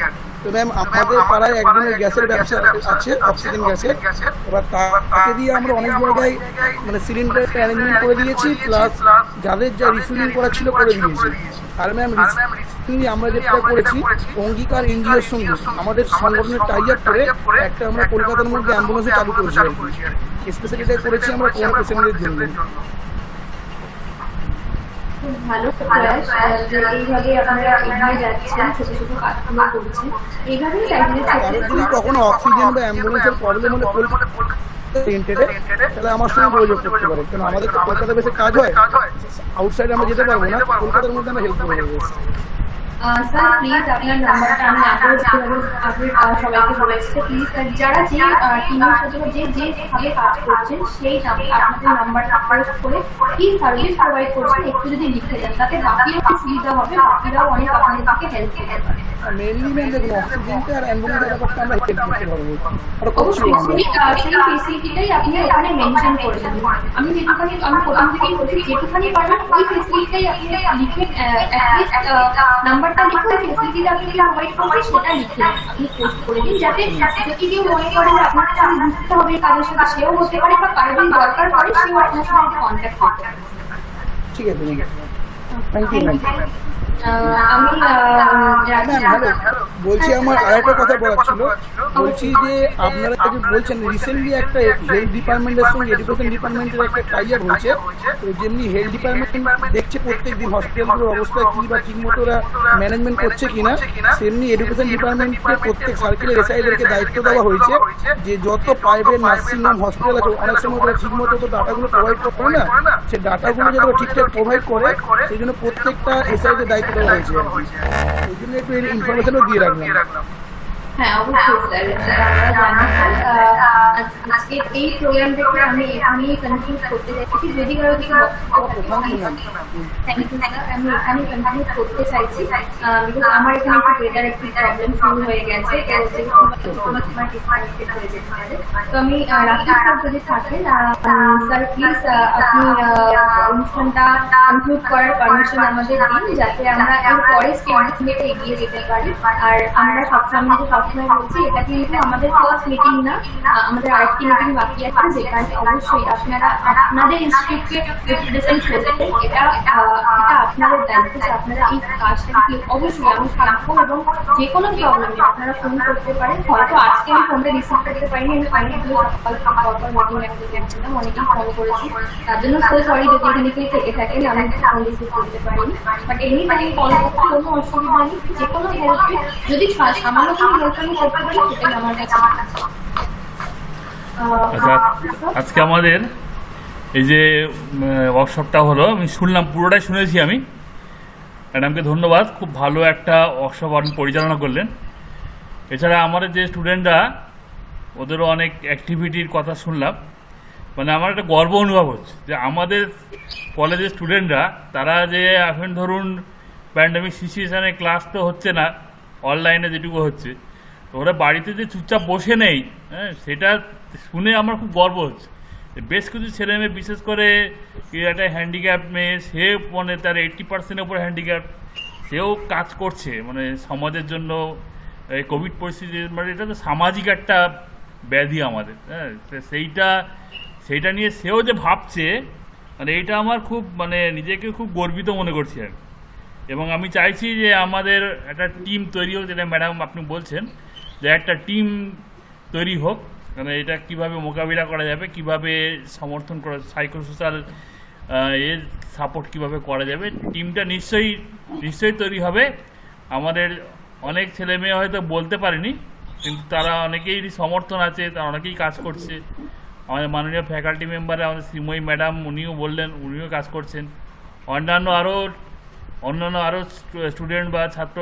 তো ম্যাম আমাদের পাড়ায় একজনের গ্যাসের ব্যবসা আছে, অক্সিজেন গ্যাসের। এবার তাকে দিয়ে আমরা অনেক জায়গায় মানে সিলিন্ডার অ্যারেঞ্জমেন্ট করে দিয়েছি, প্লাস যাদের যা রিফিলিং করা ছিল করে দিয়েছি। আর ম্যাম রিসেন্টলি আমরা যেটা করেছি অঙ্গীকার এনজিওর সঙ্গে আমাদের সংগঠনের টাই আপ করে একটা আমরা কলকাতার মধ্যে অ্যাম্বুলেন্সও চালু করেছি আর কি। স্পেশালি এটা করেছি আমরা করোনা পেশেন্টদের জন্য। খুব ভালো প্রয়াস যে এইভাবে আপনারা এগিয়ে যাচ্ছেন, ছোট ছোট কাজগুলো করছেন, এইভাবেই যদি কখনো অক্সিজেন বা অ্যাম্বুলেন্সের প্রবলেম হলে তাহলে আমার সঙ্গে যোগাযোগ করতে পারে, কারণ আমাদের তো কলকাতা বেশি কাজ হয়, আউটসাইড আমরা যেতে পারবো না, কলকাতার মধ্যে আমরা হেল্প করে দেবো। স্যার প্লিজ আপনার নাম্বারটা আমি আগেও সবাইকে বলেছি, প্লিজ যারা যে টিমের জন্য যেভাবে কাজ করছেন সেই আপনাদের নাম্বারটা পোস্ট করে কি সার্ভিস প্রোভাইড করছেন একটু যদি লিখে দেন, তাতে বাকিও সুবিধা হবে, বাকিরাও অনেক আপনাদের থেকে হেল্প করতে পারে। মেইনলি ম্যাম দেখুন অক্সিজেনটা আর অ্যাম্বুলেন্সের ব্যাপারটা আমরা হেল্প করতে পারবো, আর অবশ্যই সেই ফেসিলিটিটাই আপনি ওখানে মেনশন করে দেবেন। আমি প্রথম থেকেই বলছি যেটুখানি পারবেন ওই ফেসিলিটিটাই আপনি লিখে অ্যাটলিস্ট নাম্বারটা লিখে ওই ফেসিলিটিটা আপনি প্রোভাইড করবেন সেটা লিখে আপনি পোস্ট করে দিন, যাতে যদি কেউ মনে করে যে আপনার সাথে যুক্ত হবে কাজের সাথে সেও হতে পারে, বা কারো যদি দরকার পড়ে সেও আপনার সাথে কন্ট্যাক্ট করতে পারে। ঠিক আছে, থ্যাংক ইউ ম্যাম। আমি বলছি আমার আরেকটা কথা বলার ছিল, বলছি যে আপনারা যে বলছেন রিসেন্টলি একটা হেলথ ডিপার্টমেন্টের সঙ্গে এডুকেশন ডিপার্টমেন্টের একটা টাই আপ হয়েছে, তো যেমনি হেলথ ডিপার্টমেন্ট দেখছে প্রত্যেকদিন হসপিটালগুলোর অবস্থা কি বা ঠিক মতো ওরা ম্যানেজমেন্ট করছে কিনা, সেমনি এডুকেশন ডিপার্টমেন্টকে প্রত্যেক সার্কেলের এসআইদেরকে দায়িত্ব দেওয়া হয়েছে যে যত প্রাইভেট নার্সিংহোম হসপিটাল আছে অনেক সময় ওরা ঠিক মতো তো ডাটাগুলো প্রোভাইড করে না, সেই ডাটাগুলো যাতে ঠিকঠাক প্রোভাইড করে সেই জন্য প্রত্যেকটা এসআইদের দায়িত্ব দেওয়া হয়েছে, ওই জন্য একটু ইনফরমেশনও দিয়ে রাখলাম। হ্যাঁ অবশ্যই স্যার, আমরা জানি আজকে এই প্রোগ্রাম থেকে আমি কনফিউজ করতে চাইছি, যদি কারো দিকে থ্যাংক ইউ স্যার, আমি এখানে কনফিউজ করতে চাইছি বিকজ আমার এখানে একটু ওয়েদার একটু প্রবলেম শুরু হয়ে গেছে, তো আমি রাখি স্যার যদি থাকেন স্যার প্লিজ আপনি অনুষ্ঠানটা কনক্লুড করার পারমিশন আমাদের দিন, যাতে আমরা এর পরে স্টেজে এগিয়ে যেতে পারি। আর আমরা সবসময় বলছি এটা কিন্তু আমাদের ফার্স্ট মিটিং না, আমাদের আরেকটি মিটিং বাকি আছে যেখানে অবশ্যই আপনারা আপনাদের ইনস্টিটিউটকে রিপ্রেজেন্ট করবেন, এটা আপনাদের দায়িত্ব যে আপনারা এই কাজটা অবশ্যই আমি থাকবো, এবং যে কোনো প্রবলেমে আপনারা ফোন করতে পারেন। হয়তো আজকে আমি ফোনটা রিসিভ করতে পারিনি, আমি অনেকগুলো সকাল মিটিং একটা করছিলাম, অনেকেই ফোন করেছি, তার জন্য সো সরি যদি এখানে কেউ থেকে থাকেন আমি ফোন রিসিভ করতে পারিনি, বাট এমনি টাইম কল করতে কোনো অসুবিধা নেই, যে কোনো হেল্পে যদি সামান্য কোনো হেল্প আমি করতে পারি সেটাই আমার কাছে। আজকে আমাদের এই যে ওয়ার্কশপটা হলো, আমি শুনলাম পুরোটাই শুনেছি আমি, ম্যাডামকে ধন্যবাদ, খুব ভালো একটা ওয়ার্কশপ আপনি পরিচালনা করলেন। এছাড়া আমাদের যে স্টুডেন্টরা ওদেরও অনেক অ্যাক্টিভিটির কথা শুনলাম, মানে আমার একটা গর্ব অনুভব হচ্ছে যে আমাদের কলেজের স্টুডেন্টরা তারা যে এখন ধরুন প্যান্ডেমিক সিচুয়েশানে ক্লাস তো হচ্ছে না, অনলাইনে যেটুকু হচ্ছে, তো ওরা বাড়িতে যে চুপচাপ বসে নেই, হ্যাঁ সেটা শুনে আমার খুব গর্ব হচ্ছে। বেশ কিছু ছেলেমেয়ে বিশেষ করে একটা হ্যান্ডিক্যাপ মেয়ে, সে মানে তার 80% উপর হ্যান্ডিক্যাপ, সেও কাজ করছে মানে সমাজের জন্য এই কোভিড পরিস্থিতি, মানে এটা তো সামাজিক একটা ব্যাধি আমাদের, হ্যাঁ সেইটা নিয়ে সেও যে ভাবছে, মানে এইটা আমার খুব মানে নিজেকে খুব গর্বিত মনে করছি আর। এবং আমি চাইছি যে আমাদের একটা টিম তৈরি হোক, যেটা ম্যাডাম আপনি বলছেন যে একটা টিম তৈরি হোক, মানে এটা কিভাবে মোকাবিলা করা যাবে, কিভাবে সমর্থন করা, সাইকোসোশ্যাল এর সাপোর্ট কিভাবে করা যাবে, টিমটা নিশ্চয়ই তৈরি হবে। আমাদের অনেক ছেলে মেয়ে হয়তো বলতে পারেনি, কিন্তু তারা অনেকেই সমর্থন আছে, তারা অনেকেই কাজ করছে। আমাদের মাননীয় ফ্যাকাল্টি মেম্বার আমাদের শ্রীময়ী ম্যাডাম, উনিও বললেন, উনিও কাজ করছেন। অন্যান্য আরও স্টুডেন্ট বা ছাত্র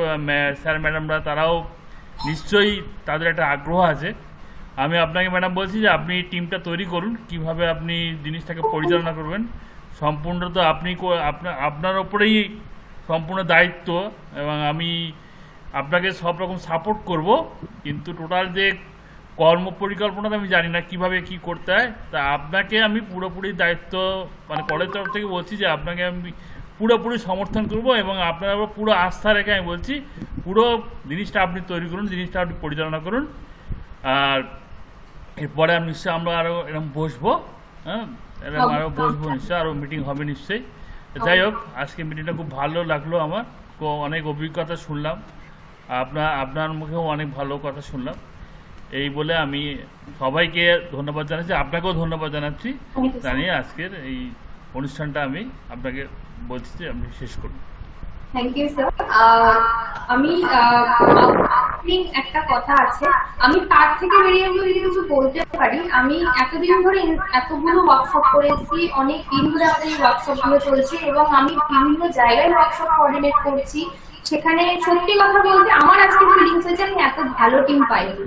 স্যার ম্যাডামরা তারাও নিশ্চয়ই তাদের একটা আগ্রহ আছে। আমি আপনাকে ম্যাডাম বলছি যে আপনি টিমটা তৈরি করুন, কিভাবে আপনি জিনিসটাকে পরিচালনা করবেন। সম্পূর্ণ তো আপনি আপনার ওপরেই সম্পূর্ণ দায়িত্ব, এবং আমি আপনাকে সব রকম সাপোর্ট করব, কিন্তু টোটাল যে কর্ম পরিকল্পনাটা আমি জানি না কিভাবে কি করতে হয়। তা আপনাকে আমি পুরোপুরি দায়িত্ব মানে কলেজ তরফ থেকে বলছি যে আপনাকে আমি পুরোপুরি সমর্থন করব, এবং আপনার উপর পুরো আস্থা রেখে আমি বলছি পুরো জিনিসটা আপনি তৈরি করুন, জিনিসটা আপনি পরিচালনা করুন। আর এরপরে আমি নিশ্চয়ই আমরা আরও এরকম বসবো, হ্যাঁ এরকম আরও বসবো নিশ্চয়ই, আরও মিটিং হবে নিশ্চয়ই। যাই হোক, আজকে মিটিংটা খুব ভালো লাগলো আমার, অনেক অভিজ্ঞতা শুনলাম, আপনার মুখেও অনেক ভালো কথা শুনলাম। এই বলে আমি সবাইকে ধন্যবাদ জানাচ্ছি, আপনাকেও ধন্যবাদ জানাচ্ছি, জানিয়ে আজকের এই অনুষ্ঠানটা আমি আপনাকে বলছি যে আপনি শেষ করুন। Thank you sir. আমি একটা কথা আছে, আমি তার থেকে বেরিয়ে যদি কিছু বলতে পারি, আমি এতদিন ধরে এতগুলো ওয়ার্কশপ করেছি, অনেক দিন ধরে আমাদের এই ওয়ার্কশপ গুলো চলছে, এবং আমি বিভিন্ন জায়গায় ওয়ার্কশপ কোঅর্ডিনেট করছি। সেখানে সত্যি কথা বলতে আমার আজকে ফিলিংস হয়েছে আমি এত ভালো টিম পাইনি,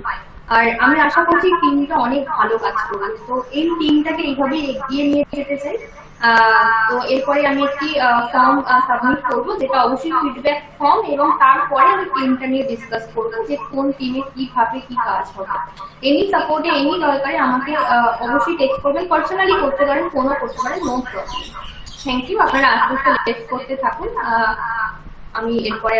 আর আমি আশা করছি টিমটা অনেক ভালো কাজ করবে। তো এই টিমটাকে এইভাবে এগিয়ে নিয়ে যেতে চাই। তো এরপরে আমি একটি ফর্ম সাবমিট করবো, যেটা অবশ্যই ফিডব্যাক ফর্ম, এবং তারপরে আমি টিমটা নিয়ে ডিসকাস করবো যে কোন টিমে কিভাবে কি কাজ হবে। এনি সাপোর্টে এনি দরকারে আমাকে অবশ্যই টেক্সট করবেন, পার্সোনালি করতে পারেন, ফোনও করতে পারেন, নো প্রবলেম। Thank you. আপনারা আস্তে আস্তে লেট করতে থাকুন, আমি এরপরে